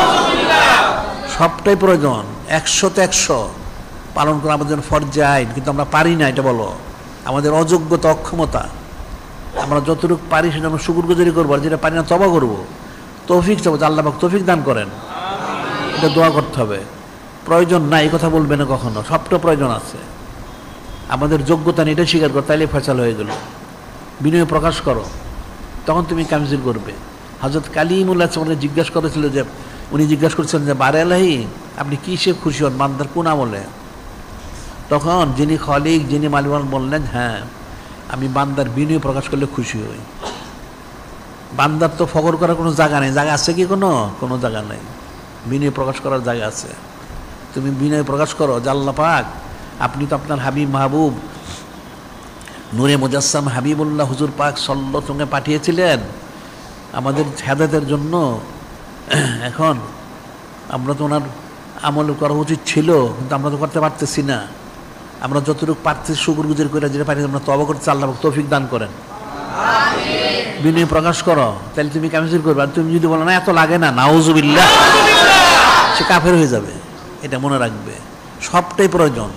সবটাই প্রয়োজন, 100তে 100 পালন করা আমাদের জন্য ফরজে আইন, কিন্তু আমরা পারি না। এটা বলো আমাদের অযোগ্যতা, অক্ষমতা। আমরা যতটুকু পারি সেটা আমরা শুকরগুজারি করবো, আর যেটা পারি না তওবা করবো, তৌফিক চাবো, আল্লাহ পাক তৌফিক দান করেন, এটা দোয়া করতে হবে। প্রয়োজন নাই এই কথা বলবে না কখনো, সবটা প্রয়োজন আছে। আমাদের যোগ্যতা নেই এটা স্বীকার করো, তাইলে ফয়সালা হয়ে গেল। বিনয় প্রকাশ করো, তখন তুমি কামজিল করবে। হযরত কালিমুল্লাহ সাল্লাল্লাহু জিজ্ঞাসা করেছিল যে, উনি জিজ্ঞাসা করছিলেন যে বারে আলাহি আপনি কিসে খুশি হন, বান্দার কোন আমলে? তখন যিনি খালিক, যিনি মালিক বললেন, হ্যাঁ আমি বান্দার বিনয় প্রকাশ করলে খুশি হই। বান্দার তো ফখর করার কোনো জায়গা নেই, জায়গা আছে কি? কোনো জায়গা নেই। বিনয় প্রকাশ করার জায়গা আছে। তুমি বিনয় প্রকাশ করো যে আল্লাহ পাক আপনি তো আপনার হাবিব মাহবুব নূরে মুজাসসাম হাবিবুল্লাহ হুজুর পাক সাল্লাল্লাহু আলাইহি ওয়াসাল্লামকে পাঠিয়েছিলেন আমাদের হেদায়েতের জন্য। এখন আমরা তো ওনার আমল করা উচিত ছিল, কিন্তু আমরা তো করতে পারতেছি না। আমরা যতটুকু পারতেছি শুকরগুজারি করে যেটা পারি আমরা তওবা করতে, আল্লাহ তৌফিক দান করেন। বিনয় প্রকাশ করো, তাহলে তুমি কামিজুর করবে। আর তুমি যদি বলো না এত লাগে না, নাউজুবিল্লাহ, সে কাফের হয়ে যাবে। এটা মনে রাখবে, সবটাই প্রয়োজন,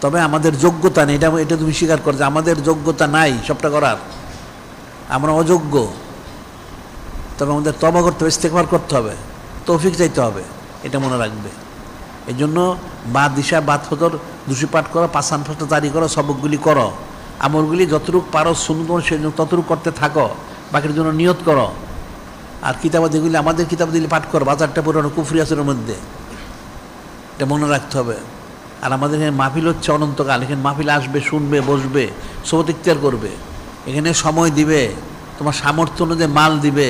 তবে আমাদের যোগ্যতা নেই। এটা তুমি স্বীকার করো যে আমাদের যোগ্যতা নাই সবটা করার, আমরা অযোগ্য। তবে আমাদের তওবা করতে হবে, ইস্তেগফার করতে হবে, তৌফিক চাইতে হবে, এটা মনে রাখবে। এই জন্য বাদ দিশা, বাদ ফতর, দুশি পাঠ করো, পাঁচান ফটো জারি করো, সবকগুলি করো, আমলগুলি যতটুকু পারো সুন্দর সেই ততটুকু করতে থাকো, বাকির জন্য নিয়ত করো। আর কিতাব যেগুলি আমাদের কিতাব দিলে পাঠ করো, বাজারটা পুরোনো কুফরি আসরের মধ্যে, এটা মনে রাখতে হবে। আর আমাদের এখানে মাহফিল হচ্ছে অনন্তকাল, এখানে মাহফিল আসবে, শুনবে, বসবে, সোবত ইখতিয়ার করবে, এখানে সময় দিবে, তোমার সামর্থ্য অনুযায়ী মাল দিবে,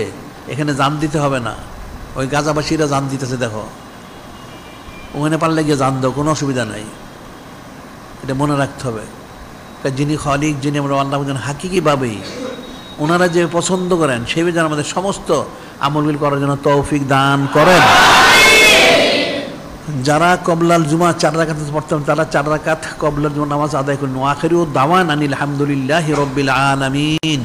এখানে জান দিতে হবে না। ওই গাজাবাসীরা জান দিতেছে, দেখো ওখানে পারলে গিয়ে জান দাও, কোনো অসুবিধা নাই, এটা মনে রাখতে হবে। যিনি খালিক, যিনি আমরা আল্লাহ হাকিকিভাবেই ওনারা যে পছন্দ করেন সেভাবে যেন আমাদের সমস্ত আমলগুলি করার জন্য তৌফিক দান করেন। যারা কবলাল জুমা 4 রাকাত পড়তাম, তারা 4 রাকাত কবলাল জুমা নামাজ আদায় করেন। আখিরু দাওয়ানা আনিল হামদুলিল্লাহি রাব্বিল আলামিন।